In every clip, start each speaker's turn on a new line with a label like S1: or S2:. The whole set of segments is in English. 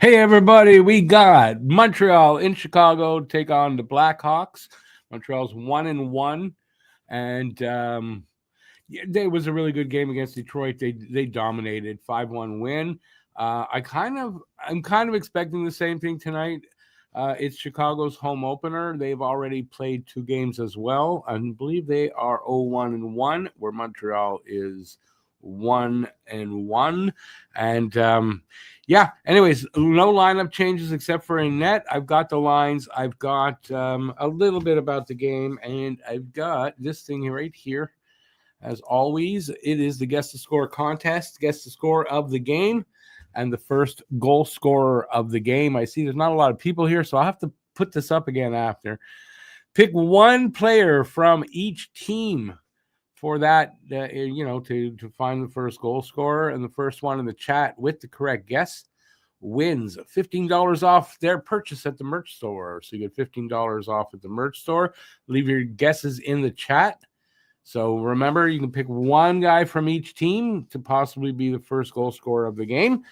S1: Hey, everybody, we got Montreal in Chicago take on the BlackHawks. Montreal's 1-1, and it was a really good game against Detroit. They dominated 5-1 win. I'm kind of expecting the same thing tonight. It's Chicago's home opener. They've already played 2 games as well. I believe they are 0-1-1, where Montreal is 1-1, and yeah. Anyways, no lineup changes except for in net. I've got the lines. I've got a little bit about the game, and I've got this thing right here. As always, it is the Guess the Score contest. Guess the score of the game and the first goal scorer of the game. I see there's not a lot of people here, so I'll have to put this up again after. Pick one player from each team for that, to find the first goal scorer, and the first one in the chat with the correct guess wins $15 off their purchase at the merch store. So you get $15 off at the merch store. Leave your guesses in the chat. So remember, you can pick one guy from each team to possibly be the first goal scorer of the game.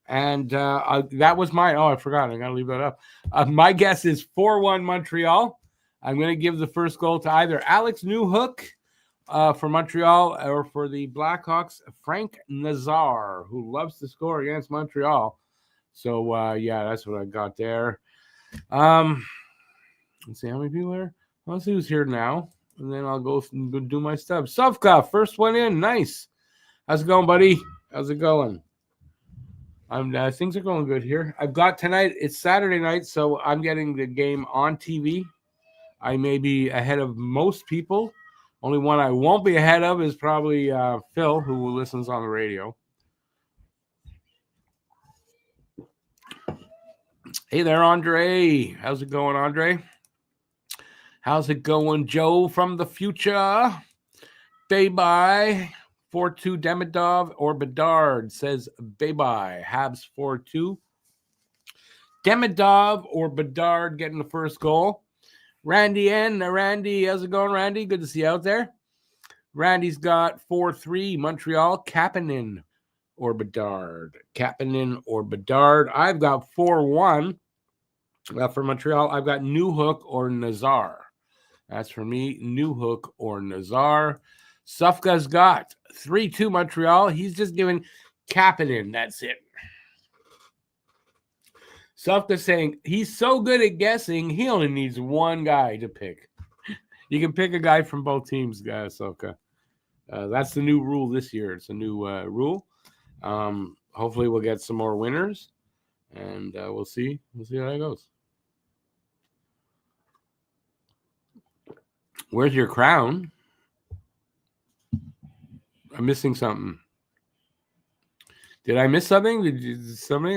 S1: And that was I forgot. I got to leave that up. My guess is 4-1 Montreal. I'm going to give the first goal to either Alex Newhook for Montreal, or for the Blackhawks, Frank Nazar, who loves to score against Montreal. So, yeah, that's what I got there. Let's see how many people are. Let's see who's here now, and then I'll go do my stuff. Sufka, first one in. Nice. How's it going, buddy? How's it going? Things are going good here. I've got tonight. It's Saturday night, so I'm getting the game on TV. I may be ahead of most people. Only one I won't be ahead of is probably Phil, who listens on the radio. Hey there, Andre. How's it going, Andre? How's it going, Joe from the future? Bye-bye. 4-2 Demidov or Bedard says bye-bye. Habs 4-2. Demidov or Bedard getting the first goal. Randy, how's it going, Randy? Good to see you out there. Randy's got 4-3 Montreal, Kapanen or Bedard. I've got 4-1 for Montreal. I've got Newhook or Nazar. That's for me, Newhook or Nazar. Sufka's got 3-2 Montreal. He's just giving Kapanen. That's it. Sufka saying he's so good at guessing, he only needs one guy to pick. You can pick a guy from both teams, Sufka. That's the new rule this year. It's a new rule. Hopefully we'll get some more winners, and we'll see. We'll see how that goes. Where's your crown? I'm missing something. Did I miss something?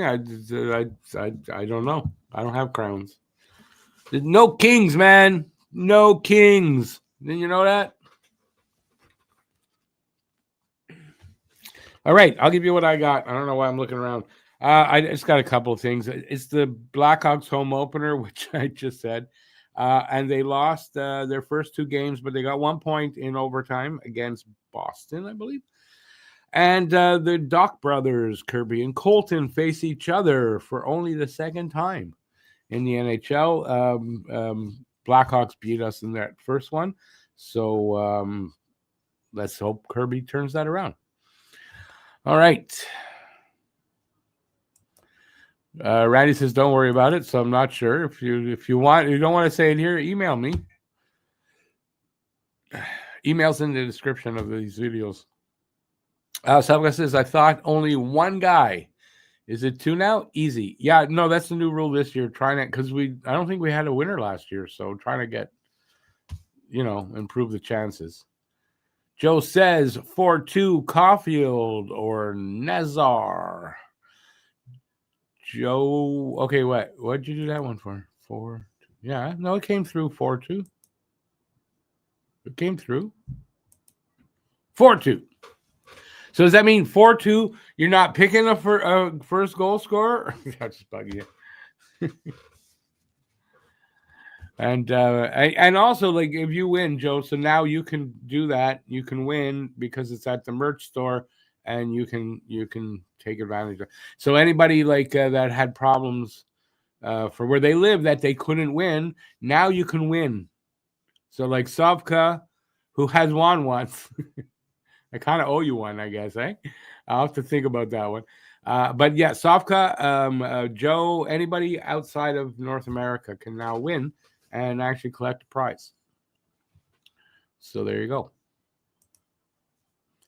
S1: I don't know. I don't have crowns. There's no kings, man. No kings. Didn't you know that? All right, I'll give you what I got. I don't know why I'm looking around. I just got a couple of things. It's the Blackhawks home opener, which I just said. And they lost their first 2 games, but they got 1 point in overtime against Boston, I believe. And the Doc brothers, Kirby and Colton, face each other for only the second time in the NHL. Blackhawks beat us in that first one. So let's hope Kirby turns that around. All right. Randy says, don't worry about it. So I'm not sure. If you want, you don't want to say it here, email me. Email's in the description of these videos. Sabga says, I thought only one guy. Is it 2 now? Easy. Yeah, no, that's the new rule this year. Trying it because I don't think we had a winner last year. So trying to get, improve the chances. Joe says 4-2 Caulfield or Nazar. Joe, okay, what'd you do that one for? 4-2. Yeah, no, it came through 4-2. It came through 4-2. So does that mean 4-2? You're not picking a first goal scorer? That's just bugging you. And also, like, if you win, Joe, so now you can do that. You can win because it's at the merch store, and you can take advantage of. So anybody like that had problems for where they live that they couldn't win, now you can win. So like Savka, who has won once, I kind of owe you one, I guess. I'll have to think about that one. But yeah, Savka, Joe, anybody outside of North America can now win and actually collect a prize. So there you go.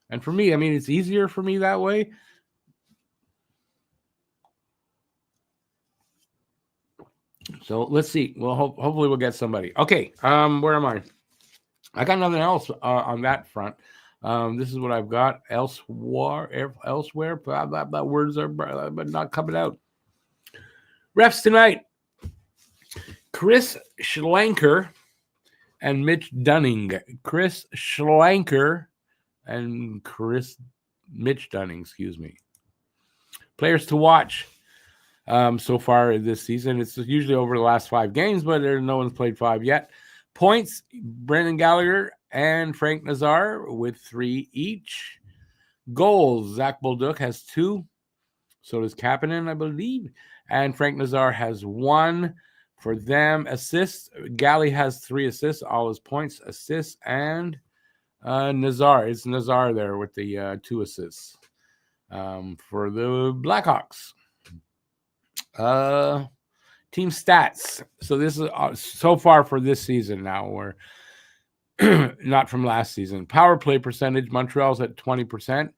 S1: And for me, I mean, it's easier for me that way. So let's see. Well, hopefully we'll get somebody. Okay. Where am I? I got nothing else on that front. This is what I've got. Elsewhere, blah, blah, blah. Words are but not coming out. Refs tonight. Chris Schlenker and Mitch Dunning. Chris Schlenker and Mitch Dunning, excuse me. Players to watch so far this season. It's usually over the last 5 games, but no one's played 5 yet. Points, Brendan Gallagher and Frank Nazar with 3 each. Goals, Zach Bolduc has 2. So does Kapanen, I believe. And Frank Nazar has 1 for them. Assists, Gally has 3 assists, all his points, assists, and Nazar. It's Nazar there with the 2 assists for the Blackhawks. Team stats. So this is so far for this season now. We're not from last season. Power play percentage, Montreal's at 20%.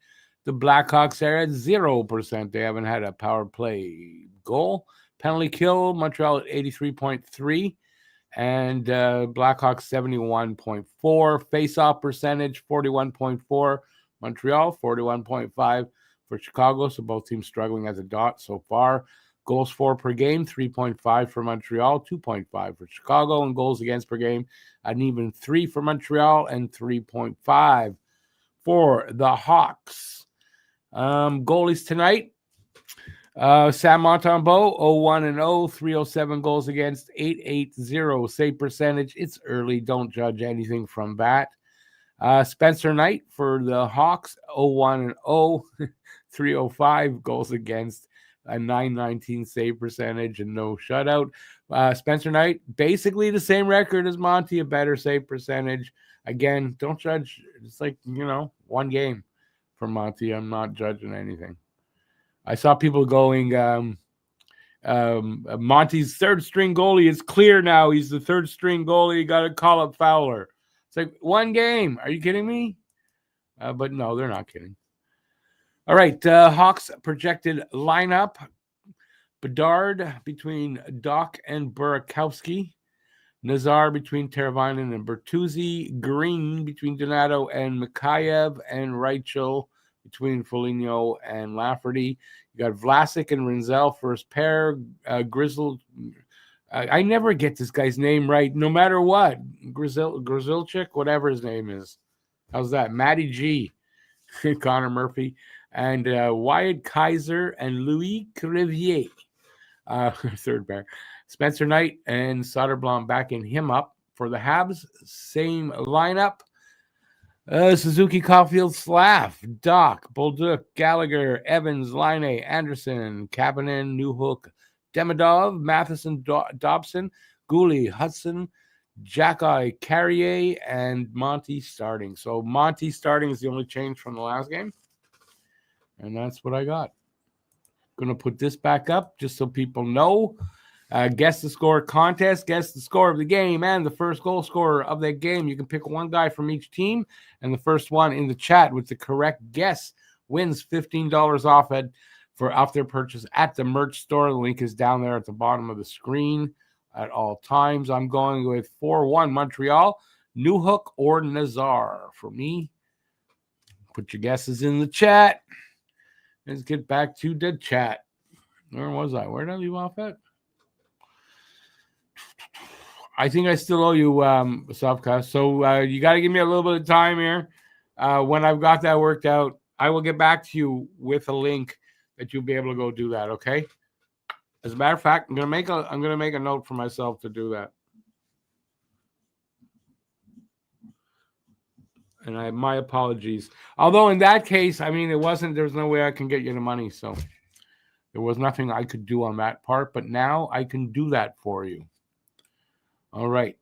S1: The Blackhawks are at 0%. They haven't had a power play goal. Penalty kill, Montreal at 83.3. And Blackhawks 71.4. Face-off percentage, 41.4. Montreal, 41.5 for Chicago. So both teams struggling as a dot so far. Goals for per game, 3.5 for Montreal, 2.5 for Chicago, and goals against per game, an even 3 for Montreal and 3.5 for the Hawks. Goalies tonight, Sam Montembeault, 0-1-0, 307 goals against, 880 save percentage. It's early, don't judge anything from that. Spencer Knight for the Hawks, 0-1-0, 305 goals against, a 919 save percentage and no shutout. Spencer Knight, basically the same record as Monty, a better save percentage. Again, don't judge. It's like, 1 game for Monty. I'm not judging anything. I saw people going, Monty's third string goalie is clear now. He's the third string goalie. You got to call up Fowler. It's like 1 game. Are you kidding me? But no, they're not kidding. All right, Hawks projected lineup. Bedard between Doc and Burakovsky. Nazar between Teravainen and Bertuzzi. Green between Donato and Mikheyev. And Rachel between Foligno and Lafferty. You got Vlasic and Rinzel first pair. Grizzle. I never get this guy's name right, no matter what. Grizzilchik, whatever his name is. How's that? Matty G. Connor Murphy. And Wyatt Kaiser and Louis Crevier. Third pair. Spencer Knight and Soderblom backing him up. For the Habs, same lineup. Suzuki, Caulfield, Slav, Doc, Bolduc, Gallagher, Evans, Line, Anderson, Kapanen, Newhook, Demidov, Matheson, Dobson, Gooley, Hudson, Jackeye, Carrier, and Monty starting. So Monty starting is the only change from the last game. And that's what I got. Going to put this back up just so people know. Guess the score contest. Guess the score of the game and the first goal scorer of that game. You can pick 1 guy from each team. And the first one in the chat with the correct guess wins $15 off their purchase at the merch store. The link is down there at the bottom of the screen at all times. I'm going with 4-1 Montreal, Newhook, or Nazar. For me, put your guesses in the chat. Let's get back to the chat. Where was I? Where did I leave off at? I think I still owe you, Savka. So you got to give me a little bit of time here. When I've got that worked out, I will get back to you with a link that you'll be able to go do that. Okay. As a matter of fact, I'm gonna make a note for myself to do that. And my apologies. Although in that case, I mean, there's no way I can get you the money. So there was nothing I could do on that part. But now I can do that for you. All right.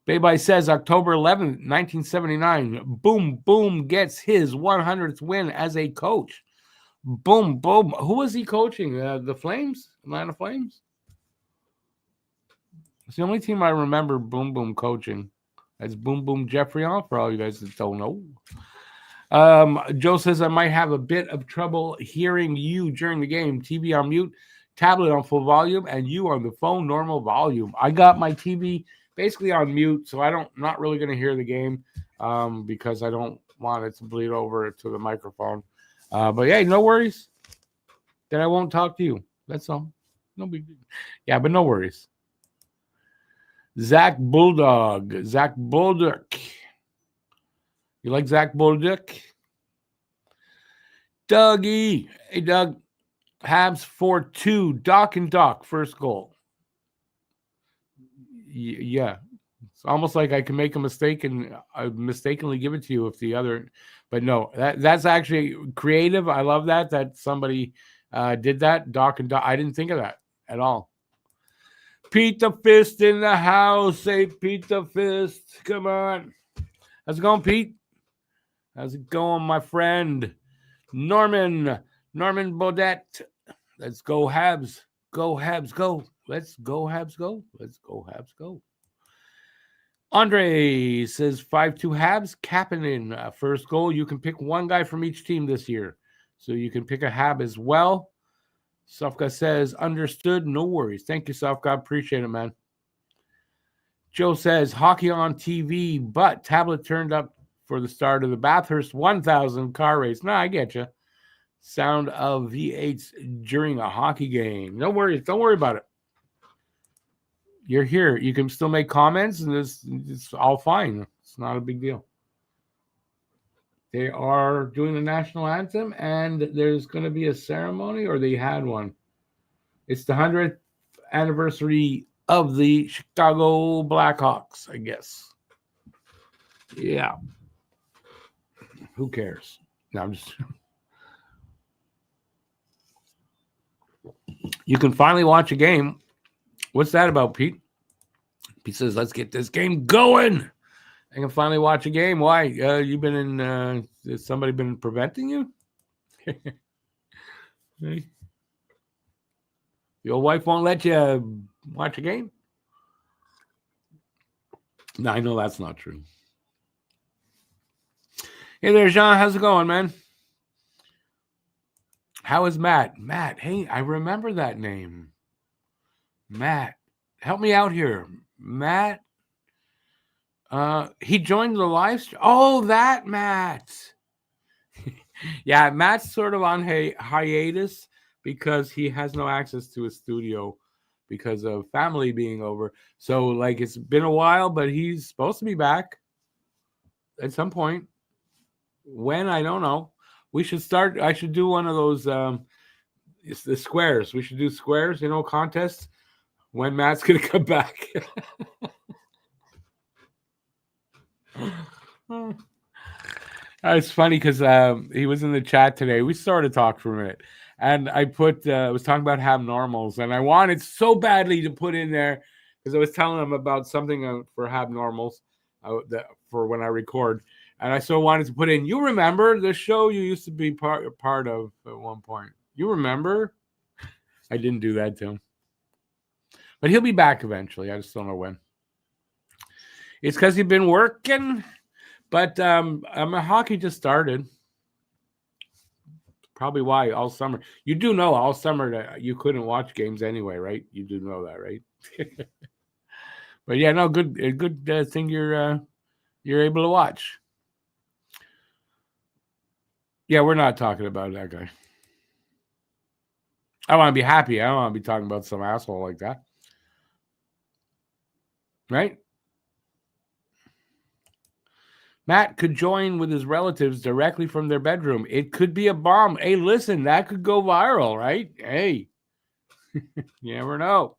S1: Baybye says October 11th, 1979. Boom, boom gets his 100th win as a coach. Boom, boom. Who was he coaching? The Flames? Atlanta Flames? It's the only team I remember Boom Boom coaching. That's Boom Boom Jeffrey for all you guys that don't know. Joe says I might have a bit of trouble hearing you during the game. TV on mute, tablet on full volume, and you on the phone normal volume. I got my TV basically on mute, so not really going to hear the game because I don't want it to bleed over to the microphone. But yeah, no worries. Then I won't talk to you. That's all. No big deal. Yeah, but no worries. Zach Bulldog. You like Zach Bulldog? Dougie. Hey, Doug. Habs 4-2. Doc and Doc. First goal. Yeah. It's almost like I can make a mistake and I mistakenly give it to you if the other. But no, that's actually creative. I love that somebody did that. Doc and Doc. I didn't think of that at all. Pete the Fist in the house. Hey, Pete the Fist. Come on. How's it going, Pete? How's it going, my friend? Norman Baudette. Let's go, Habs. Go, Habs, go. Let's go, Habs, go. Let's go, Habs, go. Andre says 5-2 Habs. Kapanen, first goal. You can pick one guy from each team this year. So you can pick a Hab as well. Safka says, understood, no worries. Thank you, Safka. Appreciate it, man. Joe says, hockey on TV, but tablet turned up for the start of the Bathurst 1000 car race. No, I get you. Sound of V8s during a hockey game. No worries. Don't worry about it. You're here. You can still make comments, and it's all fine. It's not a big deal. They are doing the national anthem, and there's going to be a ceremony, or they had one. It's the 100th anniversary of the Chicago BlackHawks, I guess. Yeah. Who cares? No, I'm just... You can finally watch a game. What's that about, Pete? Pete says, let's get this game going. I can finally watch a game. Why? You've been in... has somebody been preventing you? Hey. Your wife won't let you watch a game? No, I know that's not true. Hey there, Jean. How's it going, man? How is Matt? Matt, hey, I remember that name. Matt. Help me out here. Matt. He joined the live stream. Oh, that Matt. Yeah, Matt's sort of on hiatus because he has no access to a studio because of family being over. So, like, it's been a while, but he's supposed to be back at some point. When, I don't know. We should start. I should do one of those. It's the squares. We should do squares, contests. When Matt's gonna come back. It's funny because he was in the chat today. We started to talk for a minute, and I was talking about Habnormals, and I wanted so badly to put in there because I was telling him about something for Habnormals for when I record. And I so wanted to put in, you remember the show you used to be part of at one point? You remember? I didn't do that to him. But he'll be back eventually. I just don't know when. It's because he's been working. But my hockey just started. Probably why all summer. You do know all summer that you couldn't watch games anyway, right? You do know that, right? But yeah, no, good thing you're able to watch. Yeah, we're not talking about that guy. I want to be happy. I don't want to be talking about some asshole like that. Right? Matt could join with his relatives directly from their bedroom. It could be a bomb. Hey, listen, that could go viral, right? Hey, you never know.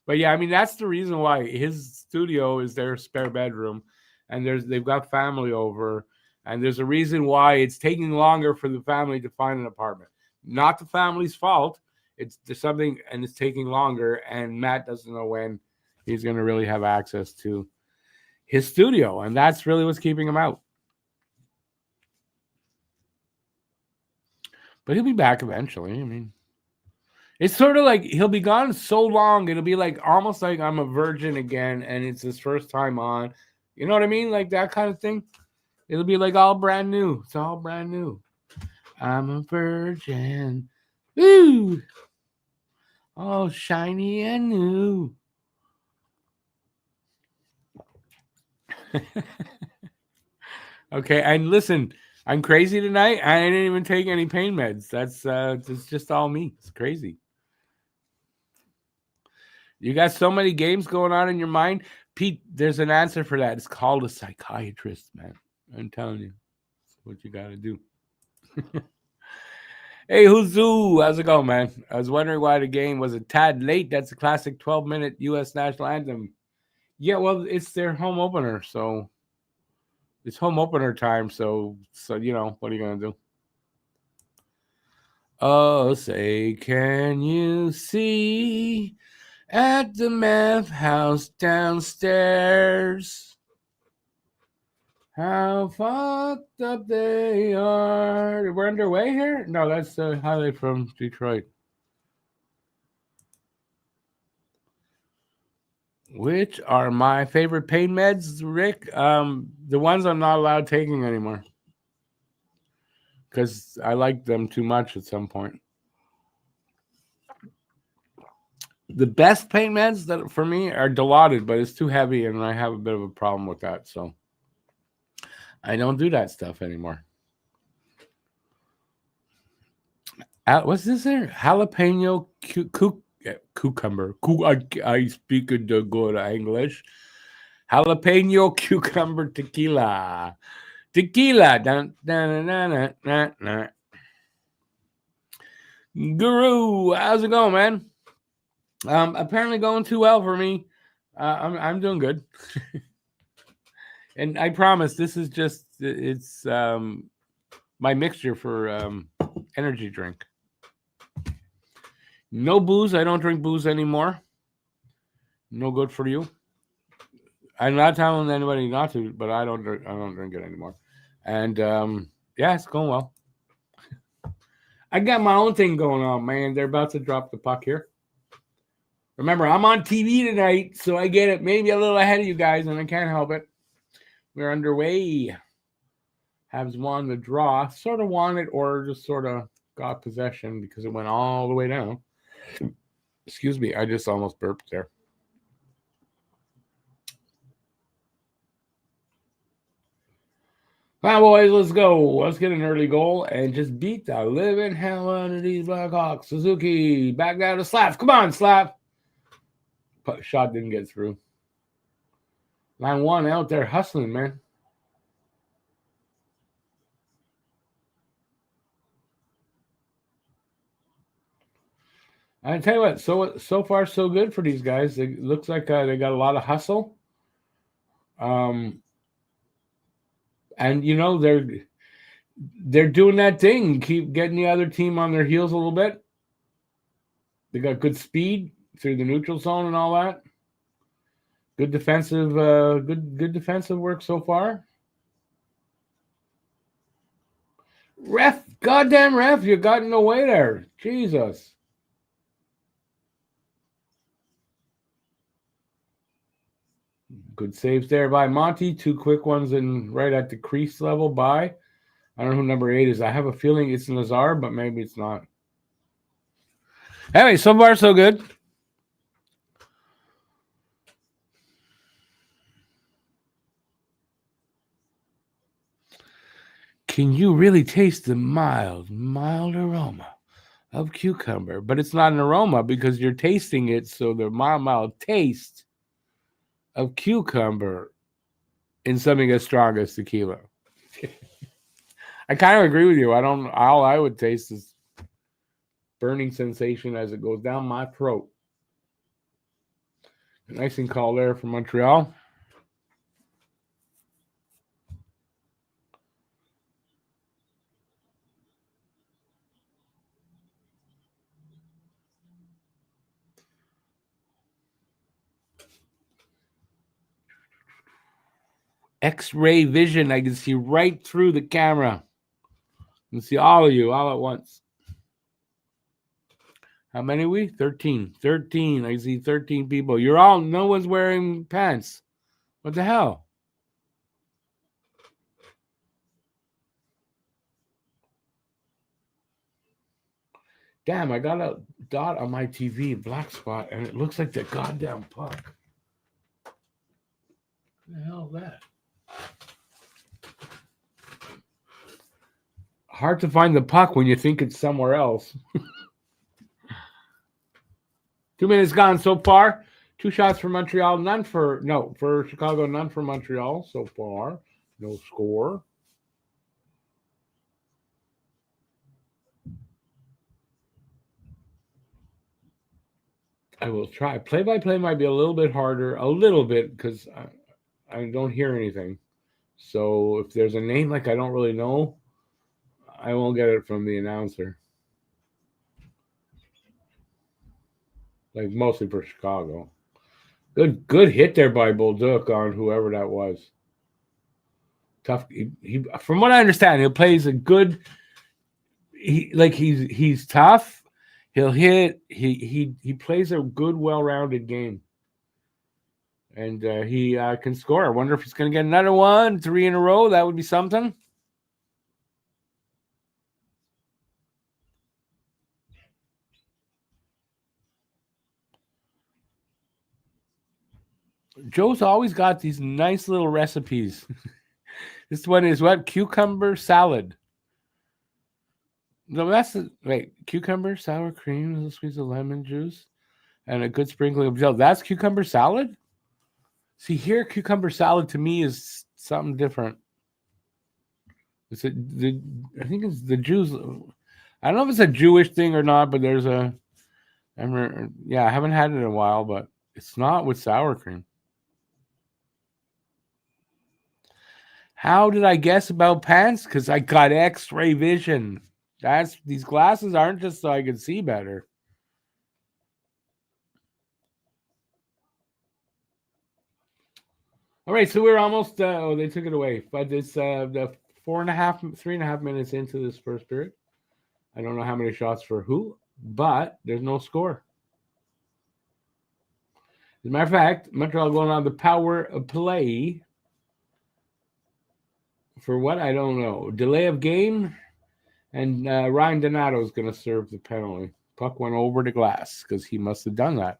S1: But yeah, I mean, that's the reason why his studio is their spare bedroom. and they've got family over, and there's a reason why it's taking longer for the family to find an apartment. Not the family's fault. There's something, and it's taking longer, and Matt doesn't know when he's going to really have access to his studio, and that's really what's keeping him out. But he'll be back eventually. I mean, it's sort of like he'll be gone so long, it'll be like almost like I'm a virgin again, and it's his first time on. You know what I mean? Like that kind of thing. It'll be like all brand new. It's all brand new. I'm a virgin. Ooh. All shiny and new. Okay, and listen, I'm crazy tonight. I didn't even take any pain meds. That's it's just all me. It's crazy. You got so many games going on in your mind. Pete, there's an answer for that. It's called a psychiatrist, man. I'm telling you. That's what you got to do. Hey, Huzu, how's it going, man? I was wondering why the game was a tad late. That's a classic 12-minute U.S. national anthem. Yeah, well, it's their home opener, so it's home opener time. So you know, what are you gonna do? Oh, say, can you see at the meth house downstairs how fucked up they are? We're underway here? No, that's the highlight from Detroit. Which are my favorite pain meds, Rick? The ones I'm not allowed taking anymore. Because I liked them too much at some point. The best pain meds that for me are Dilaudid, but it's too heavy, and I have a bit of a problem with that. So I don't do that stuff anymore. What's this here? Jalapeno cucumber. I speak the good English. Jalapeno cucumber tequila. Tequila. Dun, dun, dun, dun, dun, dun. Guru, how's it going, man? Apparently going too well for me. I'm doing good. And I promise this is just it's my mixture for energy drink. No booze. I don't drink booze anymore. No good for you. I'm not telling anybody not to, but I don't drink it anymore. And yeah, it's going well. I got my own thing going on, man. They're about to drop the puck here. Remember, I'm on TV tonight, so I get it maybe a little ahead of you guys, and I can't help it. We're underway. Habs won the draw. Sort of won it, or just sort of got possession because it went all the way down. Excuse me, I just almost burped there. Well, boys, let's go. Let's get an early goal and just beat the living hell out of these BlackHawks. Suzuki, back down to Slav. Come on, Slav. Shot didn't get through. Line one out there hustling, man. I tell you what, so far so good for these guys. It looks like they got a lot of hustle. And you know they're doing that thing, keep getting the other team on their heels a little bit. They got good speed through the neutral zone and all that. Good defensive, good defensive work so far. Ref, goddamn ref, you got in the way there. Jesus. Good saves there by Monty. Two quick ones and right at the crease level by. I don't know who number 8 is. I have a feeling it's Nazar, but maybe it's not. Anyway, so far so good. Can you really taste the mild aroma of cucumber? But it's not an aroma because you're tasting it, so the mild taste of cucumber in something as strong as tequila. I kind of agree with you. All I would taste is burning sensation as it goes down my throat. Nice and call there from Montreal. X-ray vision. I can see right through the camera. I can see all of you all at once. How many are we? 13. 13. I see 13 people. No one's wearing pants. What the hell? Damn, I got a dot on my TV, black spot, and it looks like the goddamn puck. What the hell is that? Hard to find the puck when you think it's somewhere else. 2 minutes gone so far. 2 shots for Montreal, for Chicago, none for Montreal so far. No score. I will try. Play-by-play might be a little bit harder, because I don't hear anything. So if there's a name like I don't really know, I won't get it from the announcer. Like mostly for Chicago. Good hit there by Bolduc on whoever that was. Tough. He from what I understand, he plays a good. He's tough. He'll hit. He plays a good, well-rounded game, and he can score. I wonder if he's going to get another one, 3 in a row. That would be something. Joe's always got these nice little recipes. This one is what? Cucumber salad. No, that's cucumber, sour cream, a little squeeze of lemon juice, and a good sprinkling of gel. That's cucumber salad? See, here, cucumber salad to me is something different. I think it's the Jews. I don't know if it's a Jewish thing or not, but there's I haven't had it in a while, but it's not with sour cream. How did I guess about pants? Because I got X-ray vision. These glasses aren't just so I can see better. All right, so we're almost. They took it away, but it's the 3.5 minutes into this first period. I don't know how many shots for who, but there's no score. As a matter of fact, Montreal going on the power play. For what? I don't know. Delay of game. And Ryan Donato is going to serve the penalty. Puck went over the glass because he must have done that.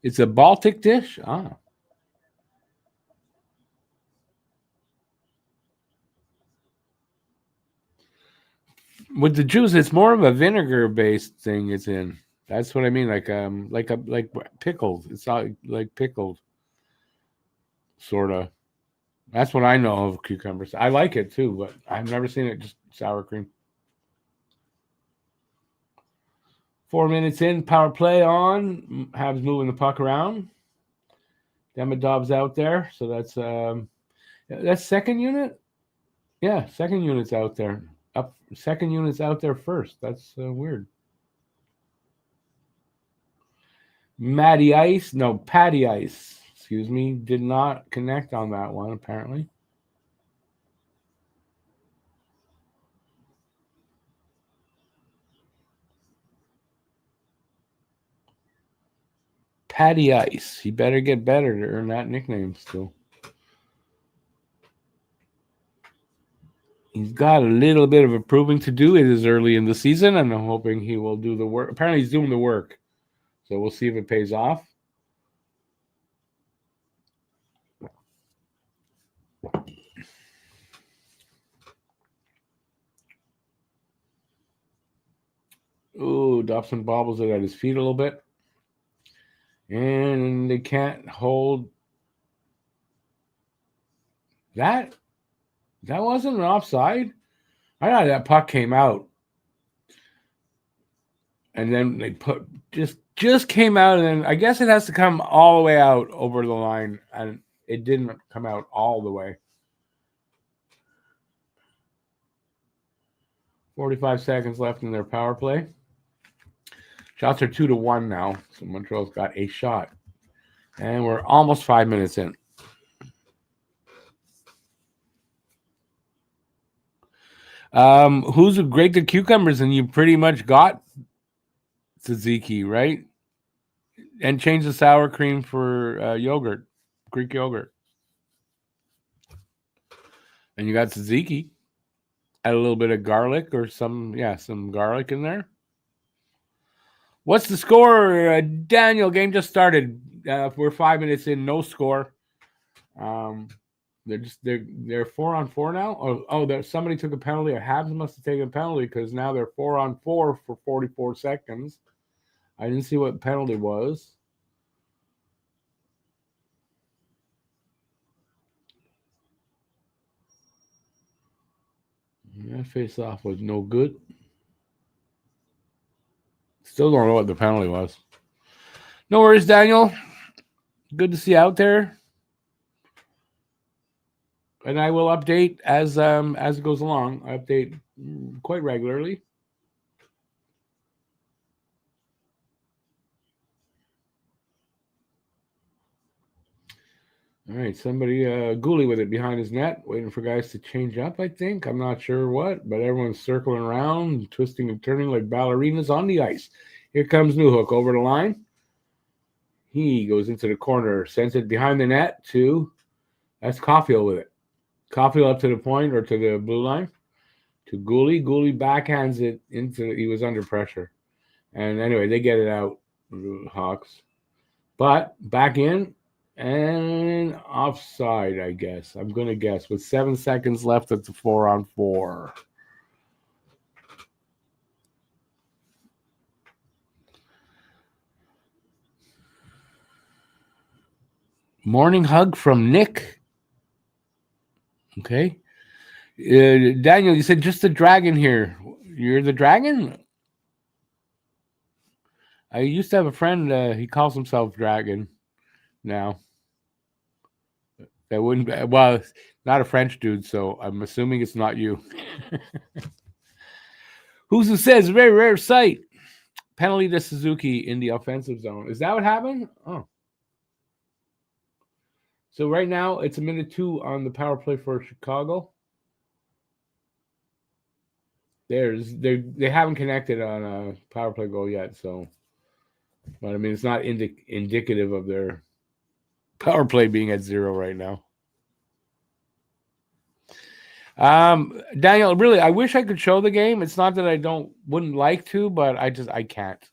S1: It's a Baltic dish? Ah. With the juice, it's more of a vinegar-based thing it's in. That's what I mean, like pickled. It's not like pickled, sort of. That's what I know of cucumbers. I like it too, but I've never seen it just sour cream. 4 minutes in, power play on. Habs moving the puck around. Demidov's out there, so that's second unit. Yeah, second unit's out there. Second unit's out there first. That's weird. Patty Ice, excuse me, did not connect on that one, apparently. Patty Ice. He better get better to earn that nickname still. He's got a little bit of a proving to do. It is early in the season, and I'm hoping he will do the work. Apparently, he's doing the work. So we'll see if it pays off. Ooh, Dobson bobbles it at his feet a little bit. And they can't hold. That wasn't an offside. I thought that puck came out. And then they just came out, and then I guess it has to come all the way out over the line, and it didn't come out all the way. 45 seconds left in their power play. Shots are 2-1 now, so Montreal's got a shot. And we're almost 5 minutes in. Who's great the cucumbers, and you pretty much got tzatziki, right? And change the sour cream for yogurt, Greek yogurt, and you got tzatziki. Add a little bit of garlic or some garlic in there. What's the score, Daniel? Game just started. We're 5 minutes in, no score. They're 4-on-4 now. Somebody took a penalty. Habs must have taken a penalty because now they're 4-on-4 for 44 seconds. I didn't see what penalty was. That face off was no good. Still don't know what the penalty was. No worries, Daniel. Good to see you out there. And I will update as it goes along. I update quite regularly. All right, somebody Gooley with it behind his net, waiting for guys to change up, I think. I'm not sure what, but everyone's circling around, twisting and turning like ballerinas on the ice. Here comes Newhook over the line. He goes into the corner, sends it behind the net to, that's Caulfield with it. Caulfield up to the point or to the blue line to Gooley. Gooley backhands it he was under pressure. And anyway, they get it out, Hawks. But back in, and offside, I guess. I'm going to guess with 7 seconds left at the 4-on-4. Morning hug from Nick. Okay. Daniel, you said just the dragon here. You're the dragon? I used to have a friend, he calls himself Dragon now. That wouldn't be, well, not a French dude, so I'm assuming it's not you. Who's who says very rare sight? Penalty to Suzuki in the offensive zone. Is that what happened? Oh. So right now it's 1:02 on the power play for Chicago. They haven't connected on a power play goal yet, so but I mean it's not indicative of their power play being at 0 right now. Daniel, really, I wish I could show the game. It's not that I wouldn't like to, but I can't.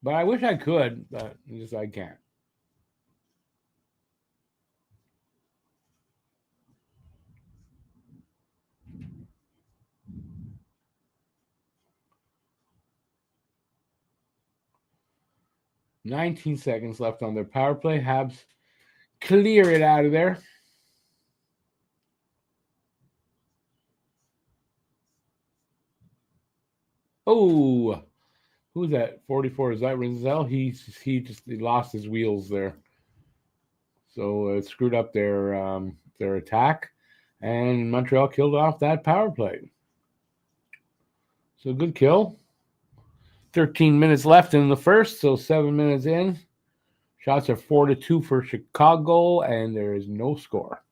S1: But I wish I could, but I can't. $19 seconds left on their power play. Habs clear it out of there. Oh, who's that? 44. Is that Rinzel? He lost his wheels there. So it screwed up their attack. And Montreal killed off that power play. So good kill. 13 minutes left in the first, so 7 minutes in. Shots are 4-2 for Chicago, and there is no score.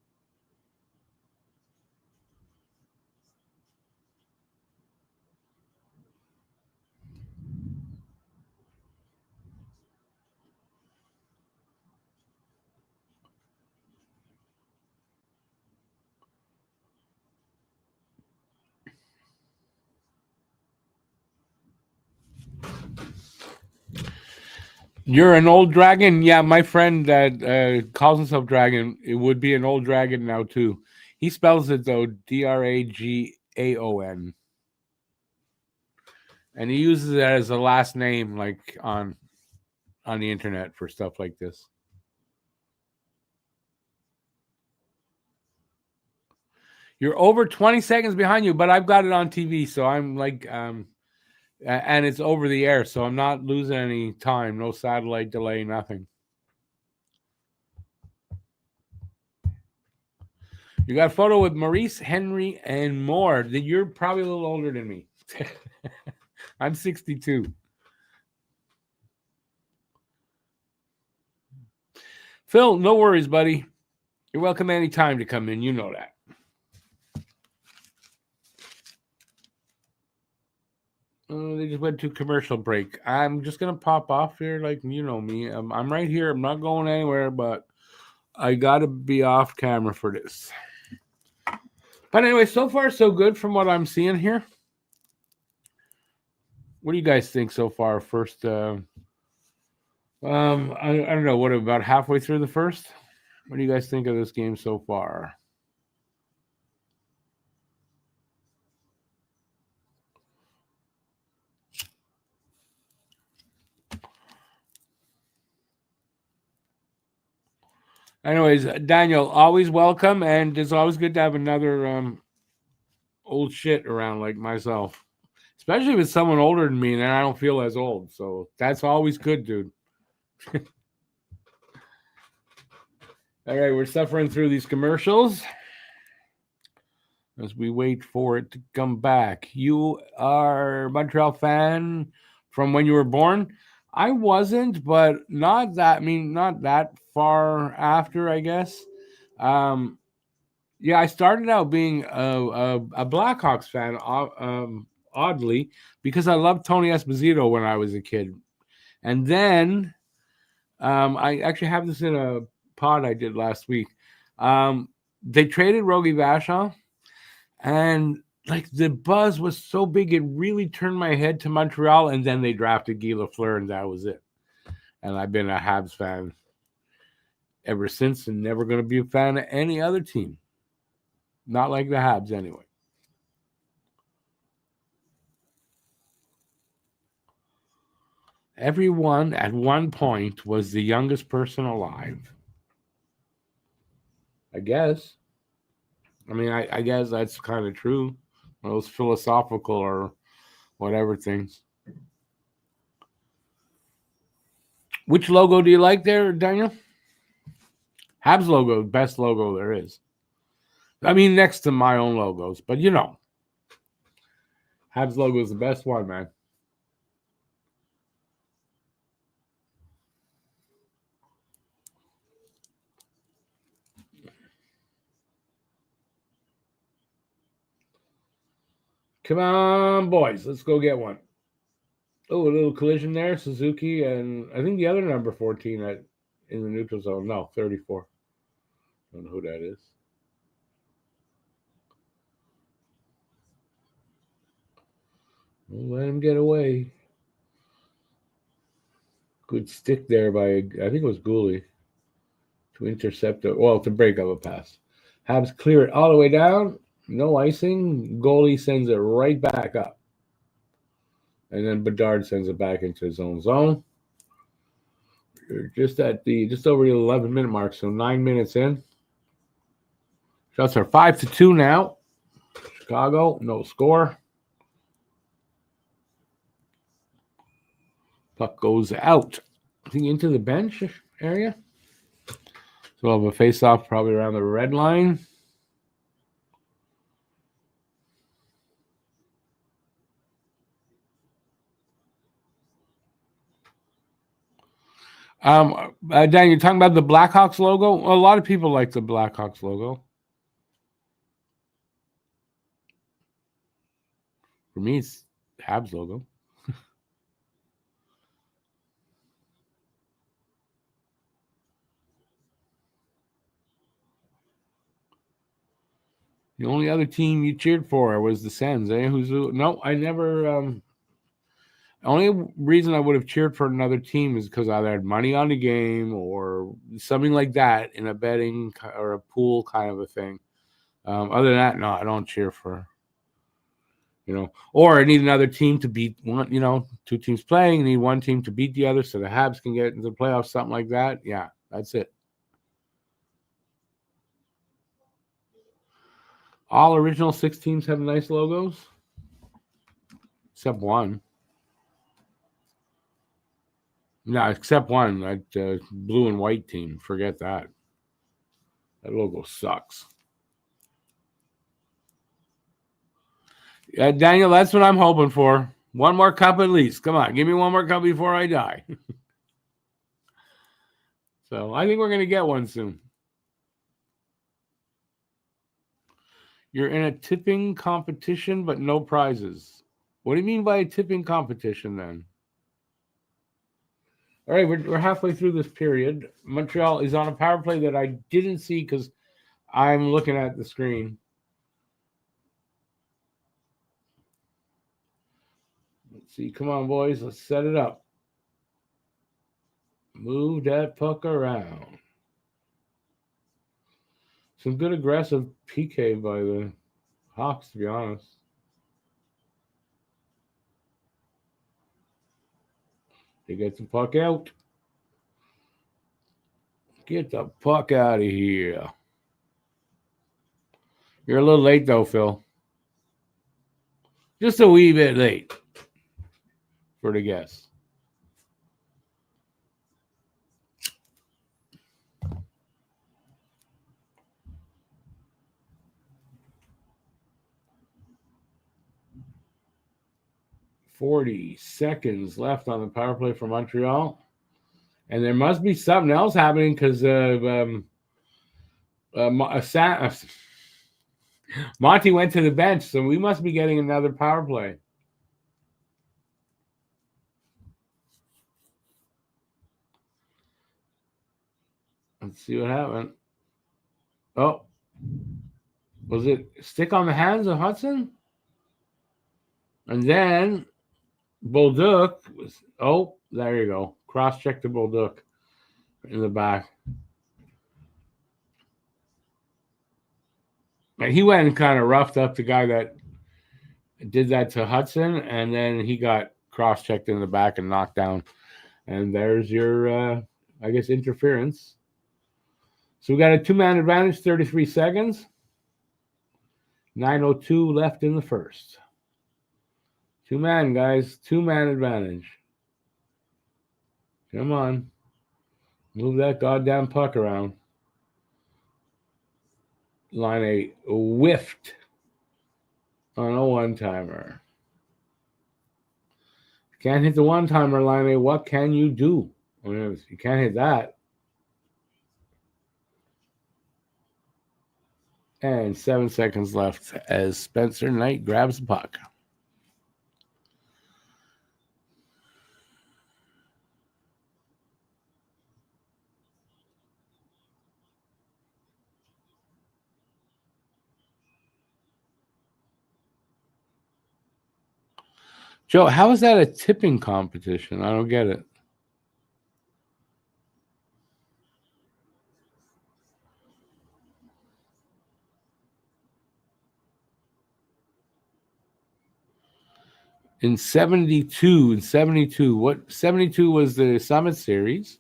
S1: You're an old dragon? Yeah, my friend that calls himself Dragon, it would be an old dragon now, too. He spells it, though, Dragaon. And he uses it as a last name, like, on the internet for stuff like this. You're over 20 seconds behind you, but I've got it on TV, so I'm like... and it's over the air, so I'm not losing any time. No satellite delay, nothing. You got a photo with Maurice, Henry, and more. You're probably a little older than me. I'm 62. Phil, no worries, buddy. You're welcome anytime to come in. You know that. They just went to commercial break. I'm just going to pop off here like you know me. I'm right here. I'm not going anywhere, but I got to be off camera for this. But anyway, so far so good from what I'm seeing here. What do you guys think so far? First, I don't know. What, about halfway through the first? What do you guys think of this game so far? Anyways, Daniel, always welcome, and it's always good to have another old shit around like myself, especially with someone older than me, and I don't feel as old. So that's always good, dude. All right, we're suffering through these commercials as we wait for it to come back. You are a Montreal fan from when you were born. I wasn't, but not that. I mean, not that far after, I guess. Yeah, I started out being a BlackHawks fan, oddly, because I loved Tony Esposito when I was a kid, and then I actually have this in a pod I did last week. They traded Rogie Vachon, and like the buzz was so big, it really turned my head to Montreal, and then they drafted Guy Lafleur, and that was it. And I've been a Habs fan ever since, and never going to be a fan of any other team. Not like the Habs, anyway. Everyone at one point was the youngest person alive. I guess. I mean, I guess that's kind of true. Those philosophical or whatever things. Which logo do you like there, Daniel? Habs logo, best logo there is. I mean, next to my own logos, but you know, Habs logo is the best one, man. Come on, boys. Let's go get one. Oh, a little collision there. Suzuki and I think the other number 14 in the neutral zone. No, 34. I don't know who that is. Don't let him get away. Good stick there by, I think it was Gooley to intercept it. Well, to break up a pass. Habs clear it all the way down. No icing. Goalie sends it right back up. And then Bedard sends it back into his own zone. We're just over the 11-minute mark, so 9 minutes in. Shots are 5-2 now. Chicago, no score. Puck goes out. I think into the bench area. So we'll have a face-off probably around the red line. Dan, you're talking about the BlackHawks logo? Well, a lot of people like the BlackHawks logo. For me, it's Habs logo. The only other team you cheered for was the Sens, eh? No, I never. Only reason I would have cheered for another team is because either I had money on the game or something like that in a betting or a pool kind of a thing. Other than that, no, I don't cheer for. Or I need another team to beat one. Two teams playing, I need one team to beat the other so the Habs can get into the playoffs, something like that. Yeah, that's it. All original 6 teams have nice logos, except one. No, except one, that blue and white team. Forget that. That logo sucks. Daniel, that's what I'm hoping for. One more cup at least. Come on, give me one more cup before I die. So I think we're going to get one soon. You're in a tipping competition, but no prizes. What do you mean by a tipping competition then? All right, we're halfway through this period. Montreal is on a power play that I didn't see because I'm looking at the screen. Let's see. Come on, boys. Let's set it up. Move that puck around. Some good aggressive PK by the Hawks, to be honest. They get the puck out. Get the puck out of here. You're a little late, though, Phil. Just a wee bit late for the guess. .40 seconds left on the power play for Montreal. And there must be something else happening because Monty went to the bench, so we must be getting another power play. Let's see what happened. Oh, was it stick on the hands of Hudson? And then Bolduc was, oh, there you go. Cross-check to Bolduc in the back. And he went and kind of roughed up the guy that did that to Hudson, and then he got cross-checked in the back and knocked down. And there's your, I guess, interference. So we got a two-man advantage, 33 seconds. 9:02 left in the first. Two-man, guys. Two-man advantage. Come on. Move that goddamn puck around. Line A whiffed on a one-timer. Can't hit the one-timer, Line A. What can you do? I mean, you can't hit that. And 7 seconds left as Spencer Knight grabs the puck. Joe, how is that a tipping competition? I don't get it. In 72, what 72 was the Summit Series.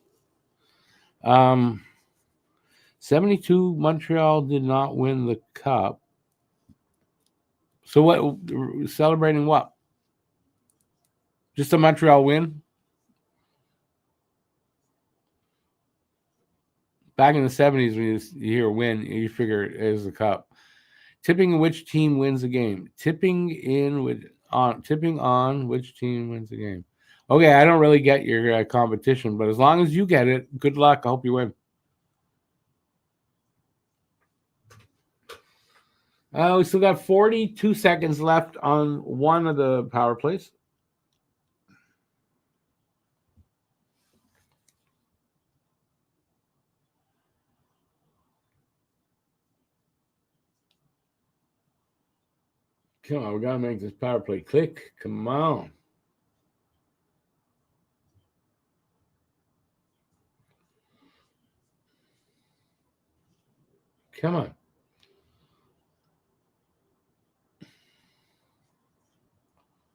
S1: 72, Montreal did not win the cup. So what, celebrating what? Just a Montreal win? Back in the 70s, when you hear win, you figure it is the cup. Tipping which team wins the game. Tipping on which team wins the game. Okay, I don't really get your competition, but as long as you get it, good luck. I hope you win. We still got 42 seconds left on one of the power plays. Come on, we got to make this power play click. Come on. Come on.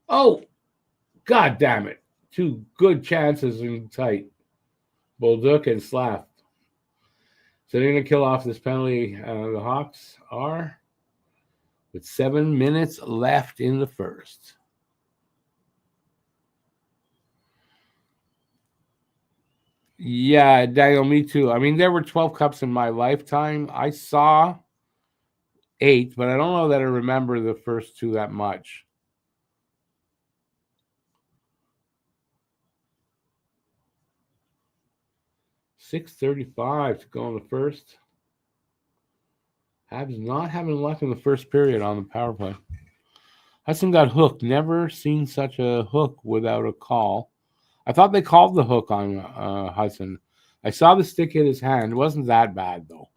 S1: Oh, God damn it. Two good chances in tight. Bolduc and Slav. So they're going to kill off this penalty. The Hawks are with 7 minutes left in the first. Yeah, Daniel, me too. I mean, there were 12 cups in my lifetime. I saw 8, but I don't know that I remember the first 2 that much. .635 to go in the first. Habs not having luck in the first period on the power play. Hudson got hooked. Never seen such a hook without a call. I thought they called the hook on Hudson. I saw the stick hit his hand. It wasn't that bad, though.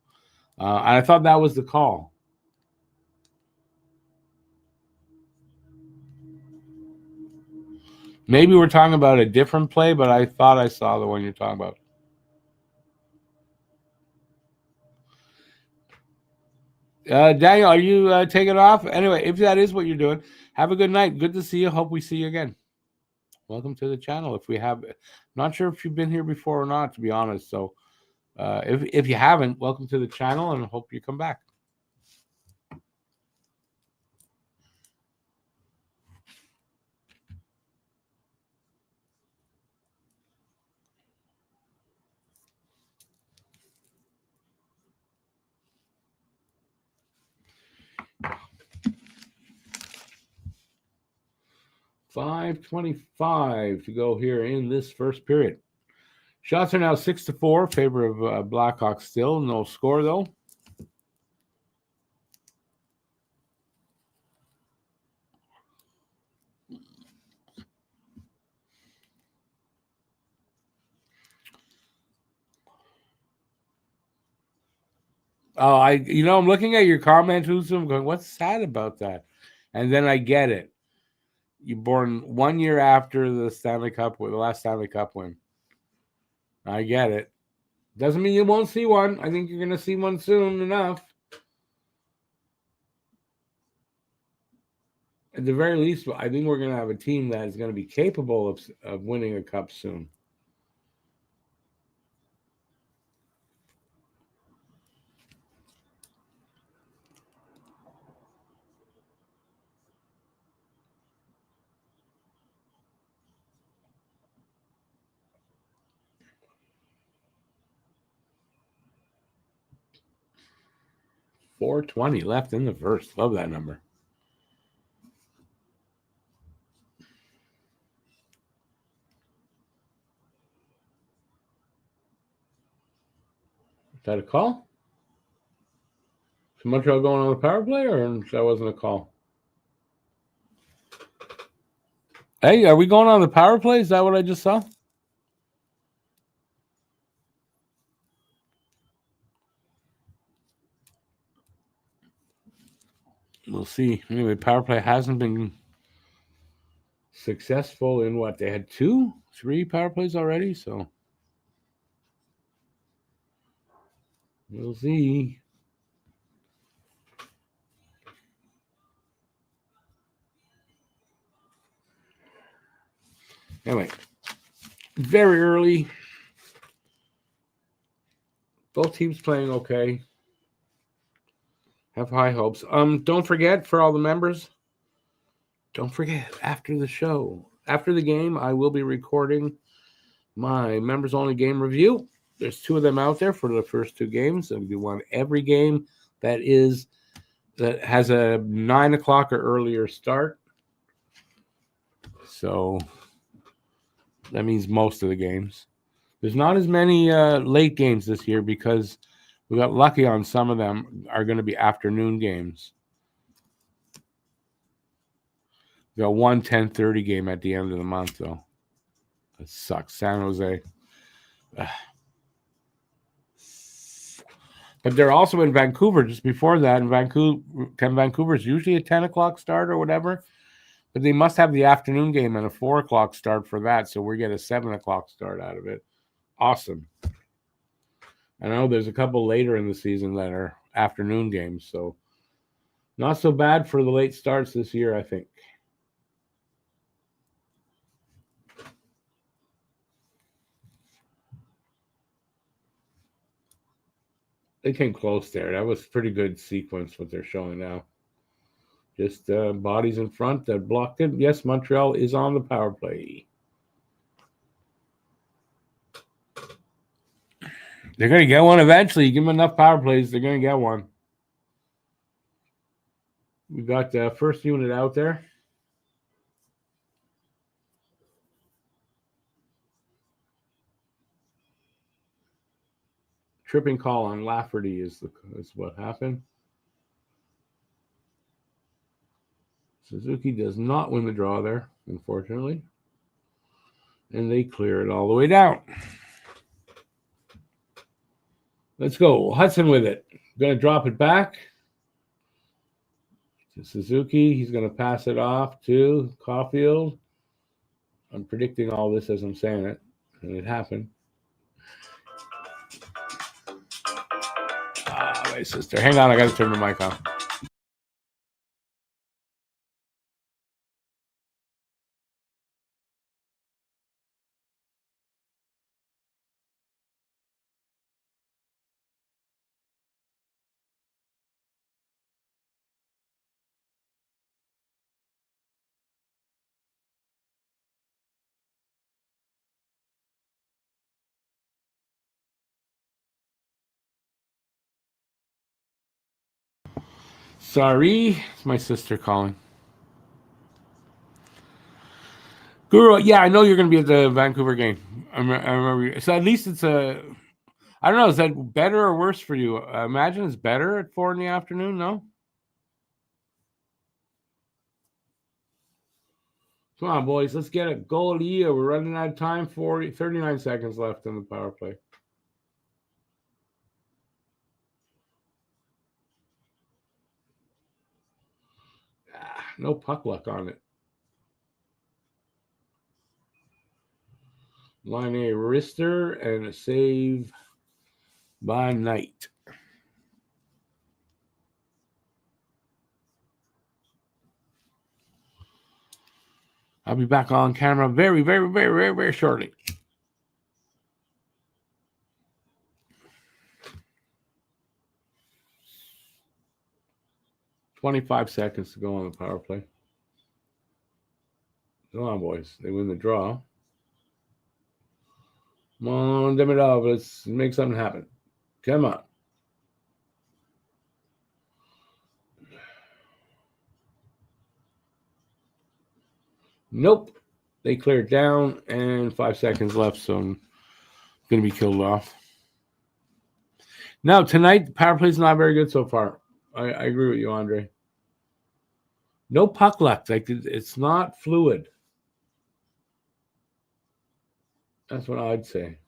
S1: And I thought that was the call. Maybe we're talking about a different play, but I thought I saw the one you're talking about. Daniel, are you taking off? Anyway, if that is what you're doing, have a good night. Good to see you. Hope we see you again. Welcome to the channel. If we have, not sure if you've been here before or not, to be honest. So if you haven't, welcome to the channel and hope you come back. $5:25 to go here in this first period. Shots are now 6-4, favor of Blackhawks still. No score, though. Oh, I'm looking at your comment, I'm going, what's sad about that? And then I get it. You're born 1 year after the Stanley Cup, the last Stanley Cup win. I get it. Doesn't mean you won't see one. I think you're going to see one soon enough. At the very least, I think we're going to have a team that is going to be capable of winning a cup soon. $4:20 left in the first. Love that number. Is that a call? Is Montreal going on the power play, or that wasn't a call? Hey, are we going on the power play? Is that what I just saw? We'll see. Anyway, power play hasn't been successful in what? They had 3 power plays already, so we'll see. Anyway, very early. Both teams playing okay. Have high hopes. Don't forget, for all the members, don't forget, after the show, after the game, I will be recording my members only game review. There's 2 of them out there for the first 2 games. I'll do one every game that has a 9 o'clock or earlier start. So that means most of the games. There's not as many late games this year because we got lucky on some of them are going to be afternoon games. We got one 10:30 game at the end of the month, though. That sucks. San Jose. But they're also in Vancouver just before that. And Vancouver's usually a 10 o'clock start or whatever. But they must have the afternoon game and a 4 o'clock start for that. So we get a 7 o'clock start out of it. Awesome. I know there's a couple later in the season that are afternoon games. So not so bad for the late starts this year, I think. They came close there. That was pretty good sequence what they're showing now. Just bodies in front that blocked it. Yes, Montreal is on the power play. They're going to get one eventually. You give them enough power plays, they're going to get one. We got the first unit out there. Tripping call on Lafferty is what happened. Suzuki does not win the draw there, unfortunately. And they clear it all the way down. Let's go. Hudson with it. Going to drop it back to Suzuki. He's going to pass it off to Caulfield. I'm predicting all this as I'm saying it, and it happened. My sister. Hang on, I got to turn the mic on. Sorry, it's my sister calling. Guru, yeah, I know you're going to be at the Vancouver game. I remember. So at least it's a. I don't know. Is that better or worse for you? Imagine it's better at 4 p.m. No. Come on, boys. Let's get a goal. We're running out of time. 39 seconds left in the power play. No puck luck on it. Line A wrister and a save by Knight. I'll be back on camera very, very, very, very, very shortly. $25 seconds to go on the power play. Come on, boys. They win the draw. Come on, Demidov. Let's make something happen. Come on. Nope. They cleared down and 5 seconds left, so I'm going to be killed off. Now, tonight, the power play is not very good so far. I agree with you, Andre. No puck luck. Like, it's not fluid. That's what I'd say.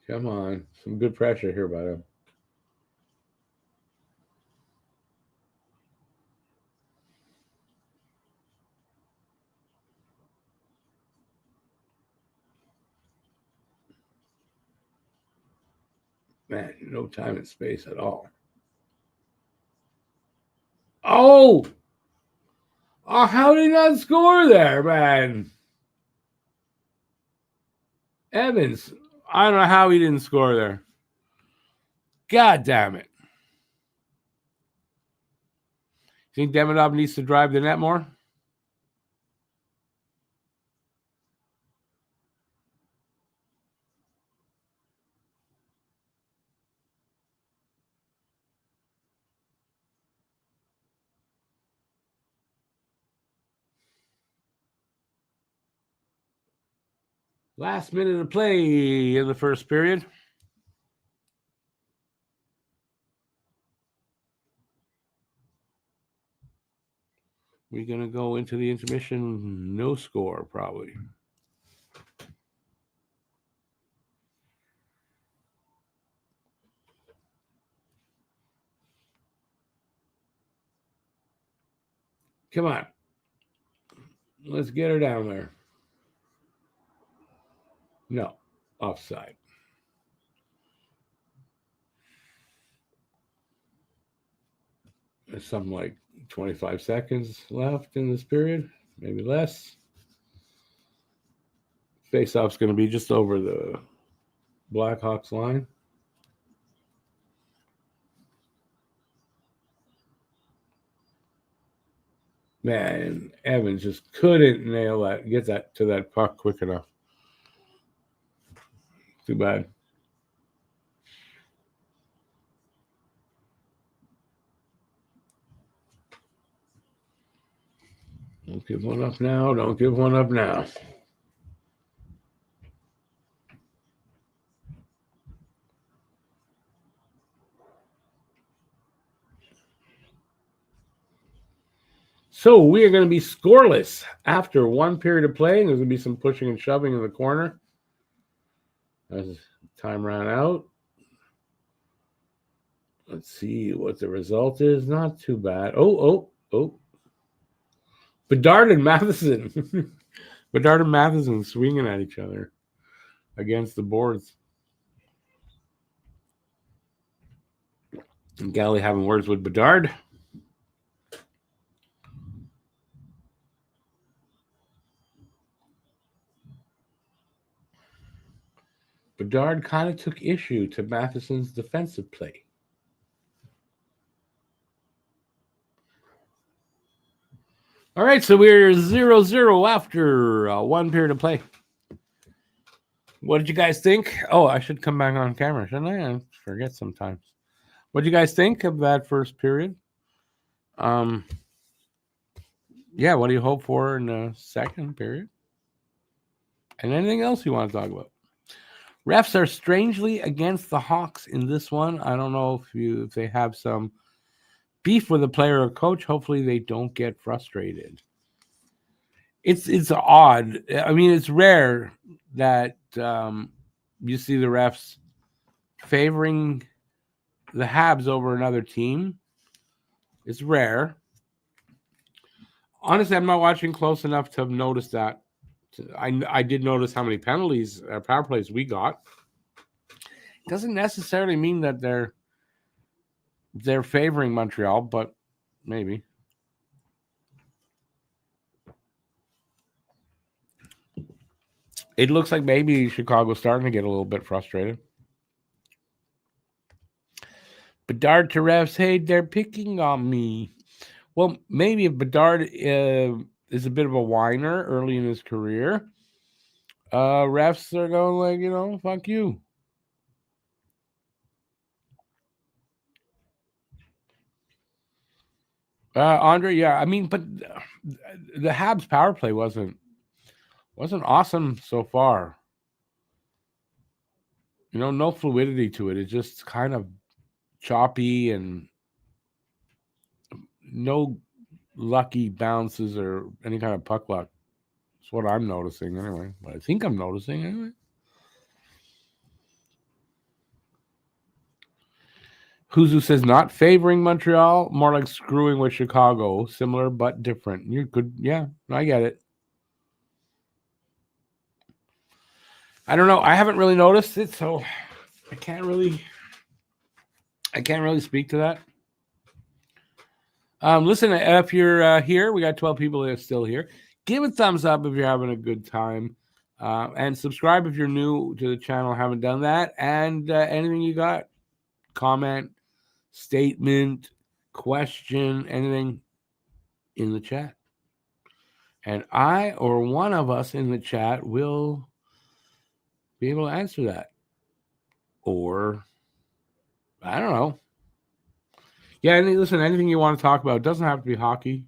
S1: Come on. Some good pressure here by them. Man, no time and space at all. Oh! Oh, how did he not score there, man? Evans. I don't know how he didn't score there. God damn it. Think Demidov needs to drive the net more? Last minute of play in the first period. We're going to go into the intermission, no score, probably. Come on. Let's get her down there. No, offside. There's something like 25 seconds left in this period, maybe less. Face-off's going to be just over the BlackHawks line. Man, Evans just couldn't nail that, get that to that puck quick enough. Too bad. Don't give one up now. Don't give one up now. So we are going to be scoreless after one period of play. There's going to be some pushing and shoving in the corner as time ran out. Let's see what the result is. Not too bad. Oh. Bedard and Matheson. Bedard and Matheson swinging at each other against the boards. And Galley having words with Bedard. Bedard kind of took issue to Matheson's defensive play. All right, so we're 0-0 after one period of play. What did you guys think? Oh, I should come back on camera, shouldn't I? I forget sometimes. What did you guys think of that first period? Yeah, what do you hope for in the second period? And anything else you want to talk about? Refs are strangely against the Hawks in this one. I don't know if they have some beef with a player or coach. Hopefully they don't get frustrated. It's odd. I mean, it's rare that you see the refs favoring the Habs over another team. It's rare. Honestly, I'm not watching close enough to have noticed that. I did notice how many penalties, power plays we got. It doesn't necessarily mean that they're favoring Montreal, but maybe. It looks like maybe Chicago's starting to get a little bit frustrated. Bedard to refs, hey, they're picking on me. Well, maybe if Bedard is a bit of a whiner early in his career, refs are going like, fuck you. Andre, yeah, I mean, but the Habs power play wasn't awesome so far. No fluidity to it. It's just kind of choppy and no lucky bounces or any kind of puck luck. That's what I'm noticing anyway. But I think I'm noticing anyway. Huzu says not favoring Montreal, more like screwing with Chicago. Similar but different. You could, yeah, I get it. I don't know. I haven't really noticed it, so I can't really speak to that. Listen, if you're here, we got 12 people that are still here. Give a thumbs up if you're having a good time. And subscribe if you're new to the channel, haven't done that. And anything you got, comment, statement, question, anything in the chat. And I or one of us in the chat will be able to answer that. Or, I don't know. Yeah, listen, anything you want to talk about. It doesn't have to be hockey.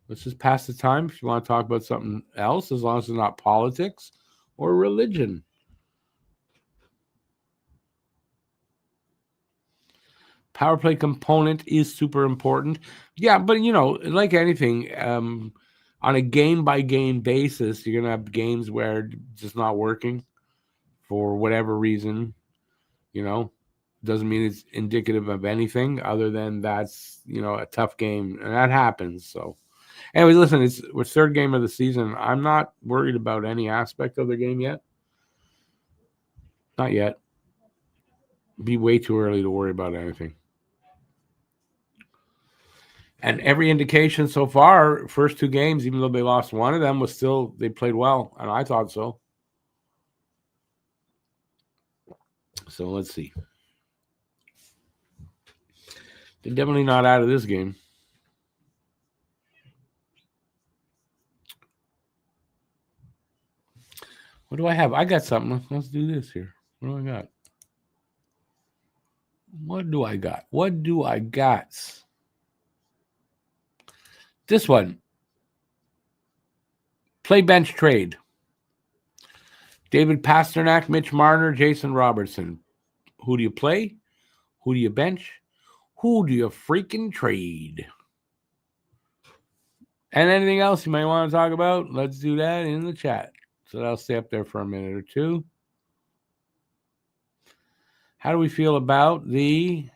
S1: Let's just pass the time if you want to talk about something else, as long as it's not politics or religion. Power play component is super important. Yeah, but, like anything, on a game-by-game basis, you're going to have games where it's just not working for whatever reason, Doesn't mean it's indicative of anything other than that's, a tough game. And that happens, so. Anyways, listen, it's third game of the season. I'm not worried about any aspect of the game yet. Not yet. Be way too early to worry about anything. And every indication so far, first two games, even though they lost one of them, was still they played well, and I thought so. So let's see. They're definitely not out of this game. What do I have? I got something. Let's do this here. What do I got? What do I got? This one. Play bench trade. David Pastrnak, Mitch Marner, Jason Robertson. Who do you play? Who do you bench? Who do you freaking trade? And anything else you might want to talk about, let's do that in the chat. So that'll stay up there for a minute or two. How do we feel about the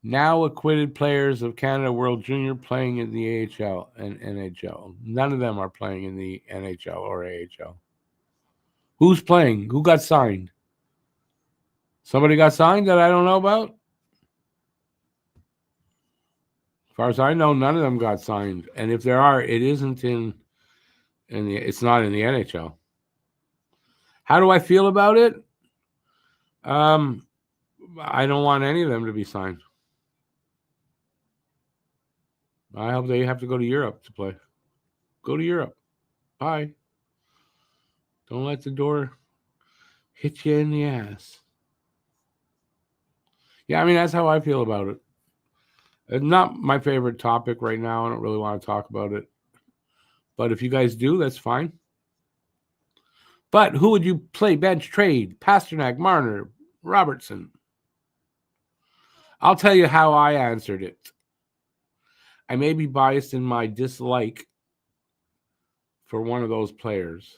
S1: now acquitted players of Canada World Junior playing in the AHL and NHL? None of them are playing in the NHL or AHL. Who's playing? Who got signed? Somebody got signed that I don't know about? As far as I know, none of them got signed. And if there are, it isn't it's not in the NHL. How do I feel about it? I don't want any of them to be signed. I hope they have to go to Europe to play. Go to Europe. Bye. Don't let the door hit you in the ass. Yeah, I mean, that's how I feel about it. It's not my favorite topic right now. I don't really want to talk about it. But if you guys do, that's fine. But who would you play bench trade? Pastrnak, Marner, Robertson. I'll tell you how I answered it. I may be biased in my dislike for one of those players.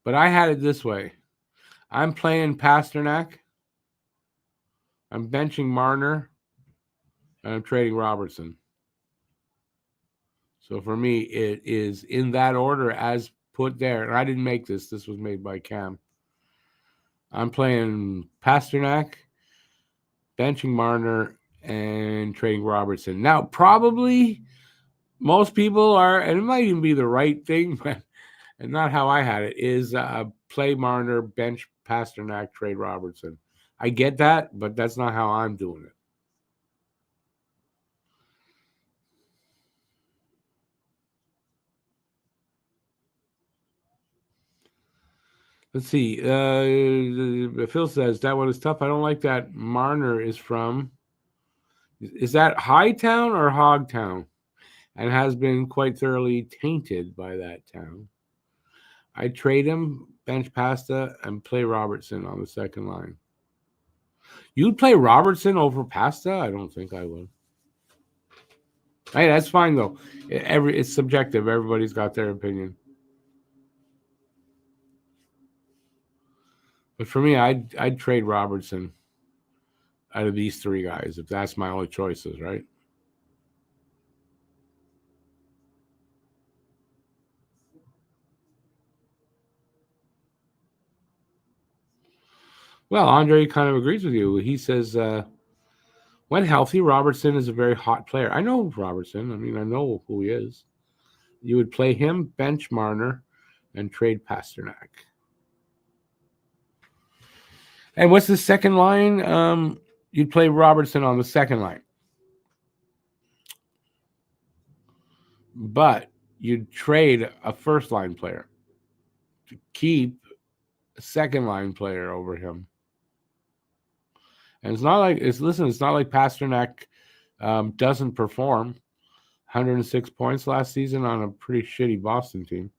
S1: But I had it this way. I'm playing Pastrnak. I'm benching Marner. And I'm trading Robertson. So for me, it is in that order as put there. And I didn't make this. This was made by Cam. I'm playing Pastrnak, benching Marner, and trading Robertson. Now, probably most people are, and it might even be the right thing, but and not how I had it, is play Marner, bench Pastrnak, trade Robertson. I get that, but that's not how I'm doing it. Let's see. Phil says that one is tough. I don't like that Marner is from. Is that Hightown or Hogtown? And has been quite thoroughly tainted by that town. I trade him, bench Pasta, and play Robertson on the second line. You'd play Robertson over Pasta? I don't think I would. Hey, that's fine though. It's subjective. Everybody's got their opinion. But for me, I'd trade Robertson out of these three guys if that's my only choices, right? Well, Andre kind of agrees with you. He says, when healthy, Robertson is a very hot player. I know Robertson. I mean, I know who he is. You would play him, bench Marner, and trade Pastrnak. And what's the second line? You'd play Robertson on the second line. But you'd trade a first line player to keep a second line player over him. And it's not like Pastrnak doesn't perform. 106 points last season on a pretty shitty Boston team.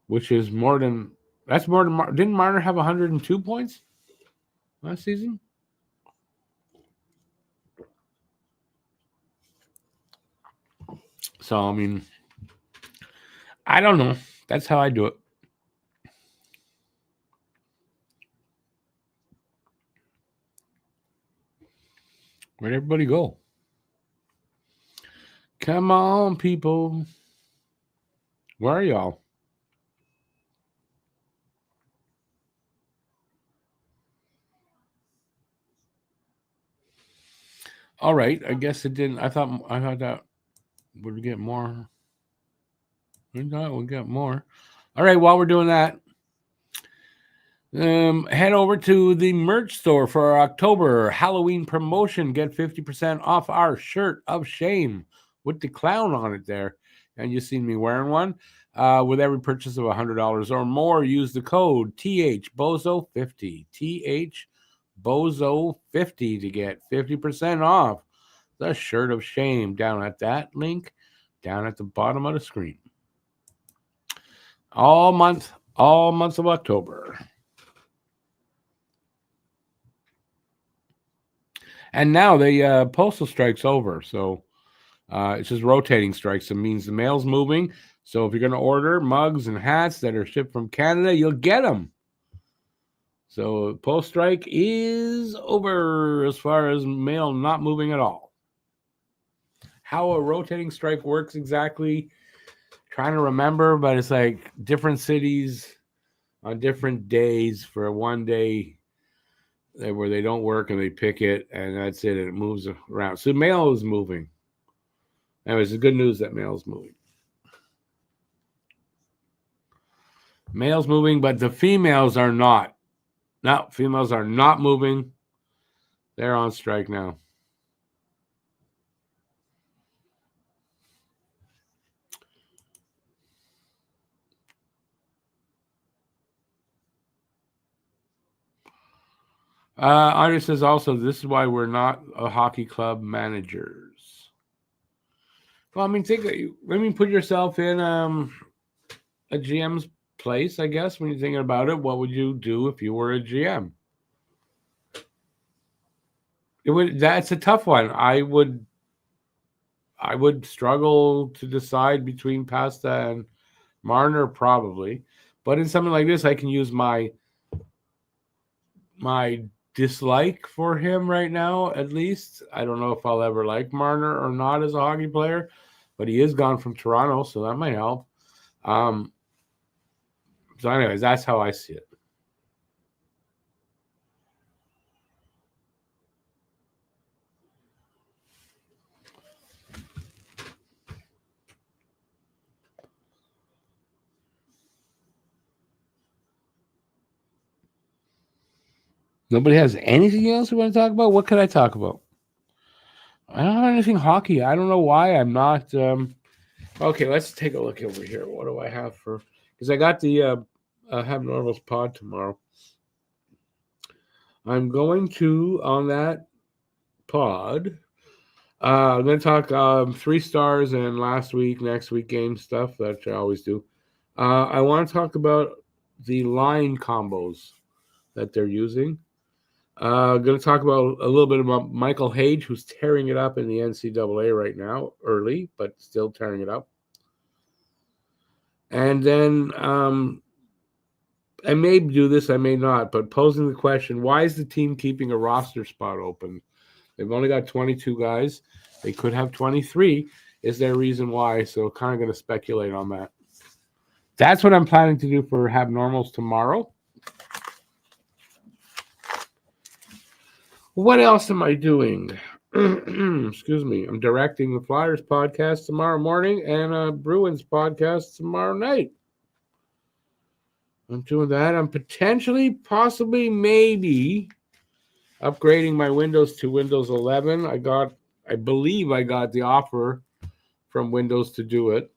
S1: Which is more than didn't Marner have 102 points last season? So, I mean, I don't know. That's how I do it. Where'd everybody go? Come on, people. Where are y'all? All right. I guess it didn't. I thought that would get more. We thought we'd get more. All right. While we're doing that, head over to the merch store for our October Halloween promotion. Get 50% off our shirt of shame with the clown on it there. And you've seen me wearing one. With every purchase of $100 or more, use the code THBOZO50. Bozo50 to get 50% off the shirt of shame down at that link down at the bottom of the screen. All month of October. And now the postal strike's over, so it's just rotating strikes. It means the mail's moving. So if you're going to order mugs and hats that are shipped from Canada, you'll get them. So post strike is over as far as mail not moving at all. How a rotating strike works exactly, trying to remember, but it's like different cities on different days for one day where they don't work and they pick it, and that's it, and it moves around. So mail is moving. Anyways, it's good news that mail is moving. Mail's moving, but the females are not. No, females are not moving. They're on strike now. Andre says also, this is why we're not a hockey club managers. Well, I mean, put yourself in a GM's place, I guess, when you're thinking about it. What would you do if you were a GM? That's a tough one. I would struggle to decide between Pasta and Marner, probably. But in something like this, I can use my dislike for him right now, at least. I don't know if I'll ever like Marner or not as a hockey player, but he is gone from Toronto, so that might help. So anyways, that's how I see it. Nobody has anything else we want to talk about? What could I talk about? I don't have anything hockey. I don't know why I'm not. Okay, let's take a look over here. What do I have for? Because I got the Have Normals pod tomorrow. I'm going to, on that pod, I'm going to talk 3 stars and next week game stuff that I always do. I want to talk about the line combos that they're using. I'm going to talk about a little bit about Michael Hage, who's tearing it up in the NCAA right now, early, but still tearing it up. And then I may do this, I may not, but posing the question, why is the team keeping a roster spot open? They've only got 22 guys. They could have 23. Is there a reason why? So kind of going to speculate on that. That's what I'm planning to do for Have Normals tomorrow. What else am I doing? Excuse me. I'm directing the Flyers podcast tomorrow morning and a Bruins podcast tomorrow night. I'm doing that. I'm potentially, possibly, maybe upgrading my Windows to Windows 11. I believe I got the offer from Windows to do it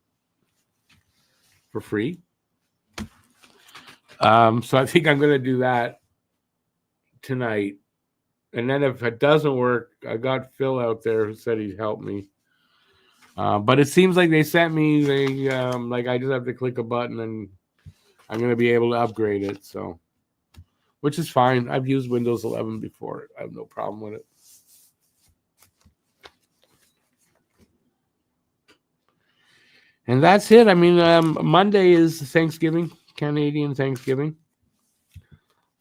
S1: for free. So I think I'm going to do that tonight. And then if it doesn't work, I got Phil out there who said he'd help me. But it seems like they sent me, I just have to click a button and I'm going to be able to upgrade it. So, which is fine. I've used Windows 11 before. I have no problem with it. And that's it. I mean, Monday is Thanksgiving, Canadian Thanksgiving.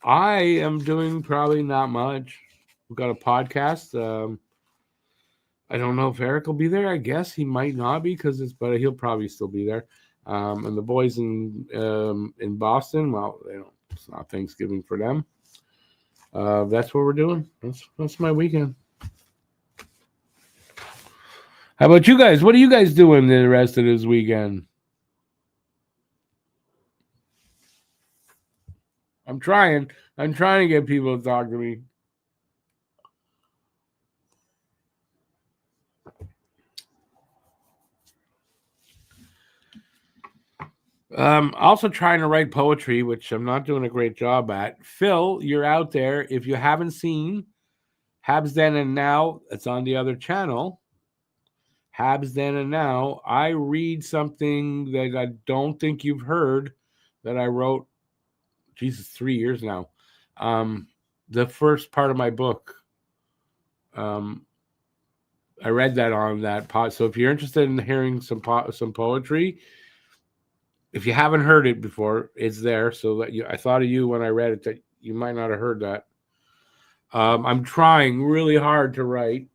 S1: I am doing probably not much. We've got a podcast. I don't know if Eric will be there. I guess he might not be but he'll probably still be there. And the boys in Boston, well, it's not Thanksgiving for them. That's what we're doing. That's my weekend. How about you guys? What are you guys doing the rest of this weekend? I'm trying to get people to talk to me. Also trying to write poetry, which I'm not doing a great job at. Phil, you're out there. If you haven't seen Habs Then and Now, it's on the other channel. Habs Then and Now. I read something that I don't think you've heard that I wrote, Jesus, 3 years now. The first part of my book. I read that on that pod. So if you're interested in hearing some poetry, if you haven't heard it before, it's there. So that I thought of you when I read it, that you might not have heard that. I'm trying really hard to write.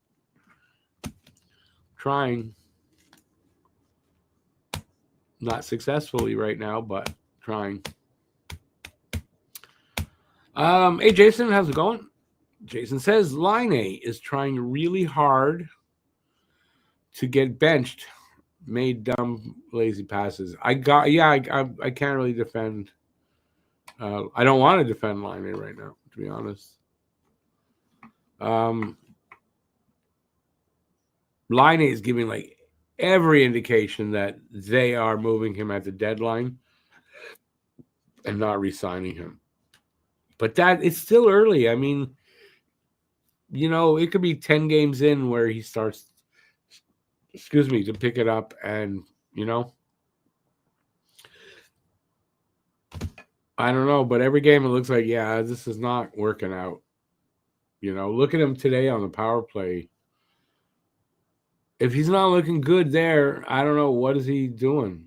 S1: Trying. Not successfully right now, but trying. Hey, Jason, how's it going? Jason says Line A is trying really hard to get benched. Made dumb, lazy passes. I can't really defend. I don't want to defend Line A right now, to be honest. Line A is giving like every indication that they are moving him at the deadline and not re-signing him. But that it's still early. I mean, it could be 10 games in where he starts, to pick it up and, I don't know, but every game it looks like, this is not working out. Look at him today on the power play. If he's not looking good there, I don't know, what is he doing?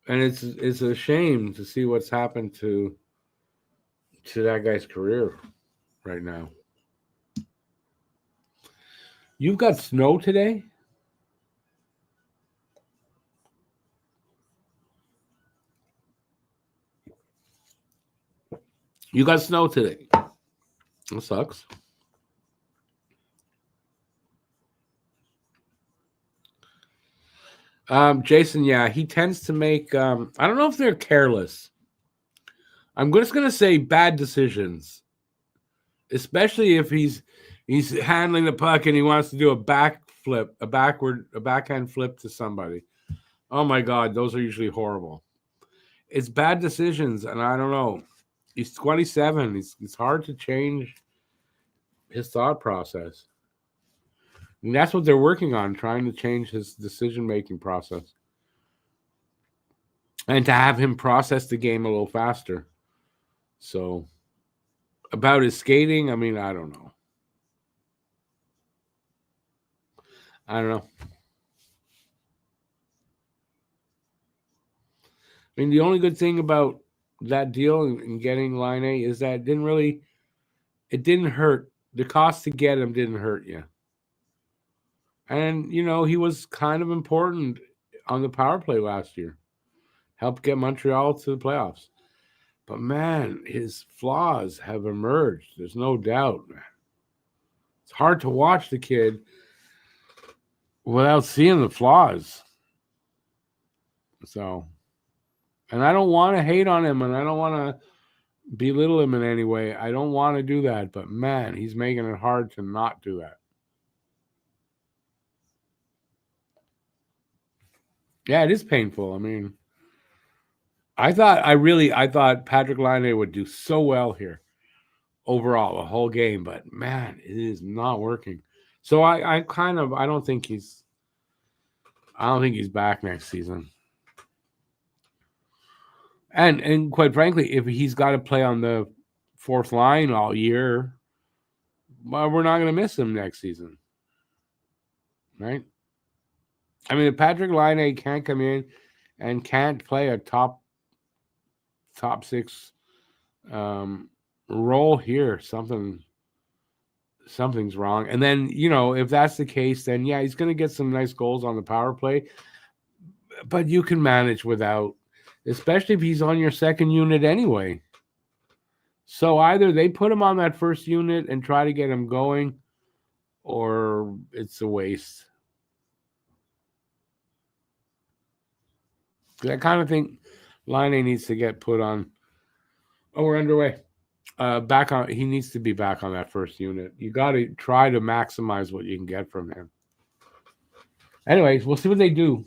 S1: And it's a shame to see what's happened to that guy's career right now. You've got snow today? You got snow today. That sucks. Jason, he tends to make, I don't know if they're careless. I'm just going to say bad decisions, especially if he's handling the puck and he wants to do a backhand flip to somebody. Oh my God, those are usually horrible. It's bad decisions, and I don't know. He's 27. It's hard to change his thought process. And that's what they're working on, trying to change his decision-making process. And to have him process the game a little faster. So, about his skating, I mean, I don't know. I mean, the only good thing about that deal and getting Line A is that it didn't hurt. The cost to get him didn't hurt you. And, he was kind of important on the power play last year. Helped get Montreal to the playoffs. But, man, his flaws have emerged. There's no doubt, man. It's hard to watch the kid without seeing the flaws. So, and I don't want to hate on him, and I don't want to belittle him in any way. I don't want to do that. But, man, he's making it hard to not do that. Yeah, it is painful. I mean, I thought Patrick Laine would do so well here overall, the whole game, but man, it is not working. So I don't think he's back next season. And quite frankly, if he's got to play on the fourth line all year, well, we're not going to miss him next season. Right? I mean, if Patrick Laine can't come in and can't play a top six role here, something's wrong. And then, if that's the case, then he's going to get some nice goals on the power play. But you can manage without, especially if he's on your second unit anyway. So either they put him on that first unit and try to get him going, or it's a waste. I kind of think Laine needs to get put on. Oh, we're underway. He needs to be back on that first unit. You got to try to maximize what you can get from him. Anyways, we'll see what they do.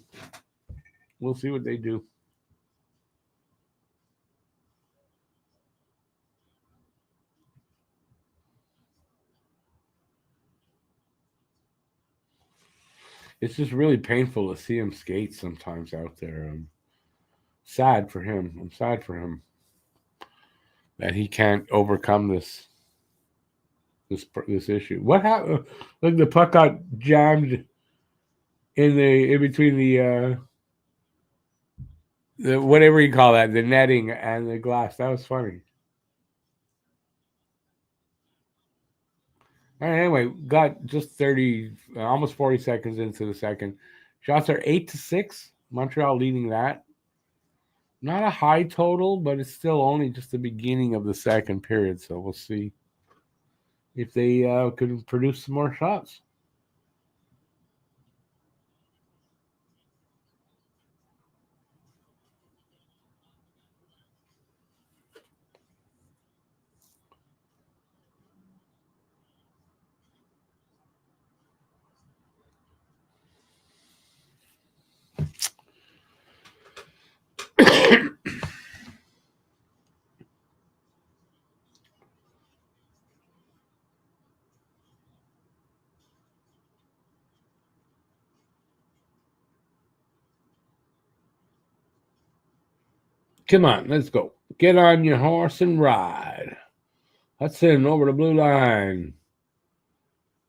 S1: We'll see what they do. It's just really painful to see him skate sometimes out there. I'm sad for him. I'm sad for him that he can't overcome this issue. What happened? Look, the puck got jammed in between the whatever you call that, the netting and the glass. That was funny. All right, anyway, got just 30, almost 40 seconds into the second. Shots are 8-6. Montreal leading that. Not a high total, but it's still only just the beginning of the second period. So we'll see if they could produce some more shots. Come on, let's go. Get on your horse and ride. Hudson over the blue line.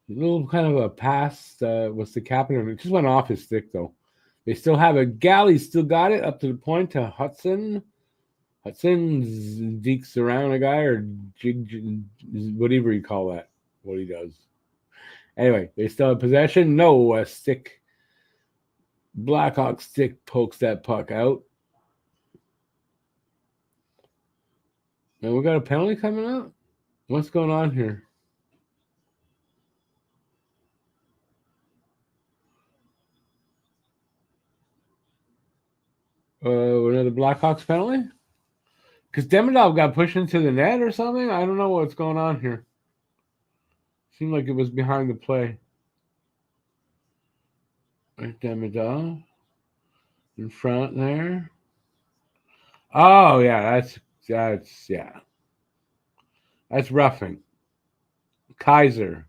S1: A little kind of a pass was the captain. It just went off his stick, though. They still have a Galley. Still got it up to the point to Hudson. Hudson deeks around a guy or whatever you call that. What he does. Anyway, they still have possession. No, a stick. Blackhawk stick pokes that puck out. And we got a penalty coming up? What's going on here? Another Blackhawks penalty? Because Demidov got pushed into the net or something? I don't know what's going on here. Seemed like it was behind the play. Right, Demidov. In front there. Oh, yeah, that's roughing. Kaiser.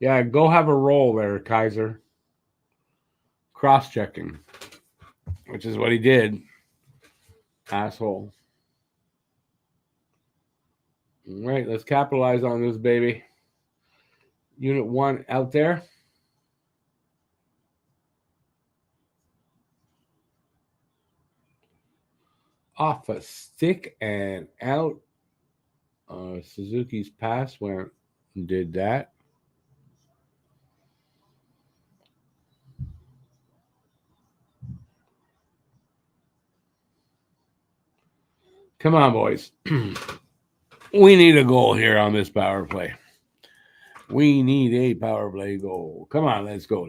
S1: Yeah, go have a roll there, Kaiser. Cross-checking, which is what he did. Asshole. All right, let's capitalize on this, baby. Unit 1 out there. Off a stick and out. Suzuki's pass went and did that. Come on, boys. We need a goal here on this power play. We need a power play goal. Come on, let's go.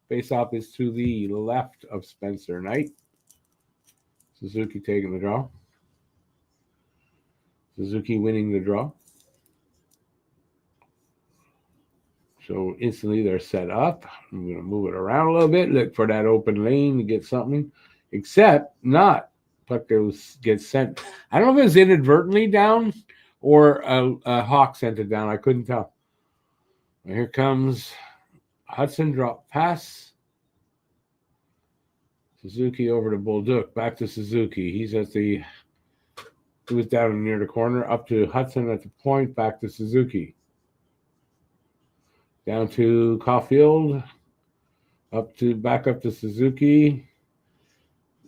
S1: Face off is to the left of Spencer Knight. Suzuki taking the draw. Suzuki winning the draw. So instantly they're set up. I'm going to move it around a little bit, look for that open lane to get something, except not. Puck gets sent. I don't know if it was inadvertently down or a Hawk sent it down. I couldn't tell. Here comes Hudson, drop pass. Suzuki over to Bolduc. Back to Suzuki. He was down near the corner. Up to Hudson at the point. Back to Suzuki. Down to Caulfield. Back up to Suzuki.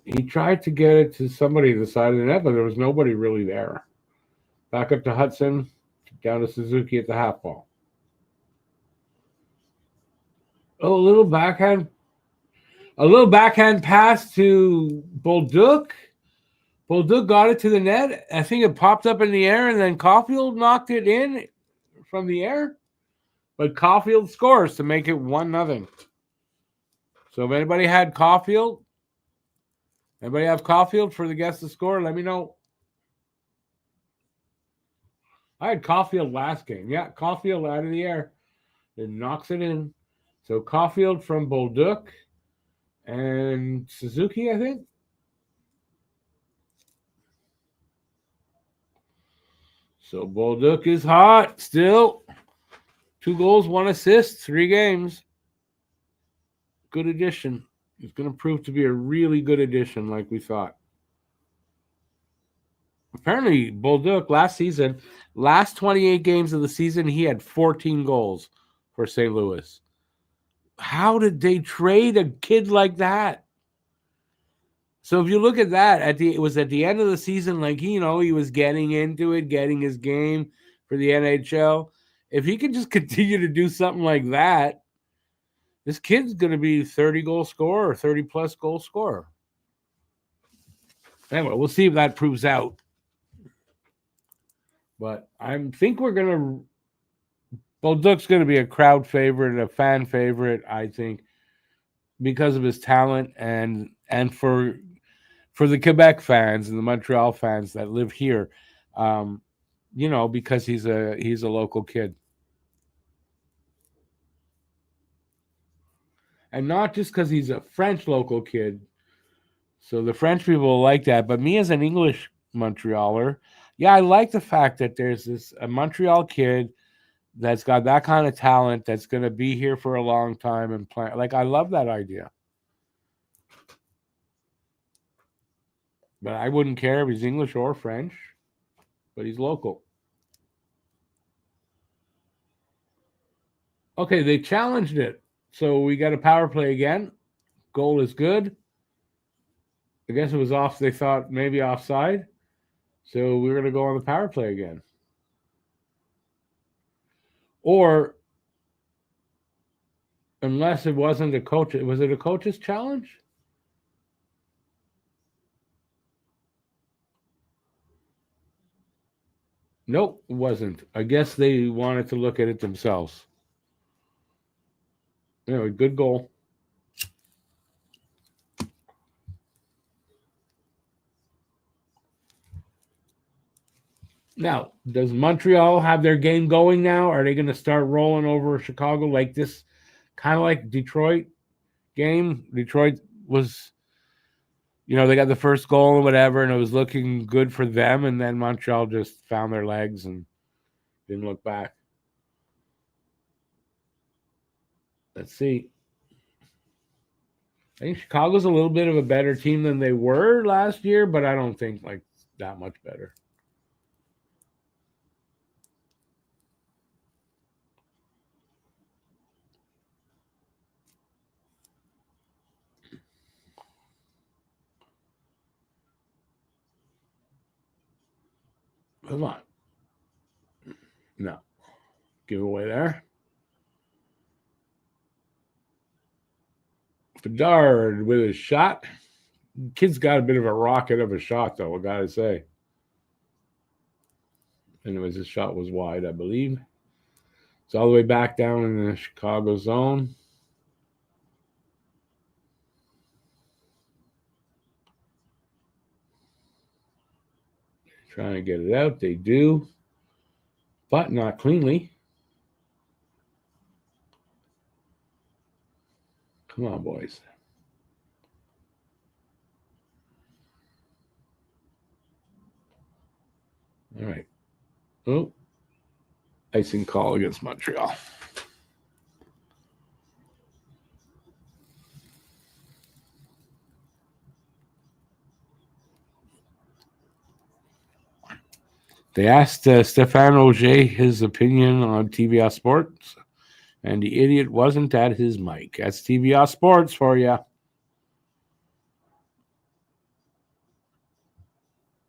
S1: He tried to get it to somebody to the side of the net, but there was nobody really there. Back up to Hudson. Down to Suzuki at the half ball. Oh, a little backhand pass to Bolduc. Bolduc got it to the net. I think it popped up in the air, and then Caulfield knocked it in from the air. But Caulfield scores to make it 1-0. So if anybody had Caulfield, anybody have Caulfield for the guest to score, let me know. I had Caulfield last game. Yeah, Caulfield out of the air. It knocks it in. So Caulfield from Bolduc and Suzuki, I think. So Bolduc is hot still. 2 goals, 1 assist, 3 games. Good addition. It's going to prove to be a really good addition, like we thought. Apparently, Bolduc last 28 games of the season, he had 14 goals for St. Louis. How did they trade a kid like that? So if you look at that, it was at the end of the season, like he was getting into it, getting his game for the NHL. If he could just continue to do something like that, this kid's going to be 30-goal scorer or 30-plus goal scorer. Anyway, we'll see if that proves out. But I think we're going to Bolduc's going to be a crowd favorite, a fan favorite, I think, because of his talent and for the Quebec fans and the Montreal fans that live here, because he's a local kid. And not just because he's a French local kid. So the French people like that. But me as an English Montrealer, yeah, I like the fact that there's a Montreal kid that's got that kind of talent that's going to be here for a long time and play. Like, I love that idea. But I wouldn't care if he's English or French, but he's local. Okay, they challenged it. So we got a power play again. Goal is good. I guess it was off. They thought maybe offside. So we're going to go on the power play again. Or unless it wasn't a coach. Was it a coach's challenge? Nope, it wasn't. I guess they wanted to look at it themselves. Anyway, good goal. Now, does Montreal have their game going now? Are they going to start rolling over Chicago like this, kind of like Detroit game? Detroit was, they got the first goal or whatever, and it was looking good for them, and then Montreal just found their legs and didn't look back. Let's see. I think Chicago's a little bit of a better team than they were last year, but I don't think like that much better. Come on. No. Giveaway there. Bedard with his shot. Kid's got a bit of a rocket of a shot, though, I gotta say. Anyways, his shot was wide, I believe. It's all the way back down in the Chicago zone. Trying to get it out. They do, but not cleanly. Come on, boys. All right. Oh, icing call against Montreal. They asked Stéphane Auger his opinion on TVA Sports, and the idiot wasn't at his mic. That's TVA Sports for you.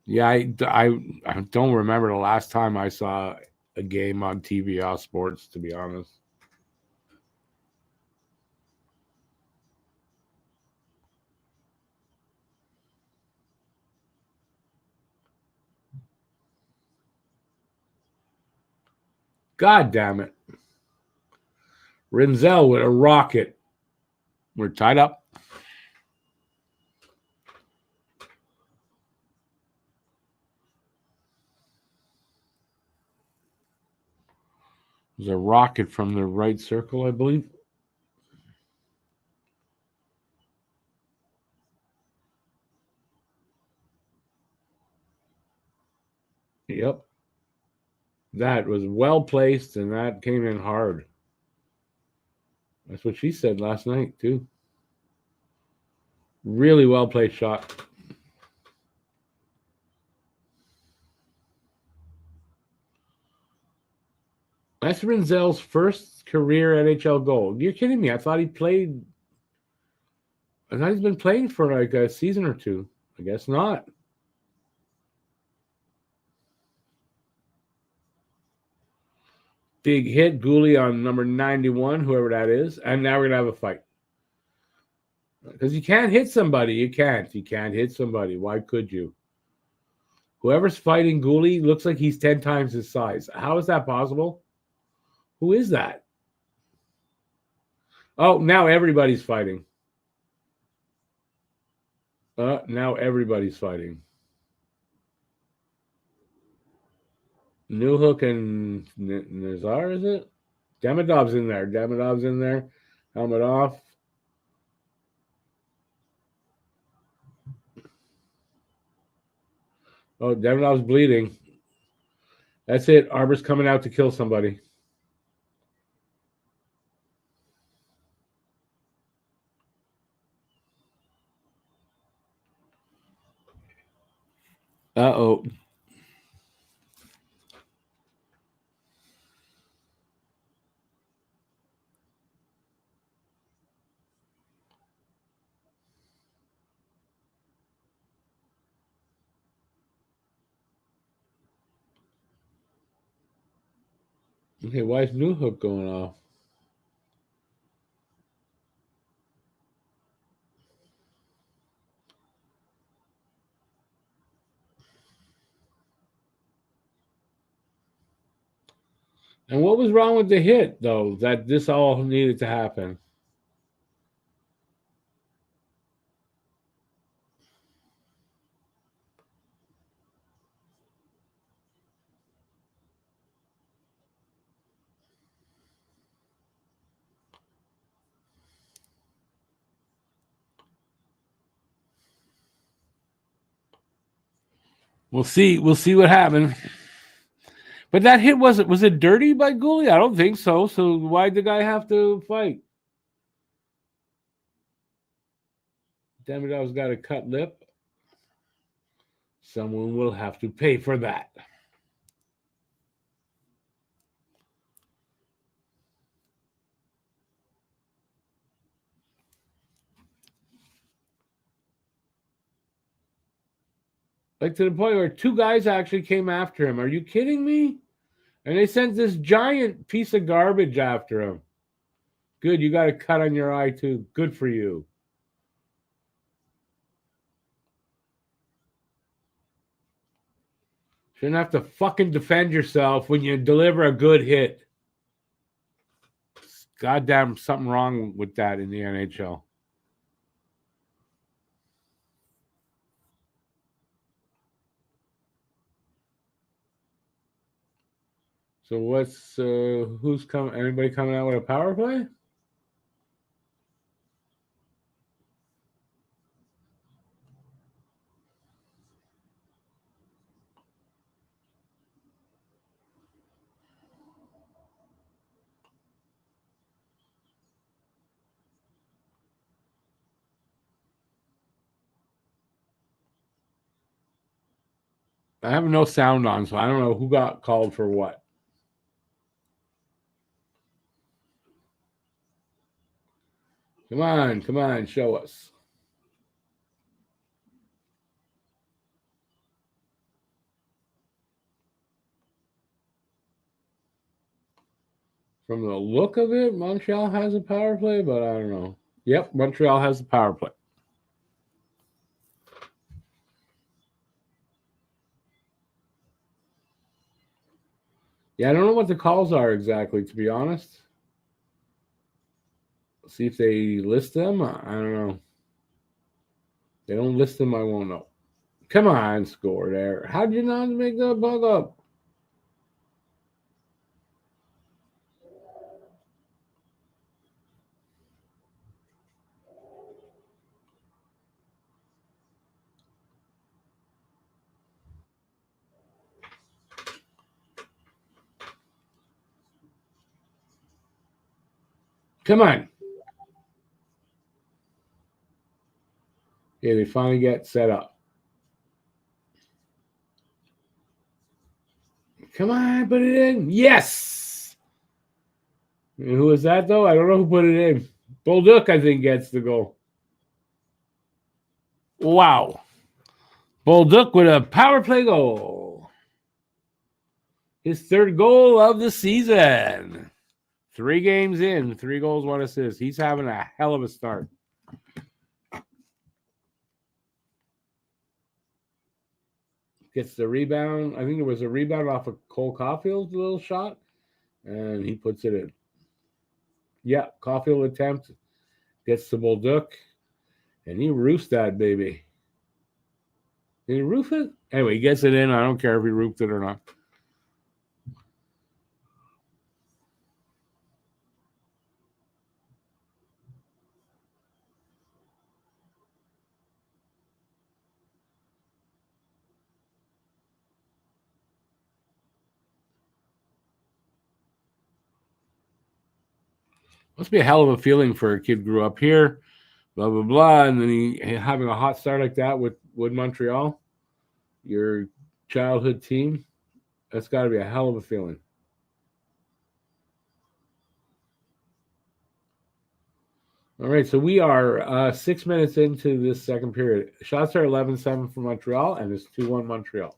S1: Yeah, I don't remember the last time I saw a game on TVA Sports, to be honest. God damn it. Rinzel with a rocket. We're tied up. There's a rocket from the right circle, I believe. Yep. That was well placed, and that came in hard. That's what she said last night, too. Really well placed shot. That's Rinzel's first career NHL goal. You're kidding me. I thought he's been playing for like a season or two. I guess not. Big hit, Gooley on number 91, whoever that is. And now we're going to have a fight. Because you can't hit somebody. You can't. You can't hit somebody. Why could you? Whoever's fighting Gooley looks like he's 10 times his size. How is that possible? Who is that? Oh, now everybody's fighting. Now everybody's fighting. Newhook and Nazar, is it? Demidov's in there. Demidov's in there. Helmet off. Oh, Demidov's bleeding. That's it. Arbor's coming out to kill somebody. Uh-oh. Okay, why is Newhook going off? And what was wrong with the hit, though, that this all needed to happen? We'll see. We'll see what happened. But that hit was it dirty by Gooley? I don't think so. So why'd the guy have to fight? Demidov's got a cut lip. Someone will have to pay for that. Like to the point where two guys actually came after him. Are you kidding me? And they sent this giant piece of garbage after him. Good, you got a cut on your eye too. Good for you. Shouldn't have to fucking defend yourself when you deliver a good hit. Goddamn, something wrong with that in the NHL. So what's who's coming? Anybody coming out with a power play? I have no sound on, so I don't know who got called for what. Come on, show us. From the look of it, Montreal has a power play, but I don't know. Yep, Montreal has a power play. Yeah, I don't know what the calls are exactly, to be honest. See if they list them. I don't know. They don't list them, I won't know. Come on, score there. How'd you not make the bug up? Come on. Yeah, they finally get set up. Come on, put it in. Yes. And who was that, though? I don't know who put it in. Bolduc, I think, gets the goal. Wow. Bolduc with a power play goal. His third goal of the season. 3 games in, 3 goals, 1 assist. He's having a hell of a start. Gets the rebound. I think it was a rebound off of Cole Caulfield's little shot, and he puts it in. Yeah, Caulfield attempt. Gets the Bolduc, and he roofs that baby. Did he roof it? Anyway, he gets it in. I don't care if he roofed it or not. Must be a hell of a feeling for a kid who grew up here, blah, blah, blah, and then he having a hot start like that with Montreal, your childhood team. That's got to be a hell of a feeling. All right, so we are 6 minutes into this second period. Shots are 11-7 for Montreal, and it's 2-1 Montreal.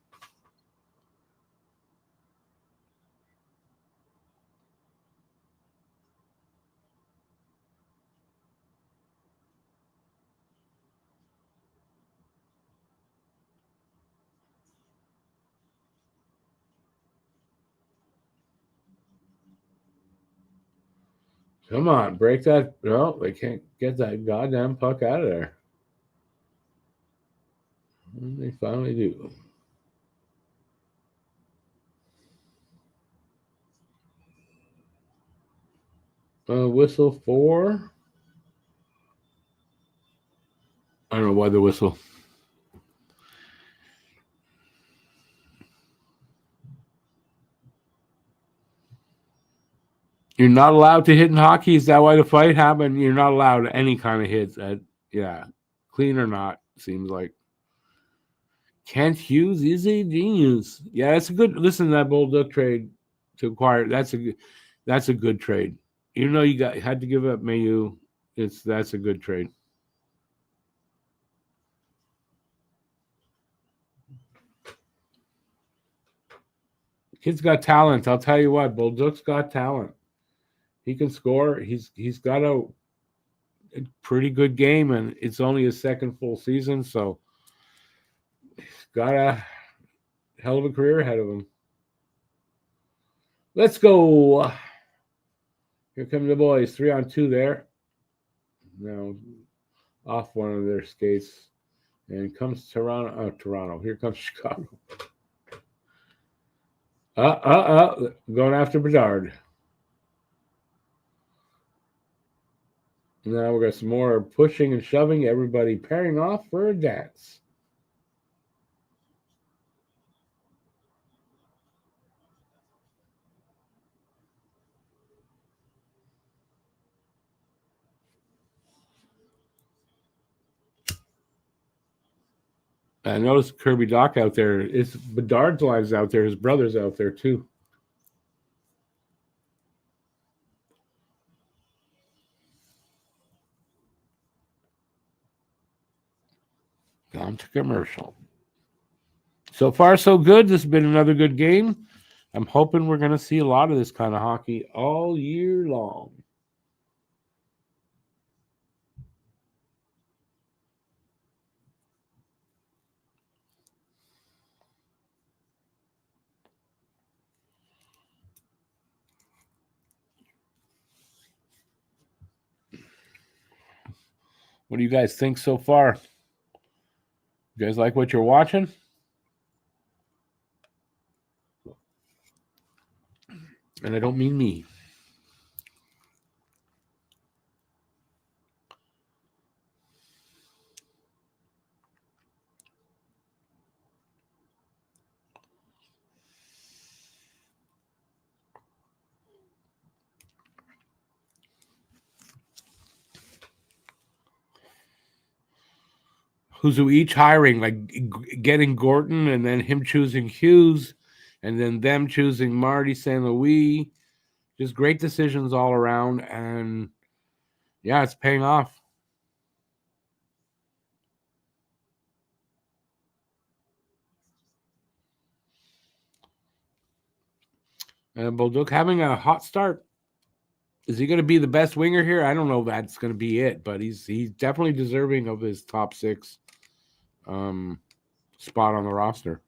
S1: Come on, break that. No, they can't get that goddamn puck out of there. And they finally do. Whistle for. I don't know why the whistle. You're not allowed to hit in hockey. Is that why the fight happened? You're not allowed any kind of hits. Yeah, clean or not, seems like. Kent Hughes is a genius. Yeah, that's a good. Listen to that Bolduc trade to acquire. That's a good trade. Even though you had to give up Mayu, that's a good trade. Kid's got talent. I'll tell you what, Bolduc's got talent. He can score. He's got a pretty good game, and it's only his second full season, so he's got a hell of a career ahead of him. Let's go. Here come the boys. 3-on-2 there. Now off one of their skates. And comes Toronto. Here comes Chicago. Going after Bedard. Now we got some more pushing and shoving. Everybody pairing off for a dance. I noticed Kirby Doc out there. It's Bedard's line's out there. His brother's out there too. Gone to commercial. So far, so good. This has been another good game. I'm hoping we're going to see a lot of this kind of hockey all year long. What do you guys think so far? You guys like what you're watching? And I don't mean me. who's each hiring, like getting Gorton and then him choosing Hughes and then them choosing Marty St. Louis. Just great decisions all around. And yeah, it's paying off. Bolduc having a hot start. Is he going to be the best winger here? I don't know if that's going to be it, but he's definitely deserving of his top 6 spot on the roster.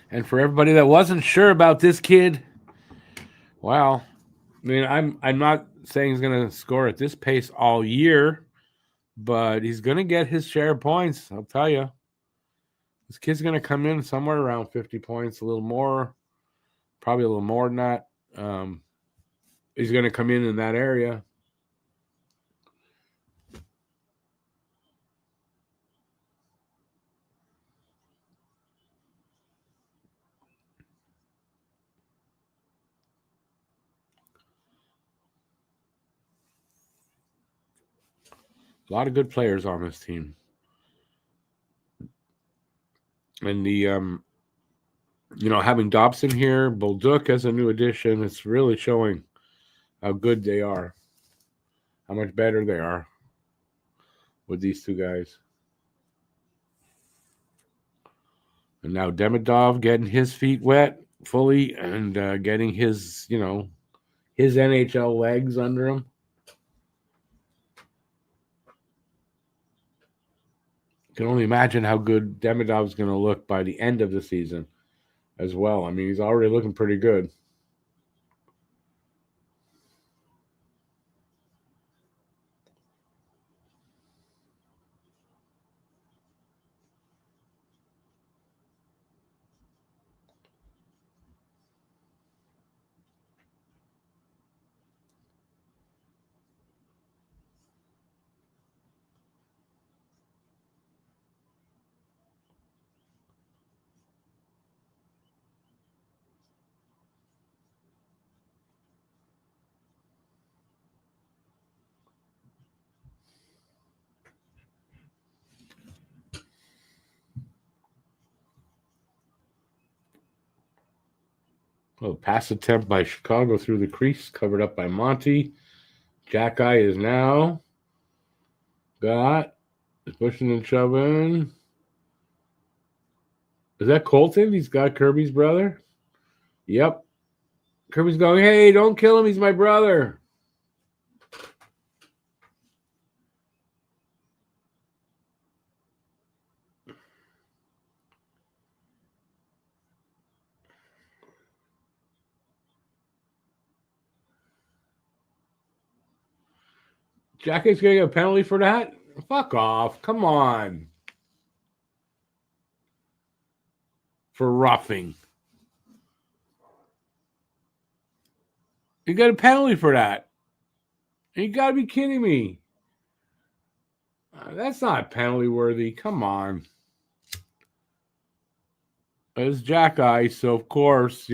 S1: And for everybody that wasn't sure about this kid, well, I mean, I'm not saying he's going to score at this pace all year, but he's going to get his share of points. I'll tell you, this kid's going to come in somewhere around 50 points, a little more, probably a little more than that. He's going to come in that area. A lot of good players on this team. And the having Dobson here, Bolduc as a new addition, it's really showing how good they are, how much better they are with these two guys. And now Demidov getting his feet wet fully and getting his NHL legs under him. Can only imagine how good Demidov's going to look by the end of the season as well. I mean, he's already looking pretty good. Oh, pass attempt by Chicago through the crease, covered up by Monty. Jack Eye is now pushing and shoving. Is that Colton? He's got Kirby's brother? Yep. Kirby's going, hey, don't kill him. He's my brother. Jacket's going to get a penalty for that? Fuck off. Come on. For roughing. You got a penalty for that. You got to be kidding me. That's not penalty worthy. Come on. It's Jack Eye, so of course,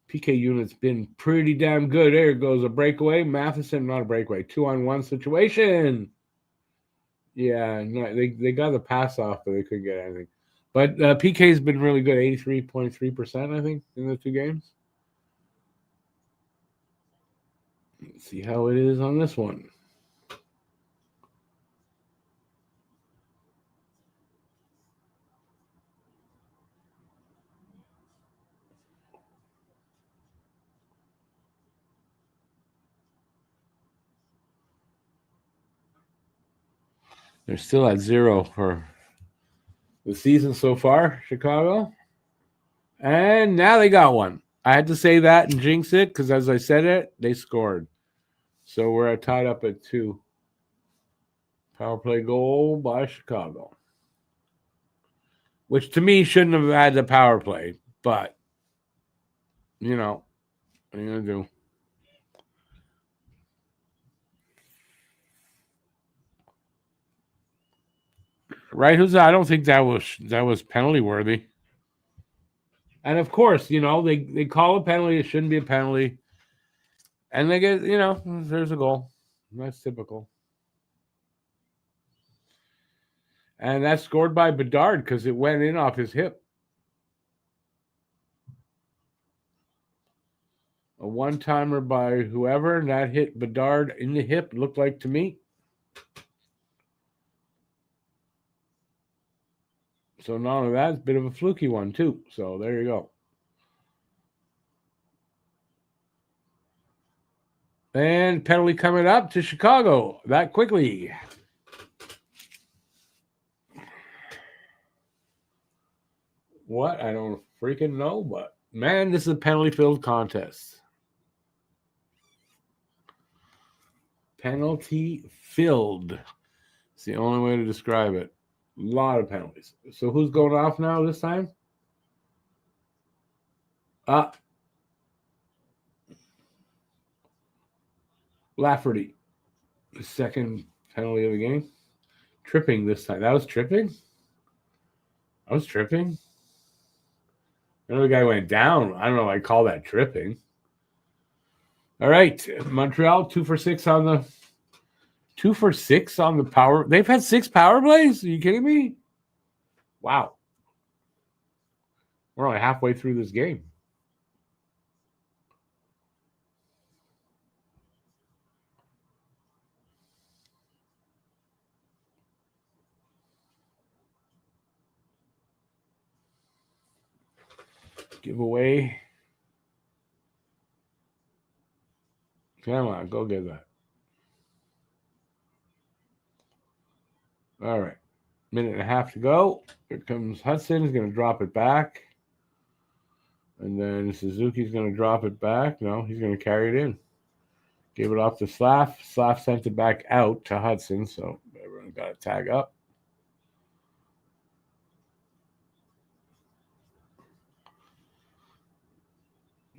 S1: PK unit's been pretty damn good. There goes a breakaway. Matheson, not a breakaway. 2-on-1 situation. Yeah, no, they got the pass off, but they couldn't get anything. But PK's been really good, 83.3%, I think, in the 2 games. Let's see how it is on this one. They're still at 0 for the season so far, Chicago. And now they got one. I had to say that and jinx it because as I said it, they scored. So we're tied up at 2. Power play goal by Chicago. Which to me shouldn't have had the power play, but what are you gonna do? Right? I don't think that was penalty worthy. And of course, they call a penalty. It shouldn't be a penalty, and they get there's a goal. That's typical. And that's scored by Bedard because it went in off his hip. A one-timer by whoever, and that hit Bedard in the hip, looked like to me. So not only that, it's a bit of a fluky one, too. So there you go. And penalty coming up to Chicago that quickly. What? I don't freaking know, but man, this is a penalty-filled contest. Penalty-filled. It's the only way to describe it. A lot of penalties. So who's going off now this time? Lafferty. The second penalty of the game. Tripping this time. That was tripping? I was tripping? Another guy went down. I don't know. I call that tripping. All right. Montreal, 2 for 6 on the 2 for 6 on the power. They've had 6 power plays? Are you kidding me? Wow. We're only halfway through this game. Giveaway. Come on, go get that. All right. Minute and a half to go. Here comes Hudson. He's going to drop it back. And then Suzuki's going to drop it back. No, he's going to carry it in. Gave it off to Slav. Slav sent it back out to Hudson. So everyone got to tag up.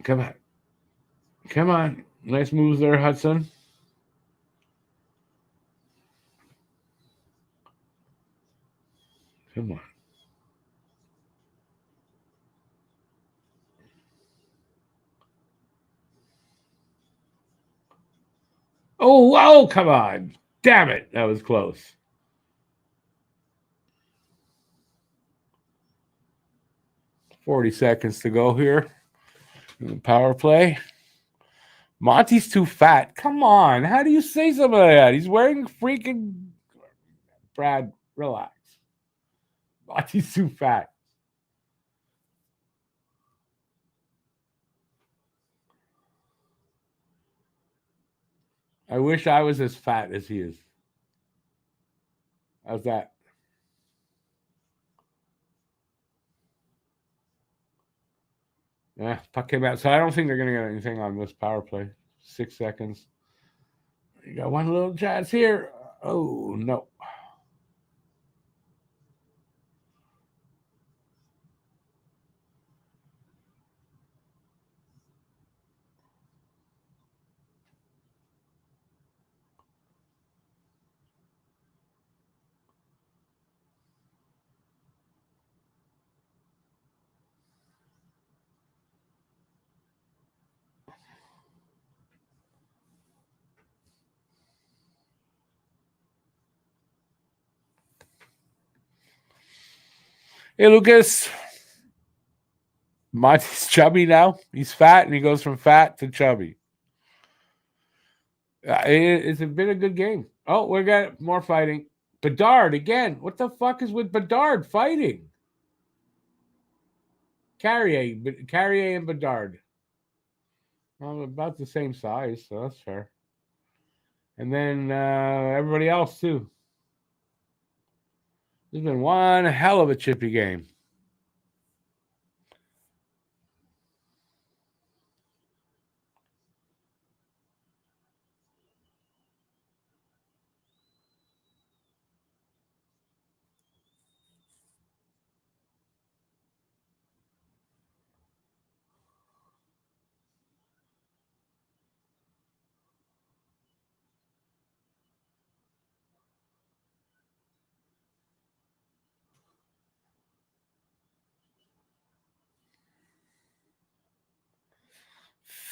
S1: Come on. Come on. Nice moves there, Hudson. Come on. Oh, come on. Damn it. That was close. $40 seconds to go here. Power play. Monty's too fat. Come on. How do you say something like that? He's wearing freaking... Brad, relax. Monty's too fat. I wish I was as fat as he is. How's that? Yeah, puck came out. So I don't think they're going to get anything on this power play. 6 seconds. You got one little chance here. Oh, no. Hey, Lucas. Monty's chubby now. He's fat, and he goes from fat to chubby. It's been a good game. Oh, we got more fighting. Bedard again. What the fuck is with Bedard fighting? Carrier and Bedard. Well, about the same size, so that's fair. And then everybody else, too. This has been one hell of a chippy game.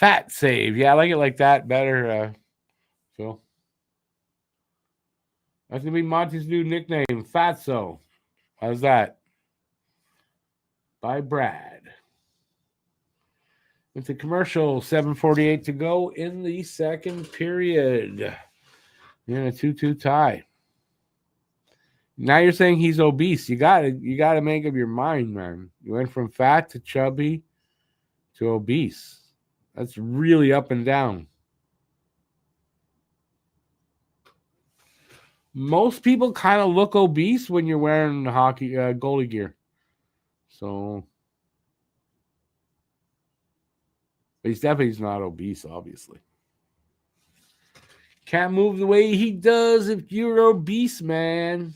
S1: Fat save. Yeah, I like it like that better, Phil. That's going to be Monty's new nickname, Fatso. How's that? By Brad. It's a commercial, 7:48 to go in the second period. In a 2-2 tie. Now you're saying he's obese. You gotta make up your mind, man. You went from fat to chubby to obese. That's really up and down. Most people kind of look obese when you're wearing hockey goalie gear. So, but he's not obese, obviously. Can't move the way he does if you're obese, man.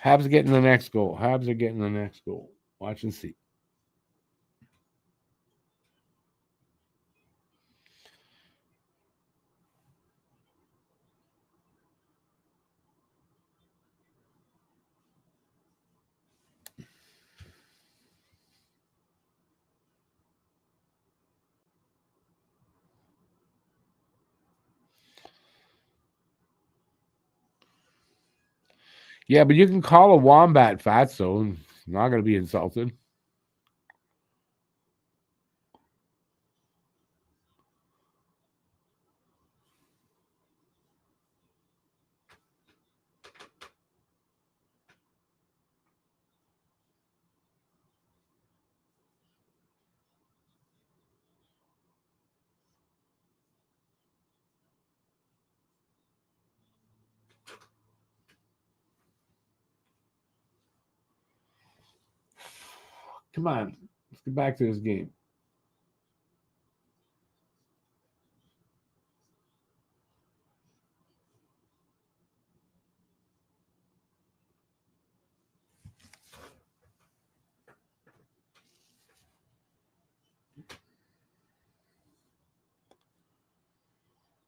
S1: Habs are getting the next goal. Habs are getting the next goal. Watch and see. Yeah, but you can call a wombat fatso and it's not going to be insulted. Come on, let's get back to this game.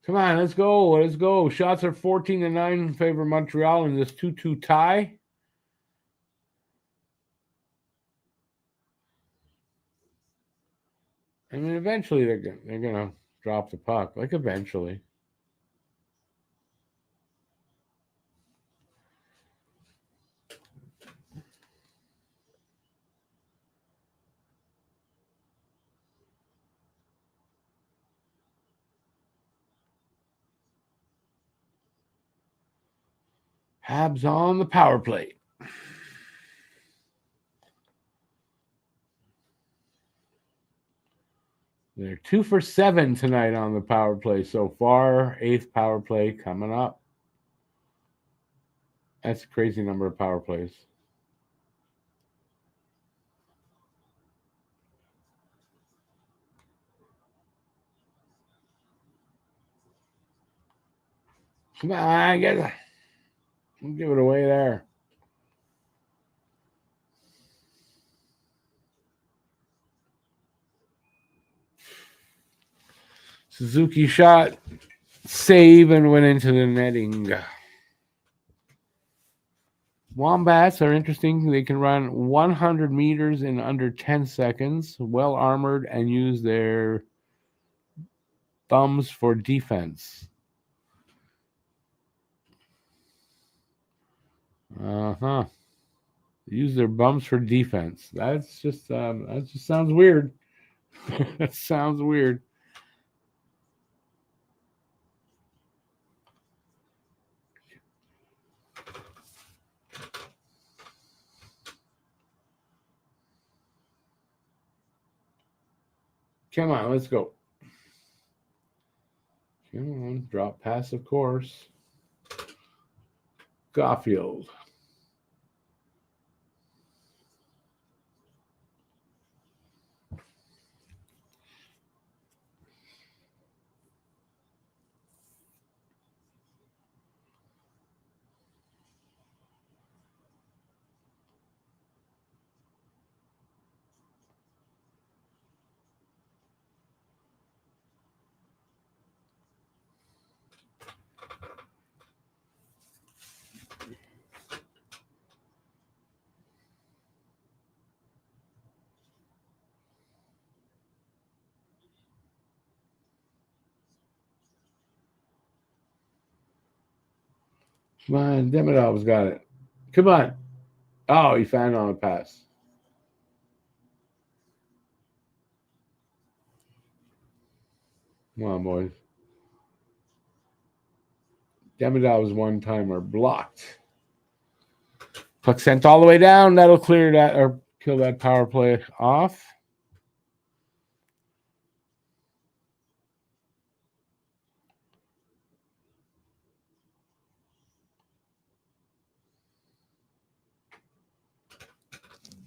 S1: Come on, let's go. Let's go. Shots are 14-9 in favor of Montreal in this 2-2 tie. I mean, eventually they're gonna drop the puck. Like eventually. Habs on the power play. They're 2 for 7 tonight on the power play so far. 8th power play coming up. That's a crazy number of power plays. Come on, give it away there. Suzuki shot, save, and went into the netting. Wombats are interesting. They can run 100 meters in under 10 seconds, well armored, and use their thumbs for defense. Use their bums for defense. That just sounds weird. That sounds weird. Come on, let's go. Come on, drop pass, of course. Caulfield. Come on, Demidov's got it. Come on. Oh, he found on a pass. Come on, boys. Demidov's one-timer blocked. Puck sent all the way down. That'll clear that or kill that power play off.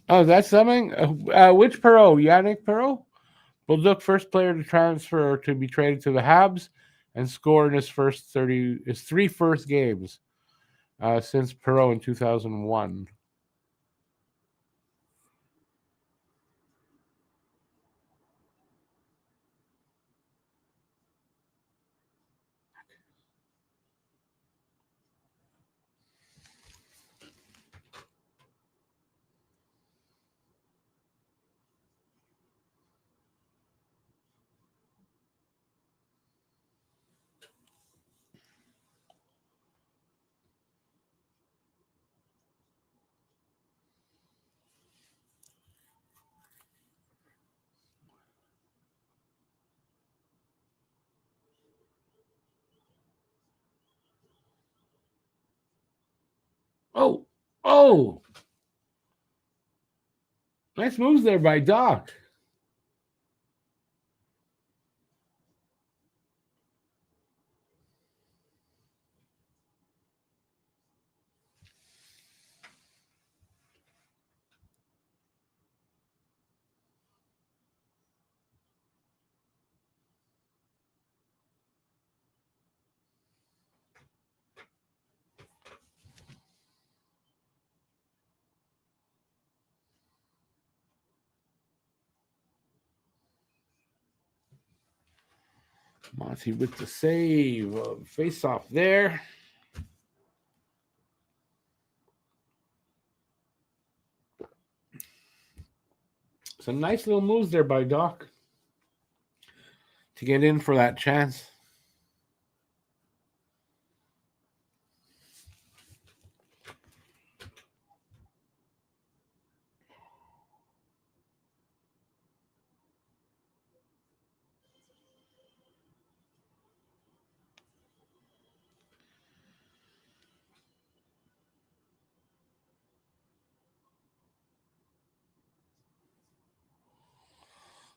S1: Oh, that's something? Which Perot? Yannick Perot? Bolduc, first player to transfer or to be traded to the Habs and score in his three first games since Perot in 2001. Oh, nice moves there by Doc. Monty with the save. Face off there. Some nice little moves there by Doc to get in for that chance.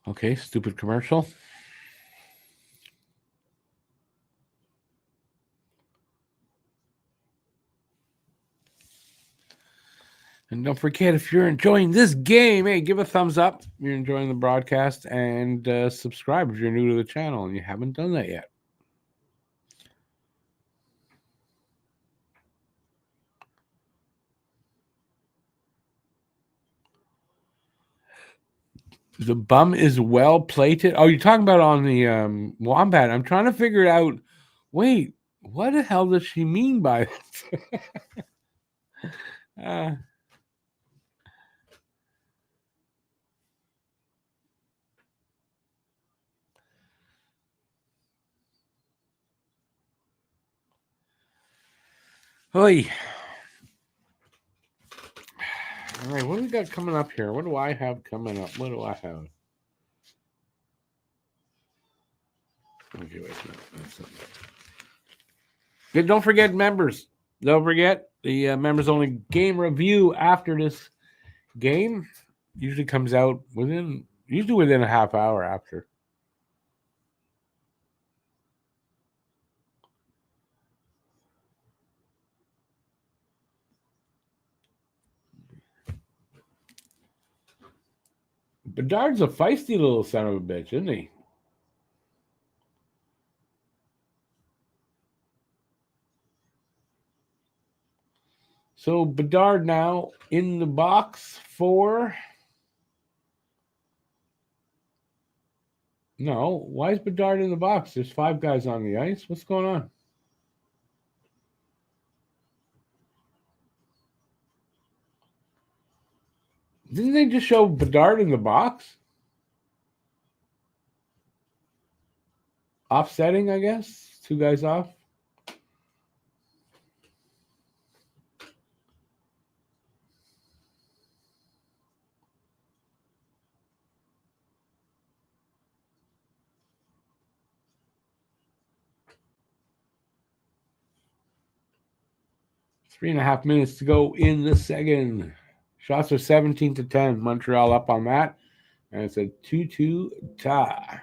S1: Okay, stupid commercial. And don't forget, if you're enjoying this game, hey, give a thumbs up if you're enjoying the broadcast and subscribe if you're new to the channel and you haven't done that yet. The bum is well plated. Oh, you're talking about on the Wombat. I'm trying to figure it out. Wait, what the hell does she mean by it? Oy. All right, what do we got coming up here? What do I have coming up? What do I have? Okay, wait. No, don't forget members. Don't forget the members only game review after this game usually comes out within a half hour after. Bedard's a feisty little son of a bitch, isn't he? So Bedard now in the box for. No, why is Bedard in the box? There's 5 guys on the ice. What's going on? Didn't they just show Bedard in the box? Offsetting, I guess. 2 guys off. 3.5 minutes to go in the second. Shots are 17-10. Montreal up on that. And it's a 2-2 tie.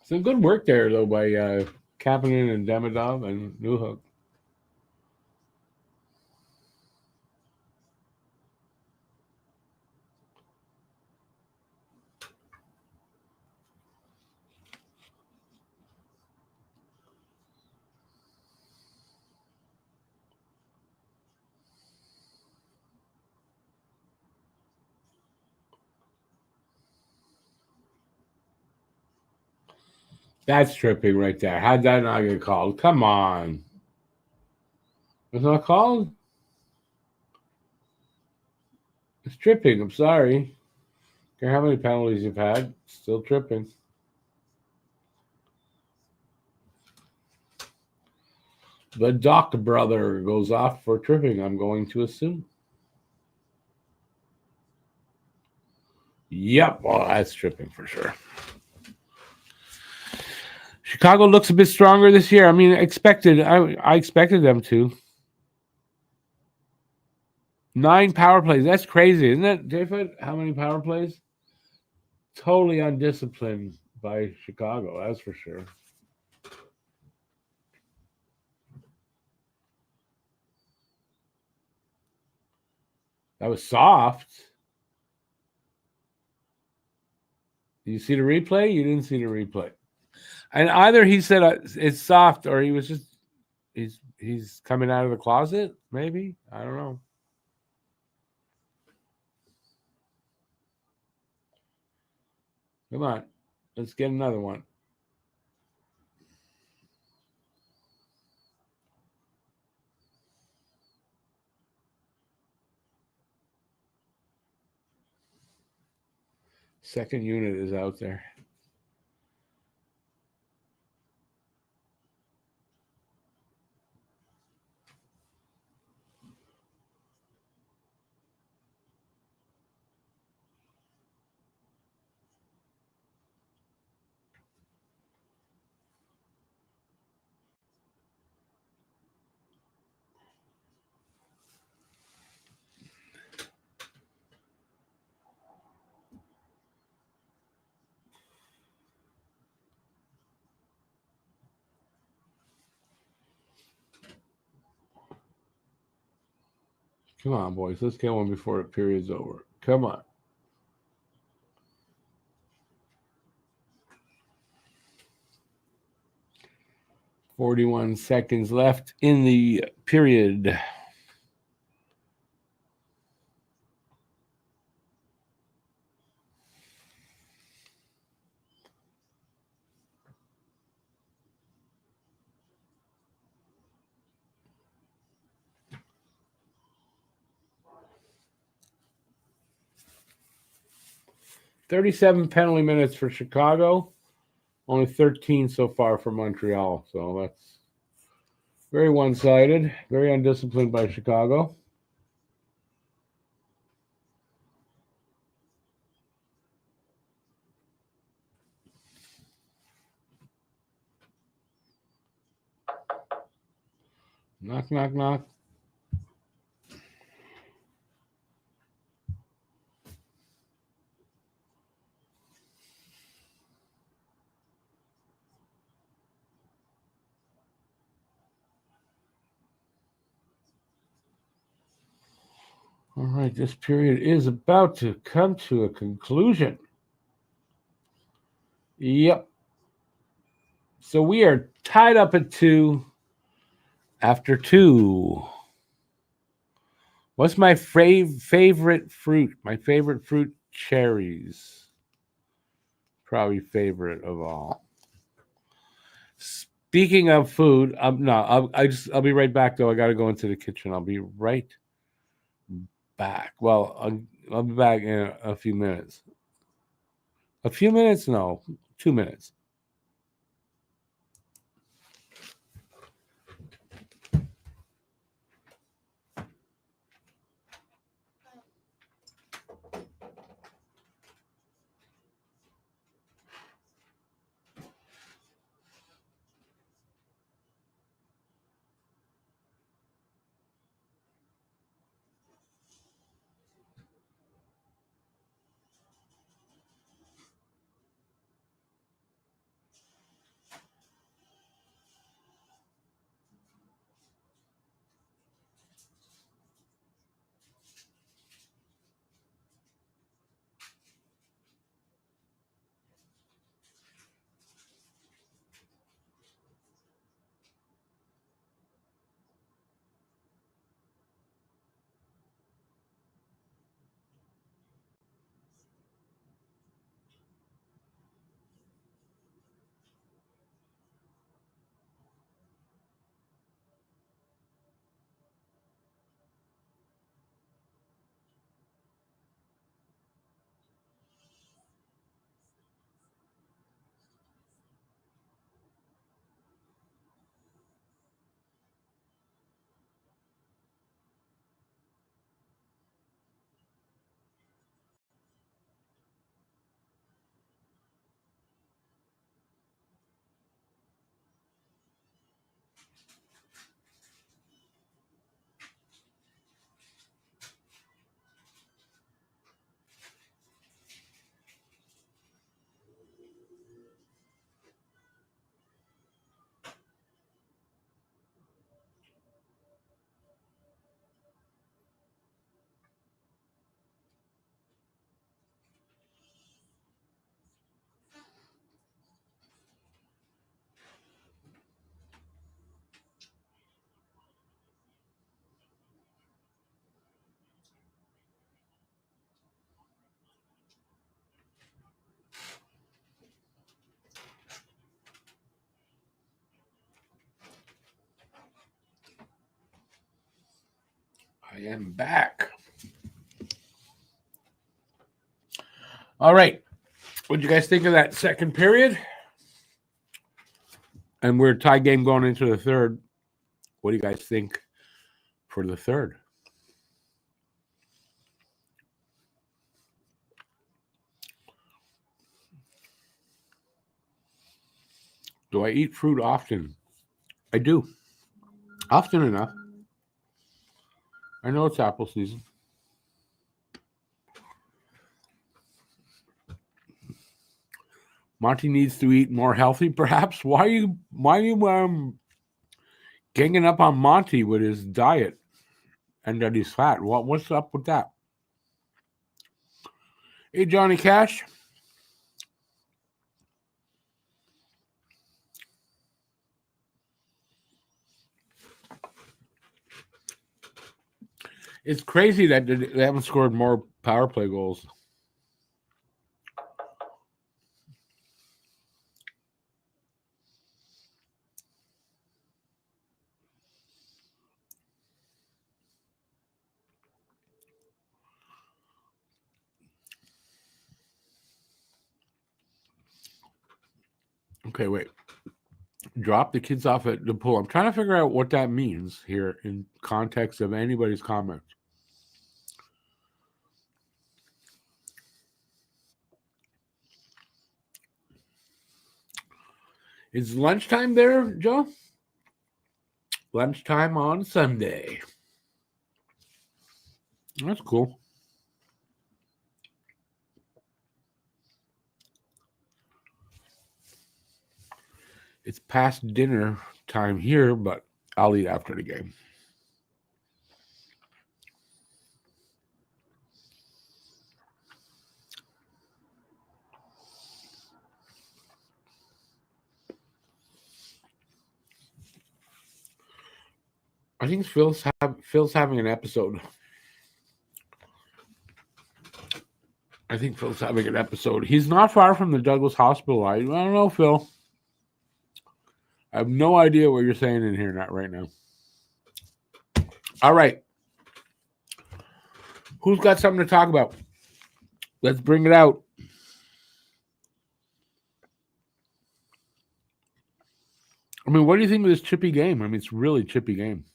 S1: Some good work there, though, by Kapanen and Demidov and Newhook. That's tripping right there. How'd that not get called? Come on. It's not called? It's tripping. I'm sorry. Care how many penalties you've had. Still tripping. The Doc brother goes off for tripping, I'm going to assume. Yep. Well, that's tripping for sure. Chicago looks a bit stronger this year. I mean, I expected them to. 9 power plays. That's crazy, isn't it, David? How many power plays? Totally undisciplined by Chicago, that's for sure. That was soft. Did you see the replay? You didn't see the replay. And either he said it's soft, or he was just he's coming out of the closet. Maybe, I don't know. Come on, let's get another one. Second unit is out there. Come on, boys. Let's get one before the period's over. Come on. "41 seconds left in the period." "37 penalty minutes for Chicago. Only 13 so far for Montreal. So that's very one-sided, very undisciplined by Chicago. Knock, knock, knock. All right, this period is about to come to a conclusion. Yep. So we are tied up at 2 after 2. What's my favorite fruit? My favorite fruit, cherries. Probably favorite of all. Speaking of food, I'll be right back though. I got to go into the kitchen. I'll be right back. Well, I'll be back in a few minutes. A few minutes? No, 2 minutes. I am back. All right. What did you guys think of that second period? And we're tie game going into the third. What do you guys think for the third? Do I eat fruit often? I do. Often enough. I know it's apple season. Monty needs to eat more healthy, perhaps. Why are you ganging up on Monty with his diet and that he's fat? What's up with that? Hey, Johnny Cash. It's crazy that they haven't scored more power play goals. Okay, wait. Drop the kids off at the pool. I'm trying to figure out what that means here in context of anybody's comments. Is lunchtime there, Joe? Lunchtime on Sunday. That's cool. It's past dinner time here, but I'll eat after the game. I think Phil's having an episode. He's not far from the Douglas Hospital. I don't know, Phil. I have no idea what you're saying in here right now. All right. Who's got something to talk about? Let's bring it out. I mean, what do you think of this chippy game? I mean, it's really chippy game.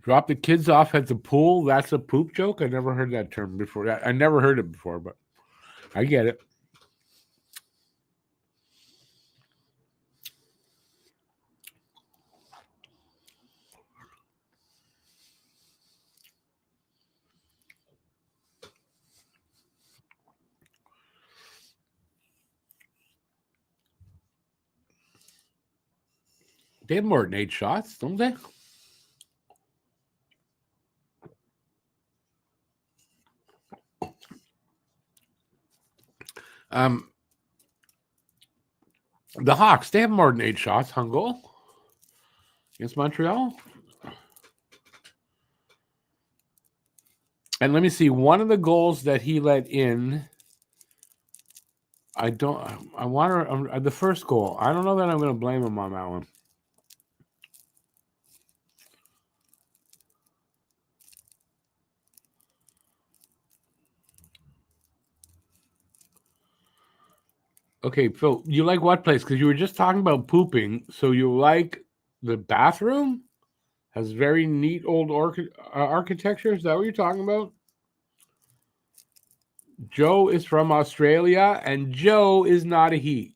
S1: Drop the kids off at the pool. That's a poop joke. I never heard that term before. I never heard it before, but I get it. They have more than 8 shots, don't they? The Hawks, they have more than 8 shots on goal against Montreal. And let me see, one of the goals that he let in, the first goal. I don't know that I'm going to blame him on that one. Okay, Phil, you like what place? Because you were just talking about pooping. So you like the bathroom? Has very neat old architecture. Is that what you're talking about? Joe is from Australia, and Joe is not a he.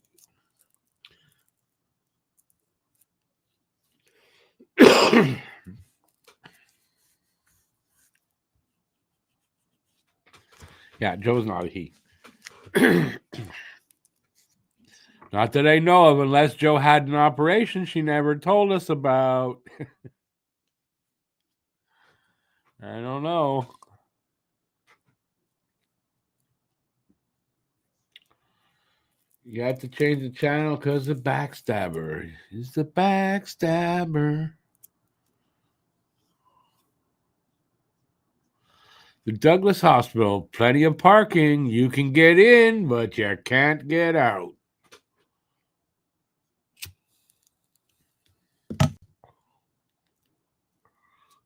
S1: Yeah, Joe's not a he. Not that I know of, unless Joe had an operation she never told us about. I don't know. You have to change the channel because the backstabber is the backstabber. The Douglas Hospital, plenty of parking. You can get in, but you can't get out.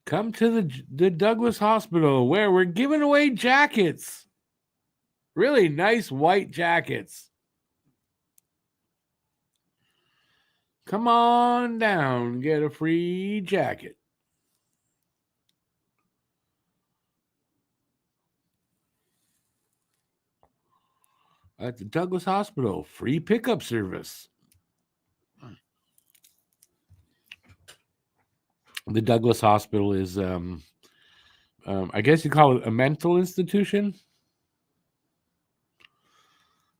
S1: Come to the Douglas Hospital, where we're giving away jackets. Really nice white jackets. Come on down, get a free jacket. At the Douglas Hospital, free pickup service. The Douglas Hospital is, I guess you call it a mental institution.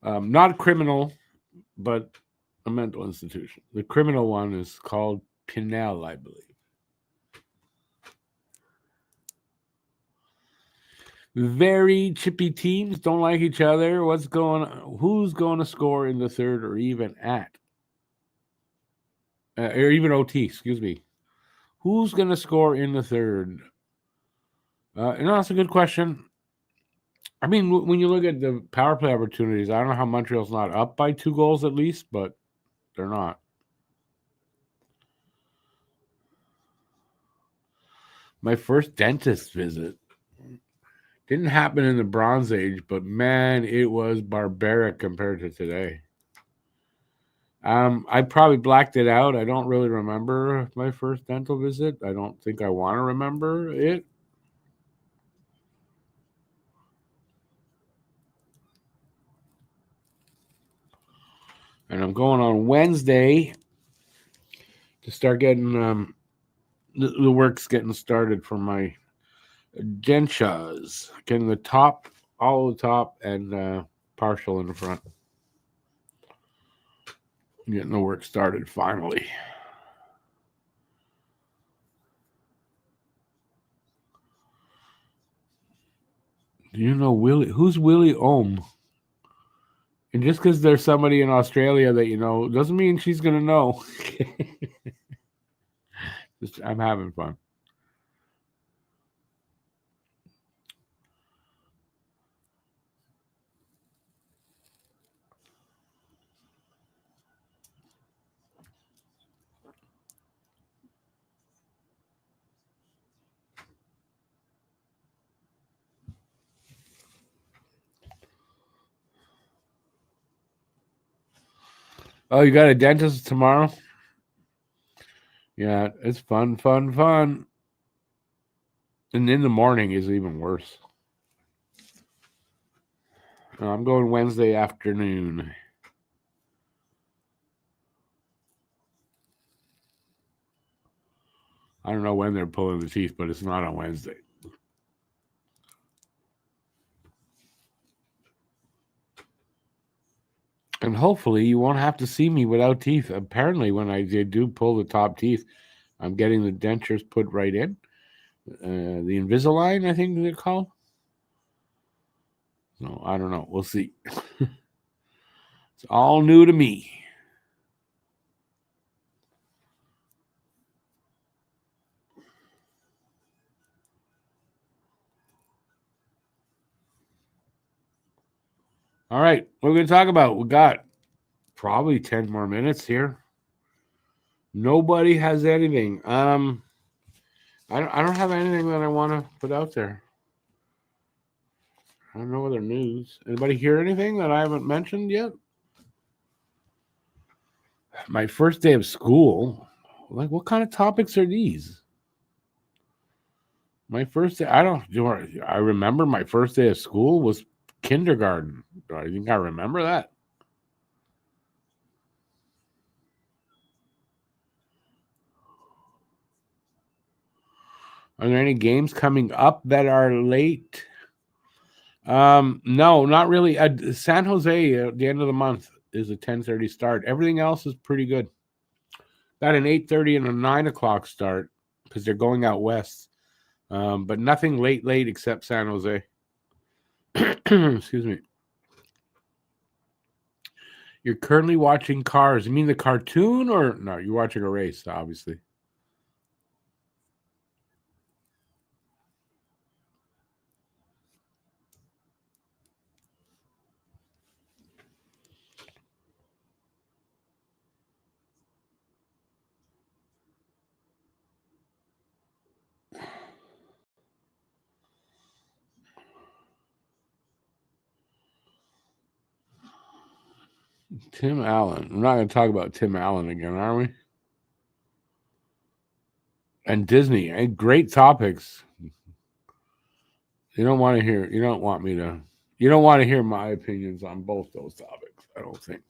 S1: Not criminal, but a mental institution. The criminal one is called Pinel, I believe. Very chippy teams, don't like each other. What's going on? Who's going to score in the third or even or even OT, excuse me. Who's going to score in the third? That's a good question. I mean, when you look at the power play opportunities, I don't know how Montreal's not up by 2 goals at least, but they're not. My first dentist visit didn't happen in the Bronze Age, but man, it was barbaric compared to today. I probably blacked it out. I don't really remember my first dental visit. I don't think I want to remember it. And I'm going on Wednesday to start getting the work's getting started for my dentures, getting the top, all the top, and partial in the front. Getting the work started finally. Do you know Willie? Who's Willie Ohm And just because there's somebody in Australia that you know doesn't mean she's gonna know. I'm having fun. Oh, you got a dentist tomorrow? Yeah, it's fun. And in the morning is even worse. I'm going Wednesday afternoon. I don't know when they're pulling the teeth, but it's not on Wednesday. And hopefully you won't have to see me without teeth. Apparently, when I do pull the top teeth, I'm getting the dentures put right in. The Invisalign, I think they're called. No, I don't know. We'll see. It's all new to me. All right, what are we going to talk about? We got probably 10 more minutes here. Nobody has anything. I don't have anything that I want to put out there. I don't know other news. Anybody hear anything that I haven't mentioned yet? My first day of school. Like, what kind of topics are these? My first day, I remember my first day of school was kindergarten. Do I think I remember that? Are there any games coming up that are late? No, not really. San Jose at the end of the month is a 10:30 start. Everything else is pretty good. Got an 8:30 and a 9 o'clock start because they're going out west. But nothing late except San Jose. Excuse me. You're currently watching Cars. You mean the cartoon or no? You're watching a race, obviously. Tim Allen. We're not going to talk about Tim Allen again, are we? And Disney. Great topics. You don't want to hear. You don't want me to. You don't want to hear my opinions on both those topics. I don't think.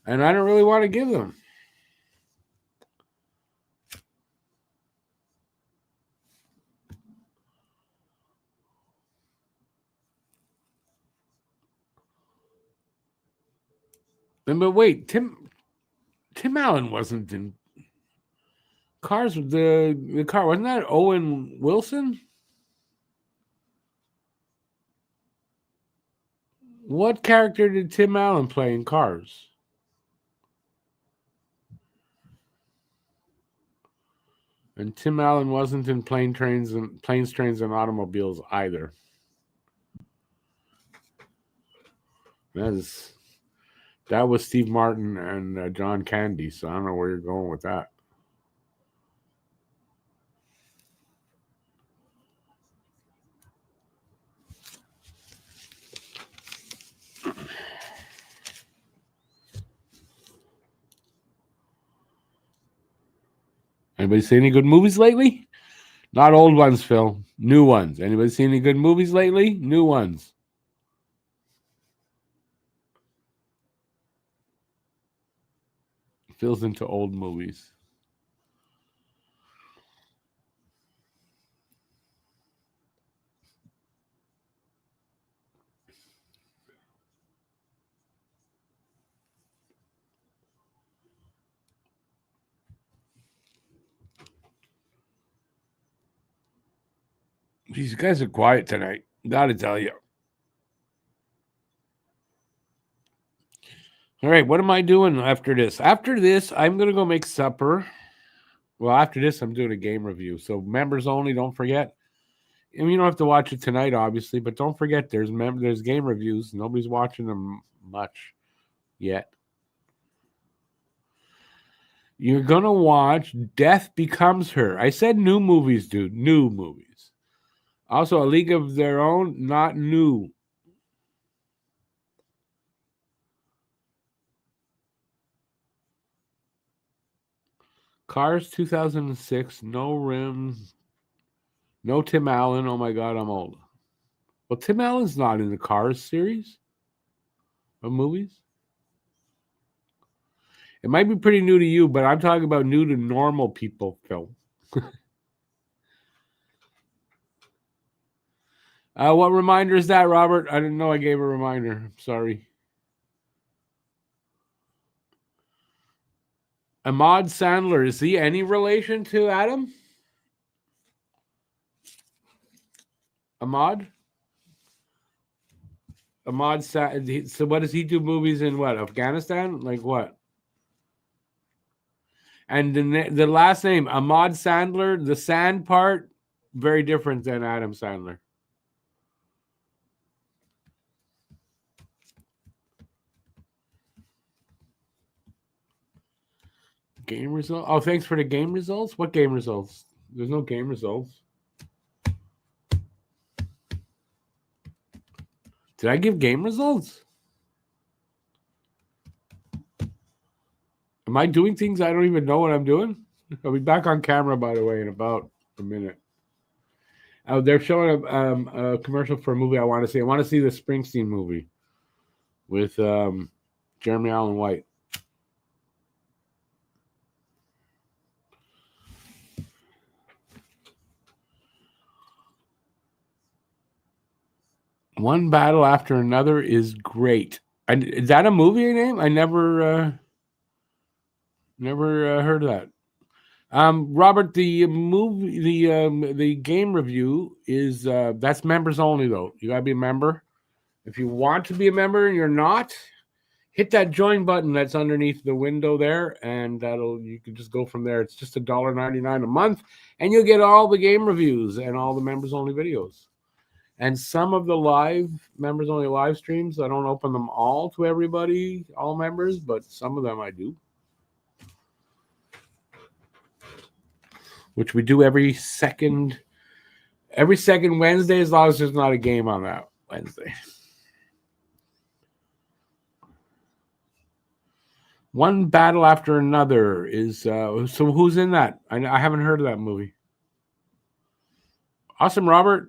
S1: And I don't really want to give them. But wait, Tim Allen wasn't in Cars. The car wasn't that Owen Wilson? What character did Tim Allen play in Cars? And Tim Allen wasn't in Planes, Trains, and Automobiles either. That was Steve Martin and John Candy. So I don't know where you're going with that. Anybody see any good movies lately? Not old ones, Phil. New ones. Anybody see any good movies lately? New ones. Phil's into old movies. These guys are quiet tonight. Gotta tell you. All right, what am I doing after this? After this, I'm going to go make supper. Well, after this, I'm doing a game review. So members only, don't forget. And you don't have to watch it tonight, obviously, but don't forget there's game reviews. Nobody's watching them much yet. You're going to watch Death Becomes Her. I said new movies, dude. New movies. Also, A League of Their Own, not new. Cars 2006, no rims, no Tim Allen. Oh my God, I'm old. Well, Tim Allen's not in the Cars series of movies. It might be pretty new to you, but I'm talking about new to normal people film. What reminder is that, Robert? I didn't know I gave a reminder. I'm sorry. Ahmad Sandler, is he any relation to Adam? Ahmad? So what does he do movies in what? Afghanistan? Like what? And the last name, Ahmad Sandler, the sand part, very different than Adam Sandler. Game results? Oh, thanks for the game results? What game results? There's no game results. Did I give game results? Am I doing things I don't even know what I'm doing? I'll be back on camera, by the way, in about a minute. They're showing a commercial for a movie I want to see. I want to see the Springsteen movie with Jeremy Allen White. One Battle After Another is great. Is that a movie name? I never heard of that. Robert, the movie, the game review is that's members only though. You gotta be a member. If you want to be a member and you're not, hit that join button that's underneath the window there, and you can just go from there. It's just $1.99 a month, and you'll get all the game reviews and all the members only videos. And some of the live members only live streams, I don't open them all to everybody, all members, but some of them I do. Which we do every second Wednesday, as long as there's not a game on that Wednesday. One Battle After Another is so who's in that? I haven't heard of that movie. Awesome, Robert.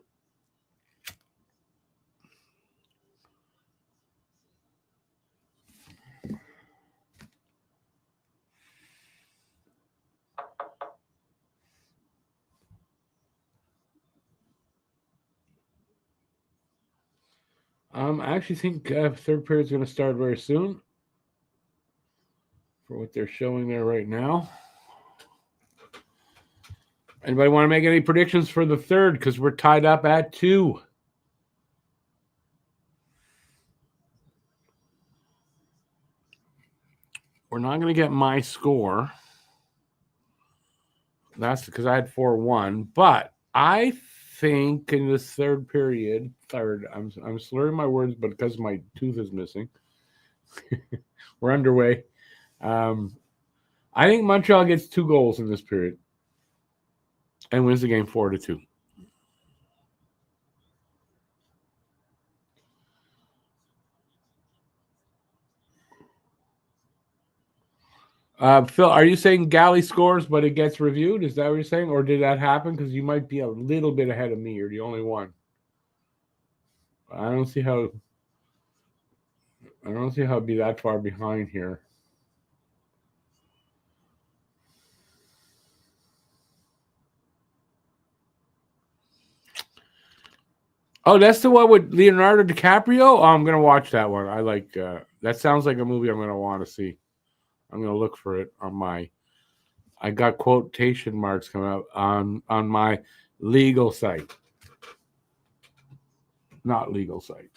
S1: I actually think third period is going to start very soon for what they're showing there right now. Anybody want to make any predictions for the third? Because we're tied up at 2. We're not going to get my score. That's because I had 4-1. But I think in this third period, I'm slurring my words, but because my tooth is missing, we're underway. I think Montreal gets 2 goals in this period and wins the game 4-2. Phil, are you saying Galley scores, but it gets reviewed? Is that what you're saying? Or did that happen? Because you might be a little bit ahead of me. You're the only one. I don't see how it'd be that far behind here. Oh, that's the one with Leonardo DiCaprio? Oh, I'm going to watch that one. I like that. Sounds like a movie I'm going to want to see. I'm going to look for it on my. I got quotation marks coming up on my legal site. Not legal site.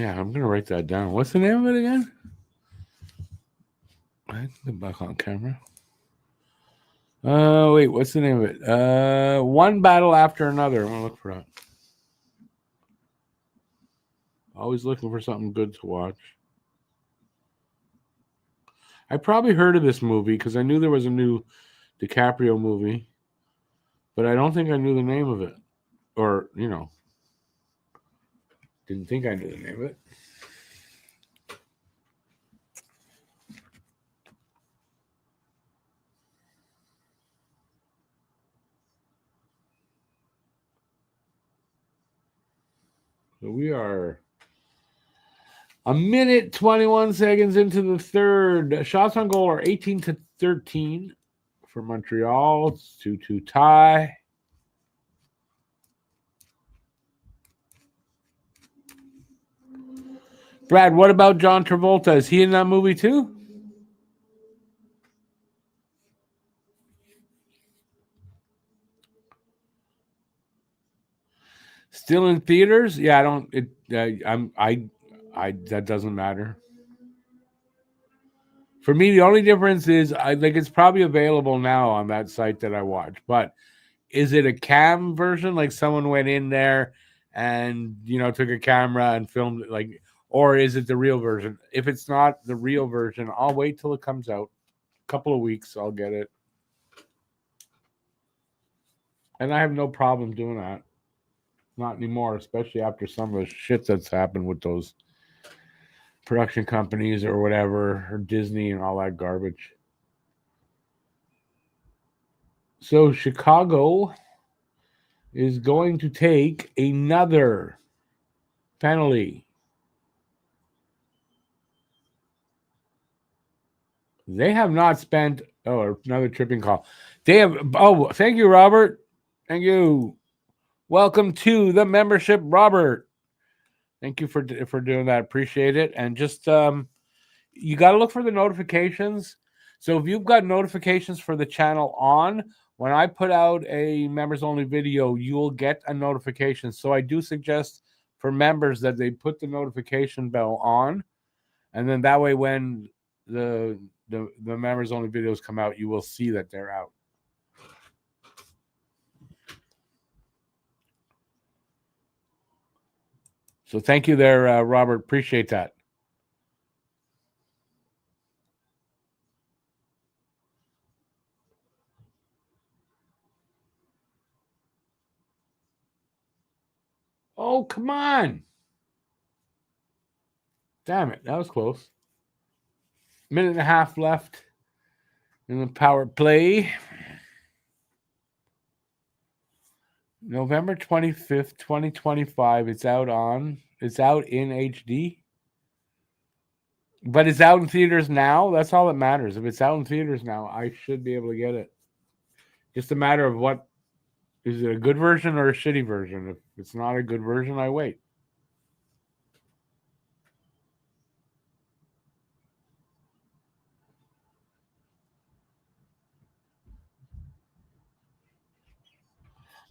S1: Yeah, I'm gonna write that down. What's the name of it again? I can get back on camera. Wait, what's the name of it? One Battle After Another. I'm gonna look for that. Always looking for something good to watch. I probably heard of this movie because I knew there was a new DiCaprio movie, but I don't think I knew the name of it. Or, didn't think I knew the name of it. So we are a minute 21 seconds into the third. Shots on goal are 18-13 for Montreal. It's 2-2 tie. Brad, what about John Travolta? Is he in that movie too? Still in theaters? Yeah, I don't. That doesn't matter. For me, the only difference is I think it's probably available now on that site that I watch. But is it a cam version? Like someone went in there and took a camera and filmed it, like, or is it the real version? If it's not the real version, I'll wait till it comes out. A couple of weeks, I'll get it. And I have no problem doing that. Not anymore, especially after some of the shit that's happened with those production companies or whatever, or Disney and all that garbage. So Chicago is going to take another penalty. They have not spent. Oh, another tripping call. They have. Oh, thank you, Robert. Thank you. Welcome to the membership, Robert. Thank you for doing that. Appreciate it. And just you got to look for the notifications. So if you've got notifications for the channel on, when I put out a members only video, you will get a notification. So I do suggest for members that they put the notification bell on, and then that way when the members only videos come out, you will see that they're out. So thank you there, Robert. Appreciate that. Oh, come on. Damn it. That was close. Minute and a half left in the power play. November 25th, 2025. It's out in HD. But it's out in theaters now. That's all that matters. If it's out in theaters now, I should be able to get it. Just a matter of what is it, a good version or a shitty version? If it's not a good version, I wait.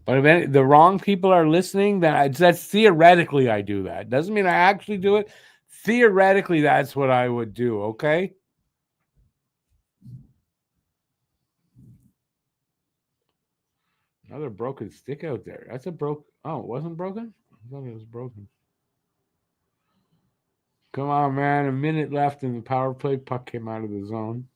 S1: But if the wrong people are listening, then that's theoretically I do that. Doesn't mean I actually do it. Theoretically, that's what I would do. Okay. Another broken stick out there. That's a broke. Oh, it wasn't broken? I thought it was broken. Come on, man. A minute left in the power play. Puck came out of the zone.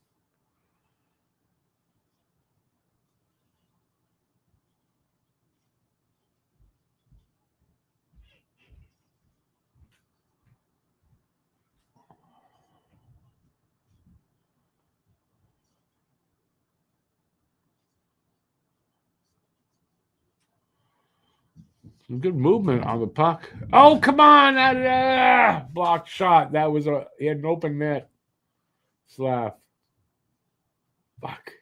S1: Some good movement on the puck. Oh, come on. That blocked shot. That was he had an open net. Slap. Fuck.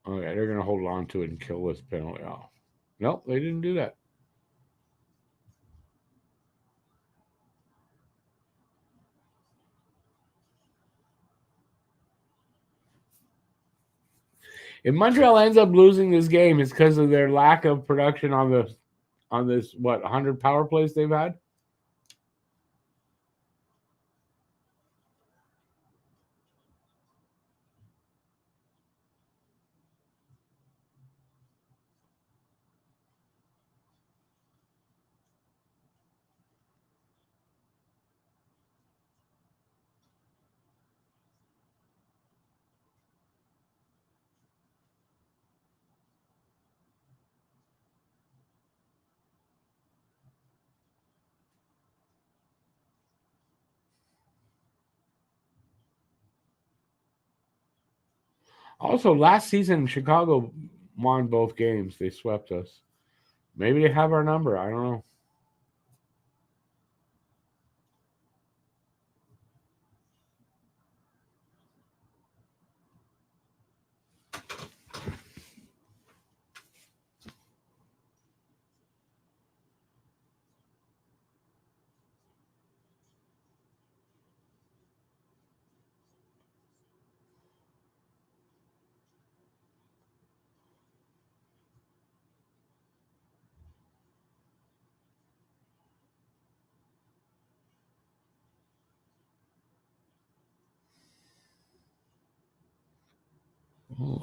S1: Oh, yeah, they're going to hold on to it and kill this penalty off. Nope, they didn't do that. If Montreal ends up losing this game, it's because of their lack of production on this 100 power plays they've had. Also, last season Chicago won both games. They swept us. Maybe they have our number. I don't know.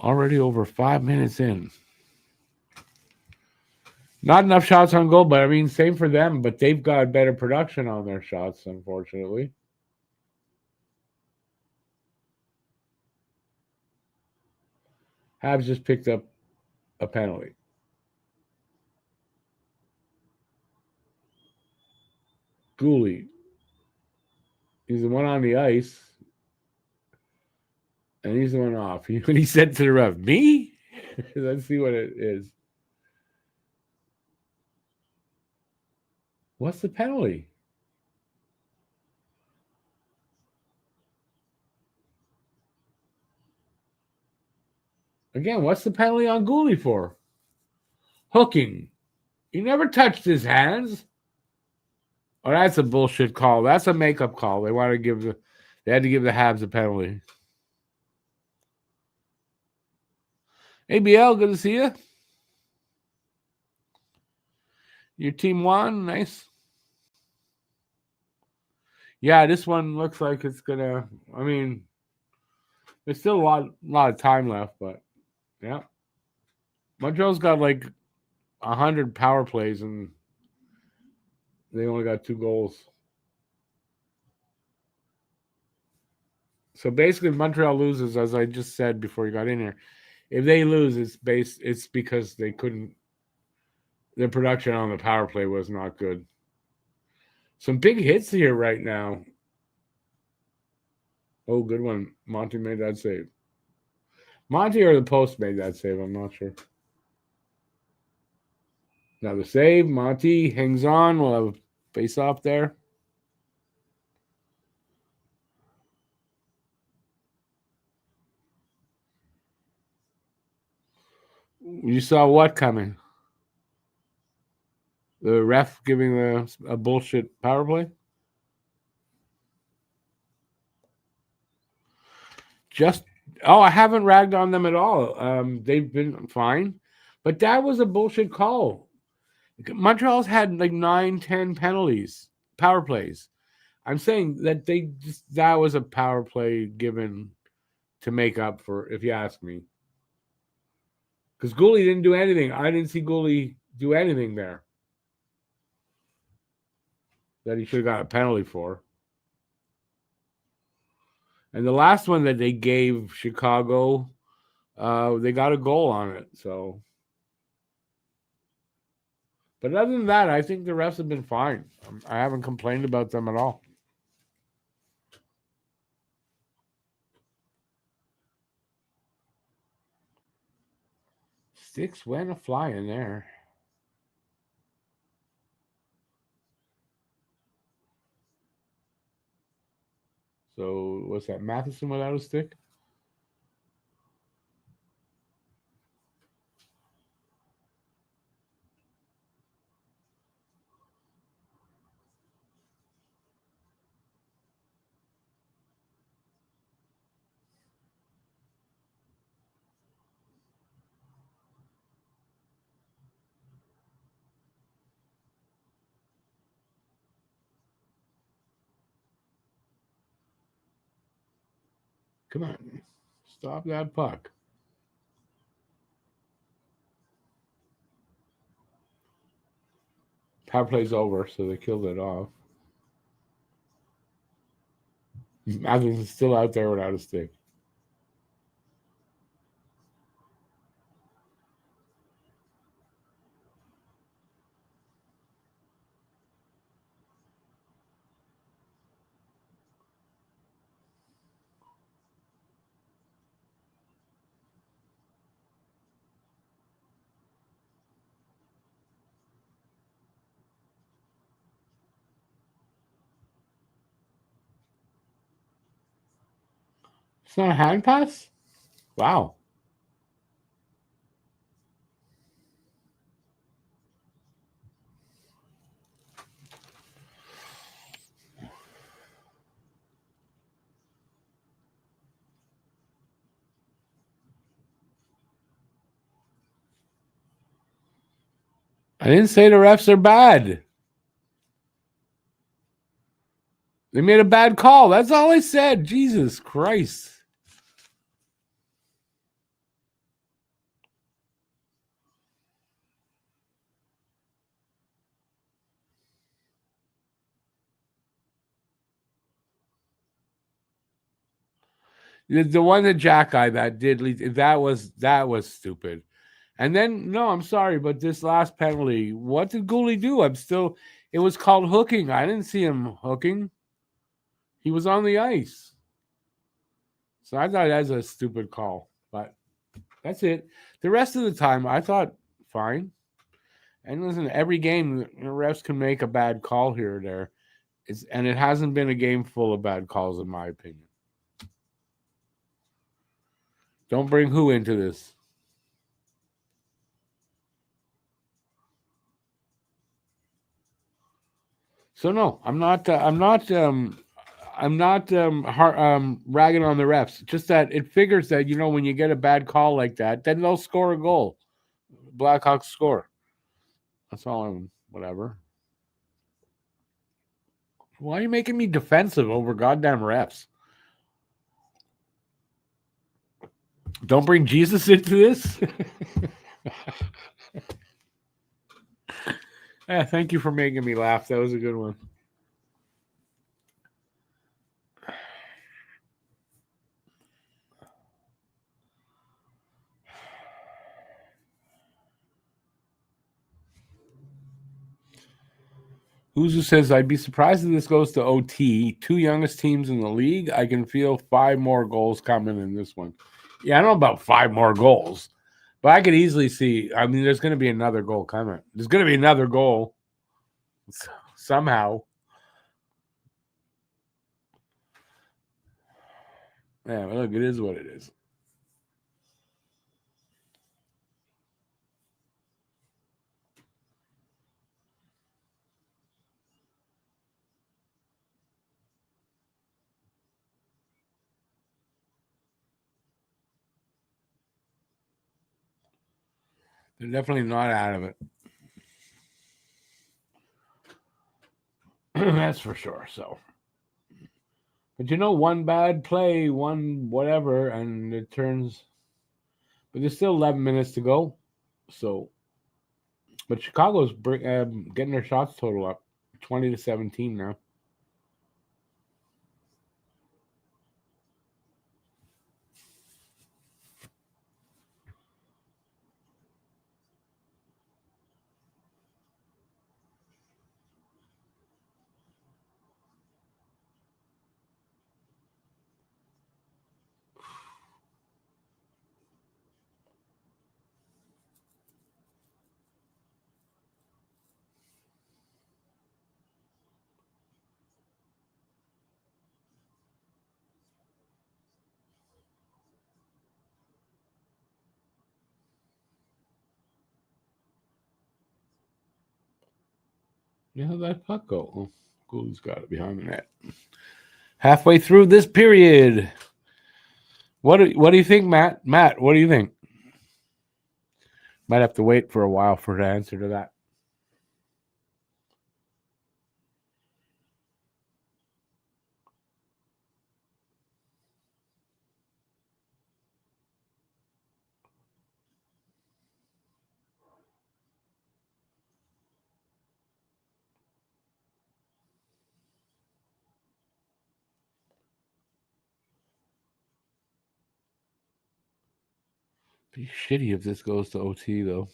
S1: Already over 5 minutes in. Not enough shots on goal, but I mean, same for them. But they've got better production on their shots, unfortunately. Habs just picked up a penalty. Gooley, he's the one on the ice, and he's the one off. He said to the ref, "Me." Let's see what it is. What's the penalty? Again, what's the penalty on Gooley for? Hooking. He never touched his hands. Oh, that's a bullshit call. That's a makeup call. They had to give the Habs a penalty. ABL, good to see you. Your team won. Nice. Yeah, this one looks like it's gonna. I mean, there's still a lot of time left, but yeah, Montreal's got like 100 power plays and they only got 2 goals. So basically, Montreal loses, as I just said before you got in here. If they lose, it's because they couldn't. Their production on the power play was not good. Some big hits here right now. Oh, good one. Monty made that save. Monty or the post made that save. I'm not sure. Now the save. Monty hangs on. We'll have a face off there. You saw what coming? The ref giving a bullshit power play? I haven't ragged on them at all. They've been fine, but that was a bullshit call. Montreal's had like 9, 10 penalties, power plays. I'm saying that that was a power play given to make up for, if you ask me. Because Gooley didn't do anything. I didn't see Gooley do anything there that he should have got a penalty for. And the last one that they gave Chicago, they got a goal on it. So, but other than that, I think the refs have been fine. I haven't complained about them at all. Sticks went a fly in there. So what's that? Matheson without a stick? Come on. Stop that puck. Power play's over, so they killed it off. Matthews is still out there without a stick. It's not a hand pass? Wow. I didn't say the refs are bad. They made a bad call. That's all I said. Jesus Christ. The one that Jack guy that did lead, that was stupid. And then no, I'm sorry, but this last penalty, what did Gooley do? It was called hooking. I didn't see him hooking. He was on the ice. So I thought that was a stupid call. But that's it. The rest of the time I thought fine. And listen, every game the refs can make a bad call here or there. And it hasn't been a game full of bad calls, in my opinion. Don't bring who into this. So no, I'm not ragging on the refs. Just that it figures that when you get a bad call like that, then they'll score a goal. Blackhawks score. That's all. Whatever. Why are you making me defensive over goddamn refs? Don't bring Jesus into this. Yeah, thank you for making me laugh. That was a good one. Who says, I'd be surprised if this goes to OT. Two youngest teams in the league. I can feel 5 more goals coming in this one. Yeah, I don't know about 5 more goals, but I could easily see. I mean, there's going to be another goal coming. There's going to be another goal somehow. Yeah, look, it is what it is. They're definitely not out of it. That's for sure. So, but one bad play, one whatever, and it turns. But there's still 11 minutes to go. So, but Chicago's getting their shots total up, 20-17 now. Yeah, how'd that puck go? Oh, Gouldy's got it behind the net. Halfway through this period. What do you think, Matt? Matt, what do you think? Might have to wait for a while for the answer to that. Be shitty if this goes to OT, though.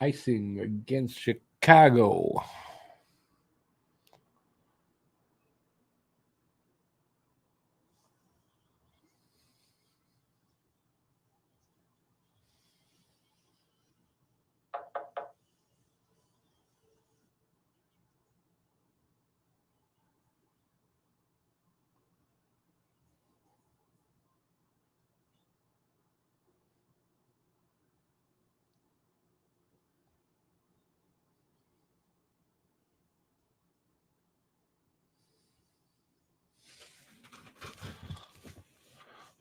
S1: Icing against Chicago.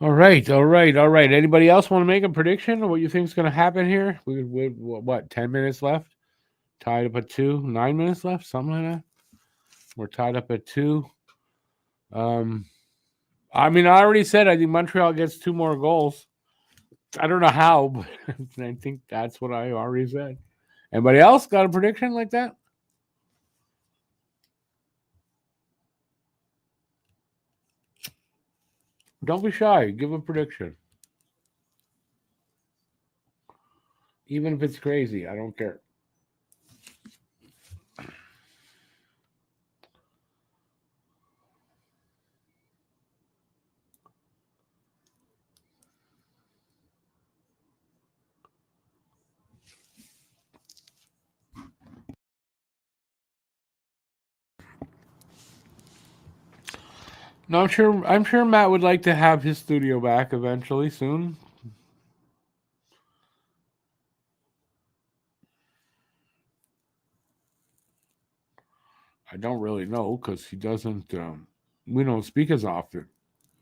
S1: All right. Anybody else want to make a prediction of what you think is going to happen here? We what 10 minutes left? Tied up at 2, 9 minutes left, something like that. We're tied up at 2. I mean, I already said I think Montreal gets 2 more goals. I don't know how, but I think that's what I already said. Anybody else got a prediction like that? Don't be shy. Give a prediction. Even if it's crazy, I don't care. No, I'm sure Matt would like to have his studio back eventually soon. I don't really know because he doesn't. We don't speak as often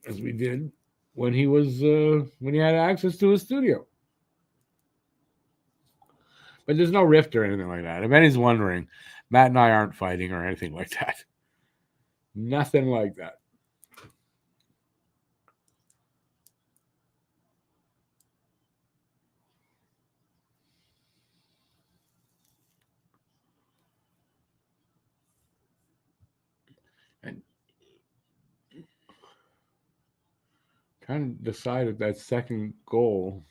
S1: as we did when he was when he had access to his studio. But there's no rift or anything like that. If anybody's wondering, Matt and I aren't fighting or anything like that. Nothing like that. And trying to decide if that second goal.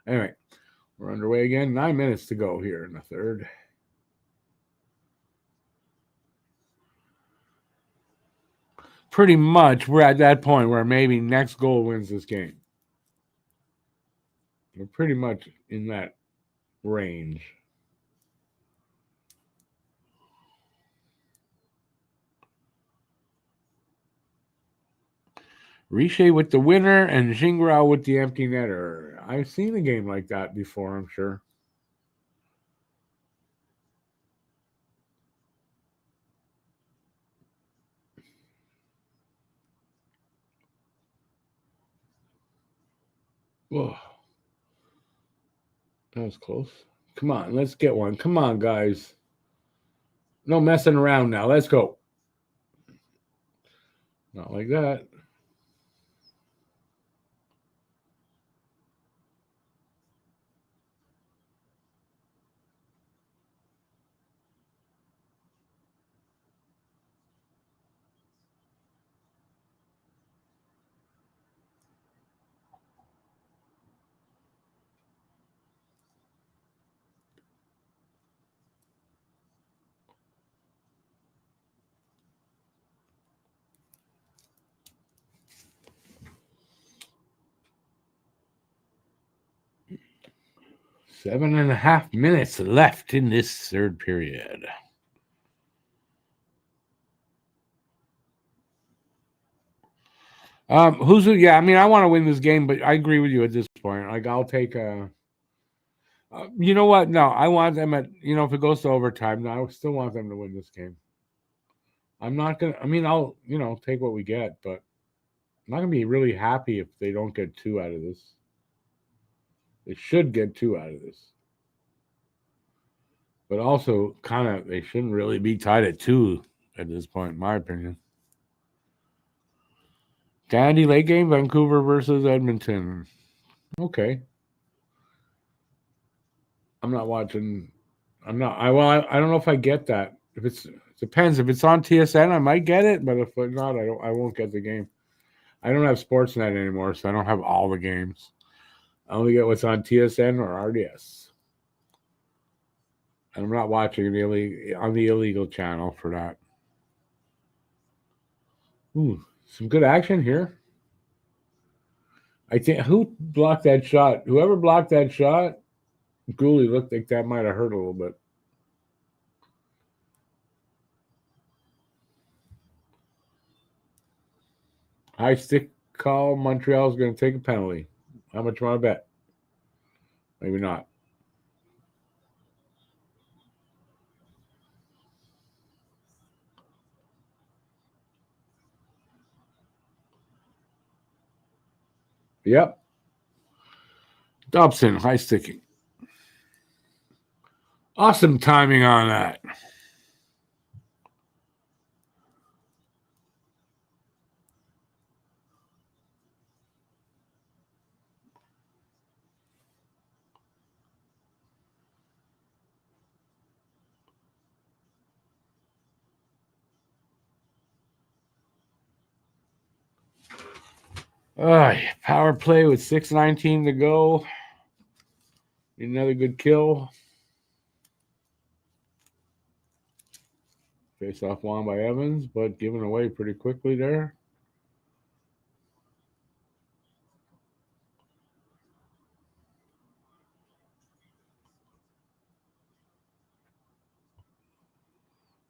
S1: Anyway, we're underway again. 9 minutes to go here in the third. Pretty much, we're at that point where maybe next goal wins this game. We're pretty much in that range. Riche with the winner and Xingrao with the empty netter. I've seen a game like that before, I'm sure. Whoa. That was close. Come on, let's get one. Come on, guys. No messing around now. Let's go. Not like that. Seven and a half minutes left in this third period. Yeah, I mean, I want to win this game, but I agree with you at this point. Like, I'll take a. You know what? No, I want them at. If it goes to overtime, no, I still want them to win this game. I'm not gonna. I mean, I'll take what we get, but I'm not gonna be really happy if they don't get 2 out of this. They should get 2 out of this, but also kind of they shouldn't really be tied at 2 at this point, in my opinion. Dandy late game, Vancouver versus Edmonton. Okay. I'm not watching. I'm not. I don't know if I get that. If it's depends. If it's on TSN, I might get it. But if not, I don't. I won't get the game. I don't have Sportsnet anymore, so I don't have all the games. I only get what's on TSN or RDS. And I'm not watching on the illegal channel for that. Ooh, some good action here. I think who blocked that shot? Whoever blocked that shot, Gooley looked like that might have hurt a little bit. High stick call. Montreal is going to take a penalty. How much want to bet? Maybe not. Yep. Dobson, high sticking. Awesome timing on that. Power play with 6:19 to go. Need another good kill. Face off won by Evans, but given away pretty quickly there.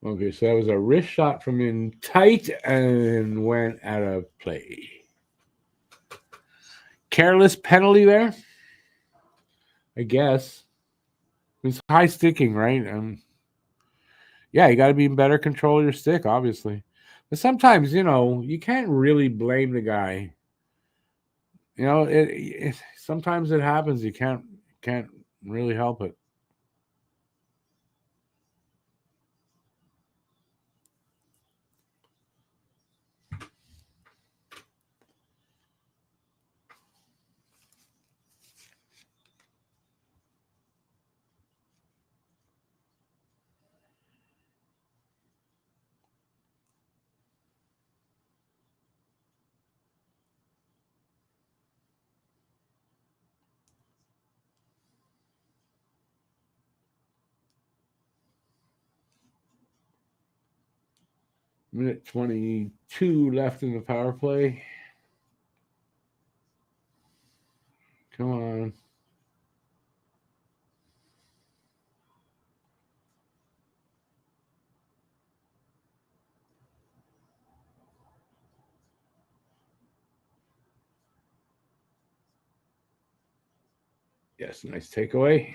S1: Okay, so that was a wrist shot from in tight and went out of play. Careless penalty there, I guess. It's high sticking, right? Yeah, you got to be in better control of your stick, obviously. But sometimes, you can't really blame the guy. Sometimes it happens. You can't really help it. Minute 22 left in the power play. Come on. Yes, nice takeaway.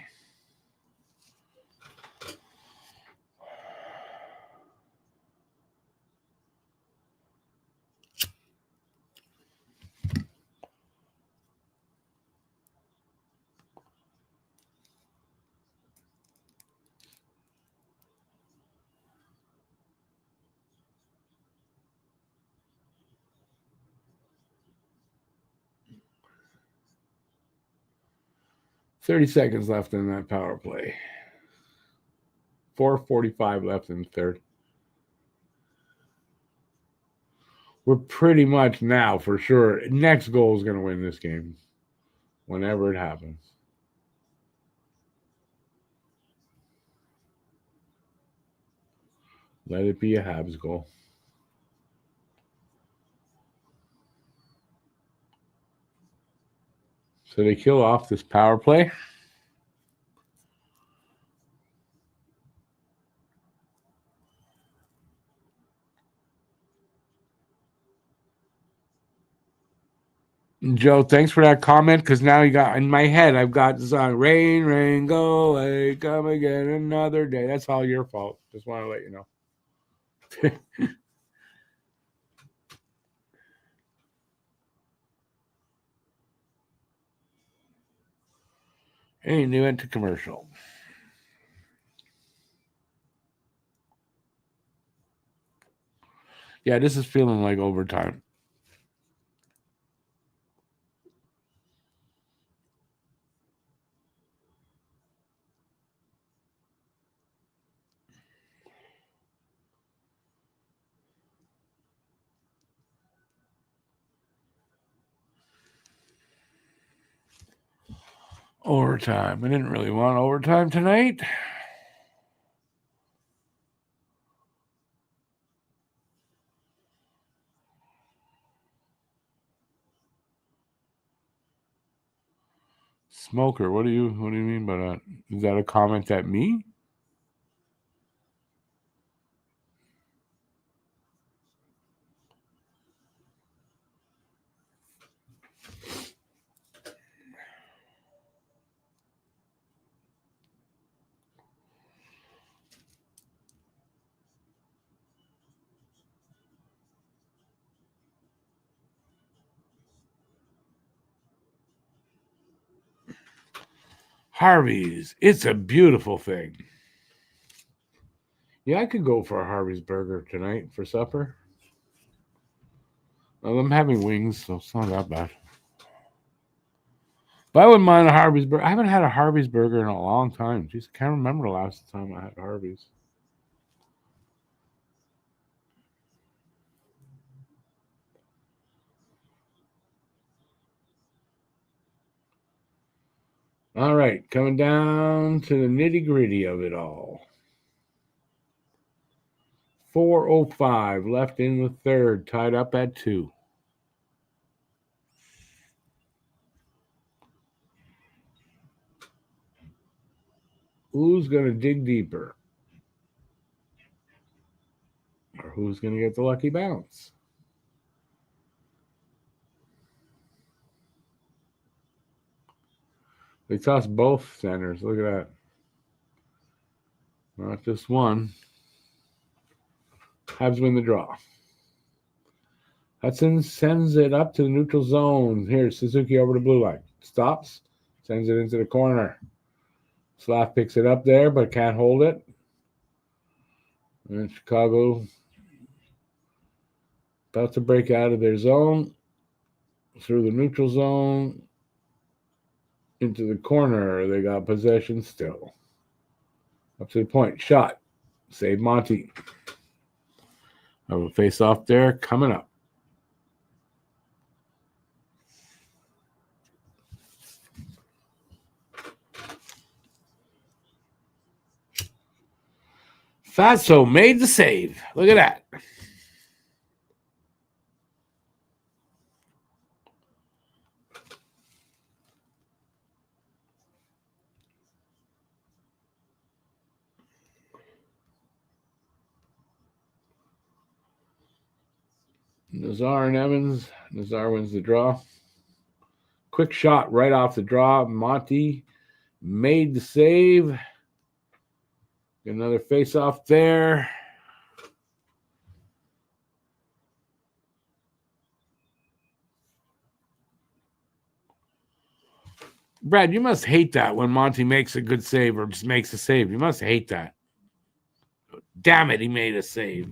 S1: $30 seconds left in that power play. 4:45 left in the third. We're pretty much now for sure. Next goal is going to win this game, whenever it happens. Let it be a Habs goal. So they kill off this power play. Joe, thanks for that comment. Because now you got in my head, I've got the song "Rain, Rain, Go Away, Come Again Another Day." That's all your fault. Just want to let you know. And they went to commercial. Yeah, this is feeling like overtime. Overtime. I didn't really want overtime tonight. Smoker, what do you mean by that? Is that a comment at me? Harvey's. It's a beautiful thing. Yeah, I could go for a Harvey's burger tonight for supper. Well, I'm having wings, so it's not that bad. But I wouldn't mind a Harvey's burger. I haven't had a Harvey's burger in a long time. Jeez, I can't remember the last time I had Harvey's. All right, coming down to the nitty-gritty of it all. 4:05 left in the third, tied up at 2. Who's going to dig deeper? Or who's going to get the lucky bounce? They tossed both centers. Look at that. Not just one. Habs win the draw. Hudson sends it up to the neutral zone. Here's Suzuki over the blue line. Stops. Sends it into the corner. Slav picks it up there, but can't hold it. And Chicago about to break out of their zone. Through the neutral zone. Into the corner. They got possession still. Up to the point. Shot. Save Monty. Have a face-off there coming up. Fatso made the save. Look at that. Nazar and Evans. Nazar wins the draw. Quick shot right off the draw. Monty made the save. Another face-off there. Brad, you must hate that when Monty makes a good save or just makes a save. You must hate that. Damn it, he made a save.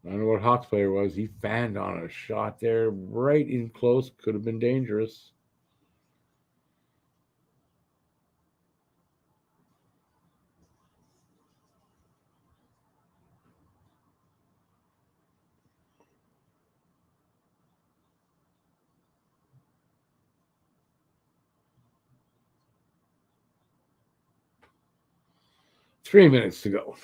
S1: I don't know what Hawks player was. He fanned on a shot there right in close. Could have been dangerous. Three minutes to go.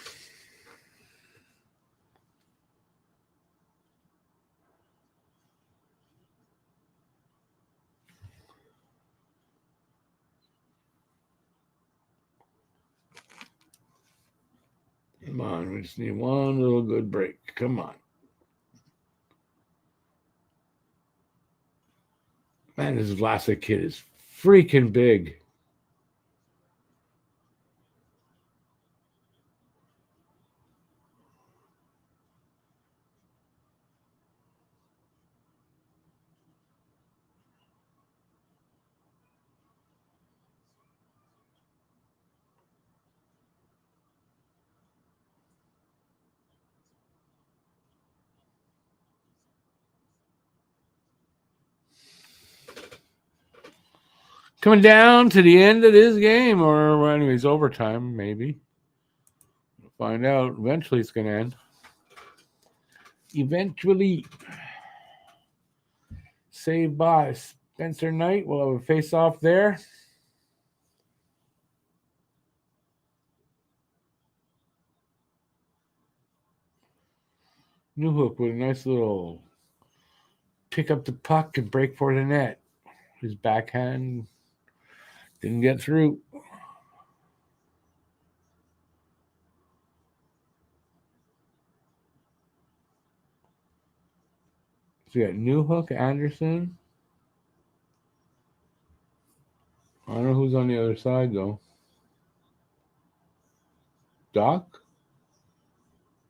S1: Come on, we just need one little good break. Come on. Man, this Vlasic kid is freaking big. Coming down to the end of this game, or anyways, overtime, maybe. We'll find out. Eventually, it's going to end. Eventually. saved by Spencer Knight. We'll have a face-off there. Newhook with a nice little pick up the puck and break for the net. His backhand didn't get through. So you got Newhook, Anderson. I don't know who's on the other side, though. Doc?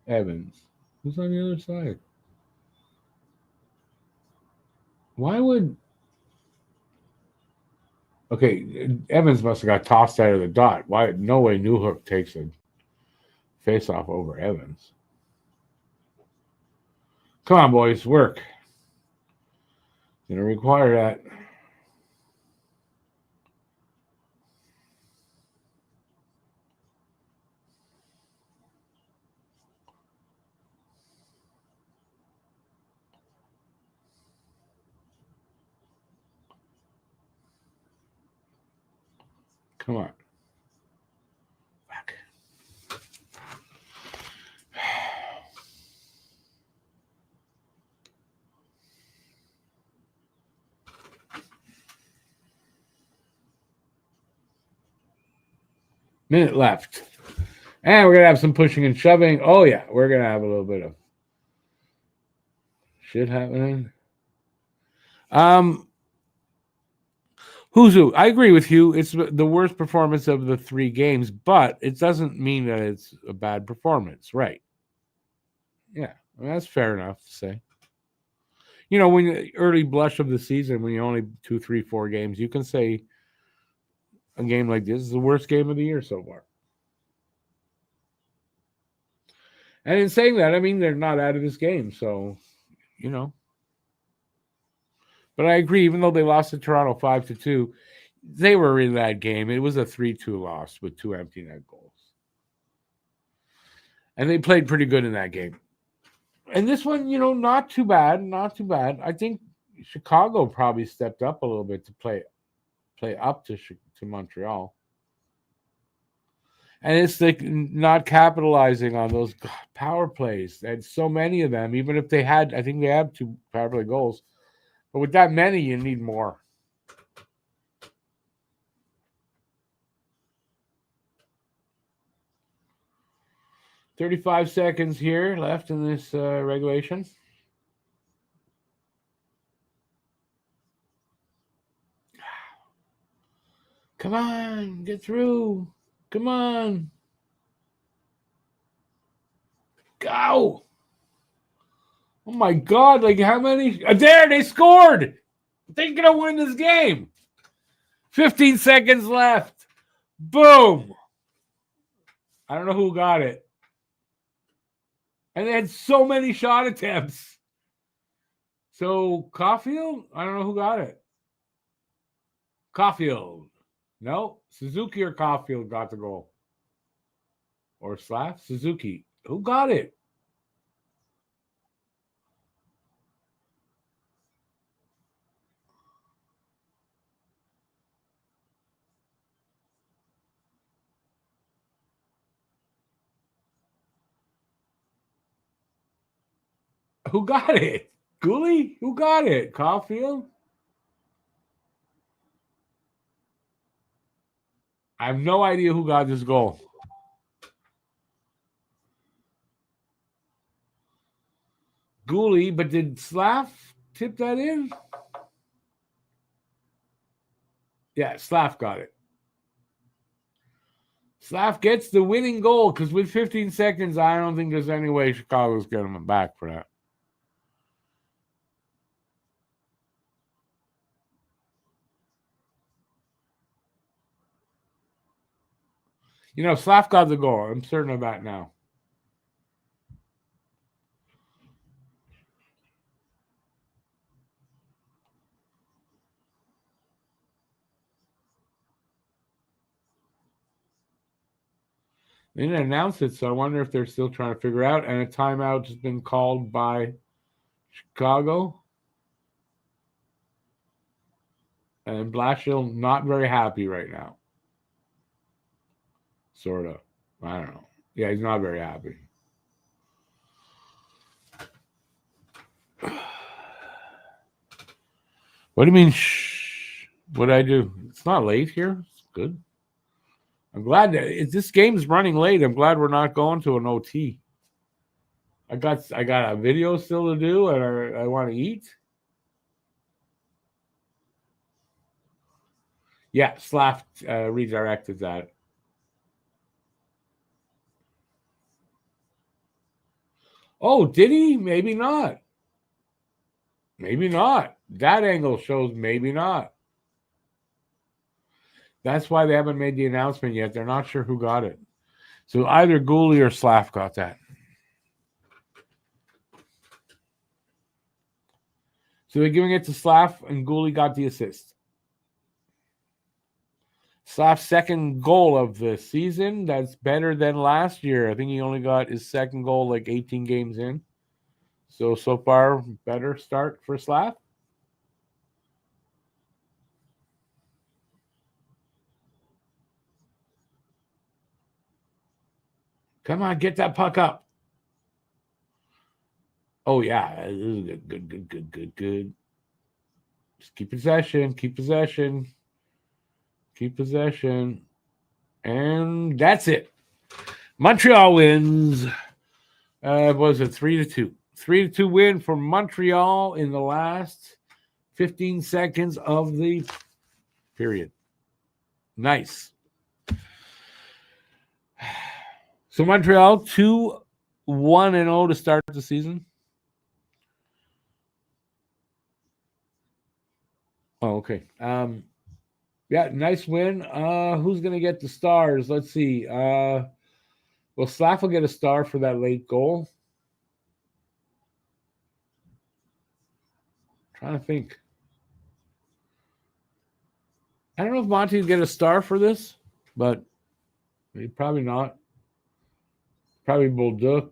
S1: Evans. Who's on the other side? Why would... Okay, Evans must have got tossed out of the dot. Why? No way Newhook takes a face-off over Evans. Come on, boys, work. Gonna require that. Come on. Back. Minute left. And we're going to have some pushing and shoving. Oh, yeah. We're going to have a little bit of shit happening. Who's who? I agree with you. It's the worst performance of the 3 games, but it doesn't mean that it's a bad performance, right? Yeah, well, that's fair enough to say. You know, when the early blush of the season, when you only 2, 3, 4 games, you can say a game like this is the worst game of the year so far. And in saying that, I mean, they're not out of this game. So, you know. But I agree, even though they lost to Toronto 5-2, they were in that game. It was a 3-2 loss with 2 empty net goals. And they played pretty good in that game. And this one, you know, not too bad. Not too bad. I think Chicago probably stepped up a little bit to play up to Montreal. And it's like not capitalizing on those power plays. And so many of them, even if they had, I think they have 2 power play goals. But with that many, you need more. $35 seconds here left in this regulation. Come on, get through. Come on. Go. Oh my God, like how many? There, they scored. They're going to win this game. 15 seconds left. Boom. I don't know who got it. And they had so many shot attempts. So, Caulfield? I don't know who got it. Caulfield. No, Suzuki or Caulfield got the goal. Or Slags? Suzuki. Who got it? Who got it? Gooley? Who got it? Caulfield? I have no idea who got this goal. Gooley, but did Slav tip that in? Yeah, Slav got it. Slav gets the winning goal because with 15 seconds, I don't think there's any way Chicago's getting him back for that. You know, Slav got the goal. I'm certain of that now. They didn't announce it, so I wonder if they're still trying to figure out. And a timeout has been called by Chicago. And Blashill not very happy right now. Sort of. I don't know. Yeah, he's not very happy. What do you mean, shh? What'd I do? It's not late here. It's good. I'm glad that this game's running late. I'm glad we're not going to an OT. I got a video still to do, and I want to eat. Yeah, Slav redirected that. Oh, did he? Maybe not. Maybe not. That angle shows maybe not. That's why they haven't made the announcement yet. They're not sure who got it. So either Gooley or Slav got that. So they're giving it to Slav, and Gooley got the assist. Slav's second goal of the season. That's better than last year. I think he only got his second goal like 18 games in. So far, better start for Slav. Come on, get that puck up. Oh, yeah. This is good. Just keep possession. And that's it. Montreal wins. Was it 3-2? 3-2 win for Montreal in the last 15 seconds of the period. Nice. So Montreal 2-1-0 to start the season. Oh, okay. Yeah, nice win. Who's gonna get the stars? Let's see. Well, Slav will get a star for that late goal. Trying to think. I don't know if Monty will get a star for this, but probably not. Probably Bolduc.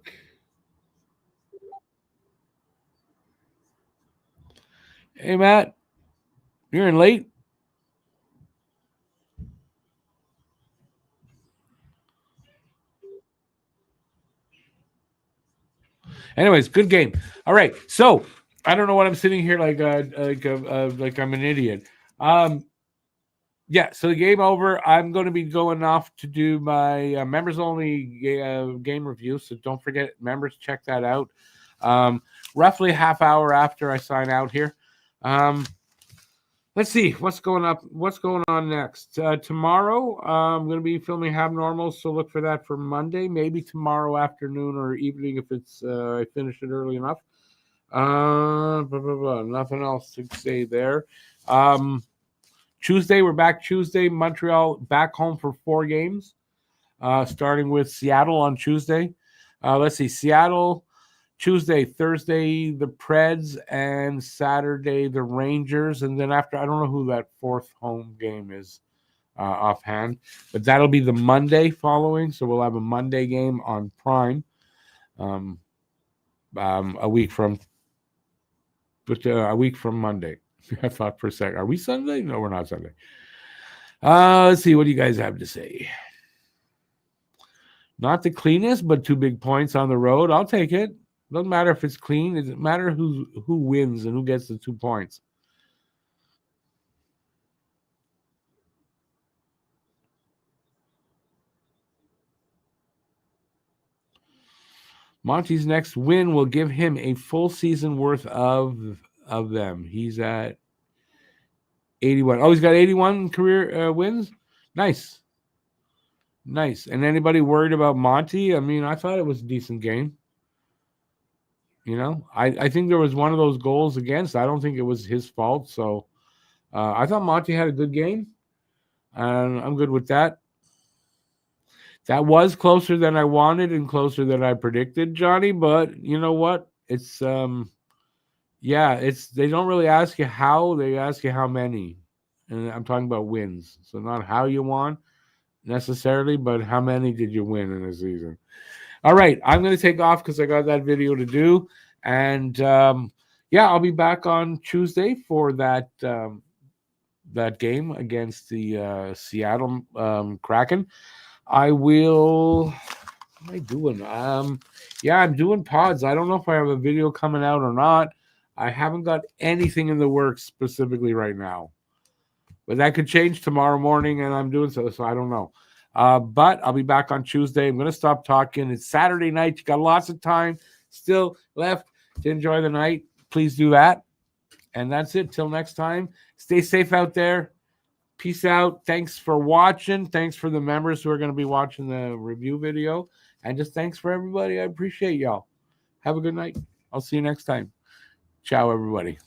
S1: Hey, Matt. You're in late? Anyways, good game. All right. So I don't know what I'm sitting here like I'm an idiot. Yeah, so the game over. I'm going to be going off to do my members only game review. So don't forget, members, check that out. Roughly a half hour after I sign out here. Let's see what's going on next. Tomorrow, I'm going to be filming Habnormal, so look for that for Monday. Maybe tomorrow afternoon or evening if it's I finish it early enough. Nothing else to say there. Tuesday, we're back Tuesday. Montreal back home for 4 games, starting with Seattle on Tuesday. Let's see, Seattle, Tuesday, Thursday, the Preds, and Saturday, the Rangers. And then after, I don't know who that 4th home game is offhand, but that'll be the Monday following. So we'll have a Monday game on Prime a week from Monday. I thought for a second, are we Sunday? No, we're not Sunday. Let's see. What do you guys have to say? Not the cleanest, but 2 big points on the road. I'll take it. Doesn't matter if it's clean. It doesn't matter who wins and who gets the 2 points. Monty's next win will give him a full season worth of them. He's at 81. Oh, he's got 81 career wins. Nice. And anybody worried about Monty? I mean, I thought it was a decent game. You know, I think there was one of those goals against. I don't think it was his fault. So I thought Monty had a good game. And I'm good with that. That was closer than I wanted and closer than I predicted, Johnny. But you know what? It's they don't really ask you how, they ask you how many. And I'm talking about wins. So not how you won necessarily, but how many did you win in a season? All right, I'm going to take off because I got that video to do. And I'll be back on Tuesday for that that game against the Seattle Kraken. I will. What am I doing? Yeah, I'm doing pods. I don't know if I have a video coming out or not. I haven't got anything in the works specifically right now, but that could change tomorrow morning, and I'm doing so I don't know. But I'll be back on Tuesday. I'm going to stop talking. It's Saturday night. You got lots of time still left to enjoy the night. Please do that. And that's it. Till next time. Stay safe out there. Peace out. Thanks for watching. Thanks for the members who are going to be watching the review video. And just thanks for everybody. I appreciate y'all. Have a good night. I'll see you next time. Ciao, everybody.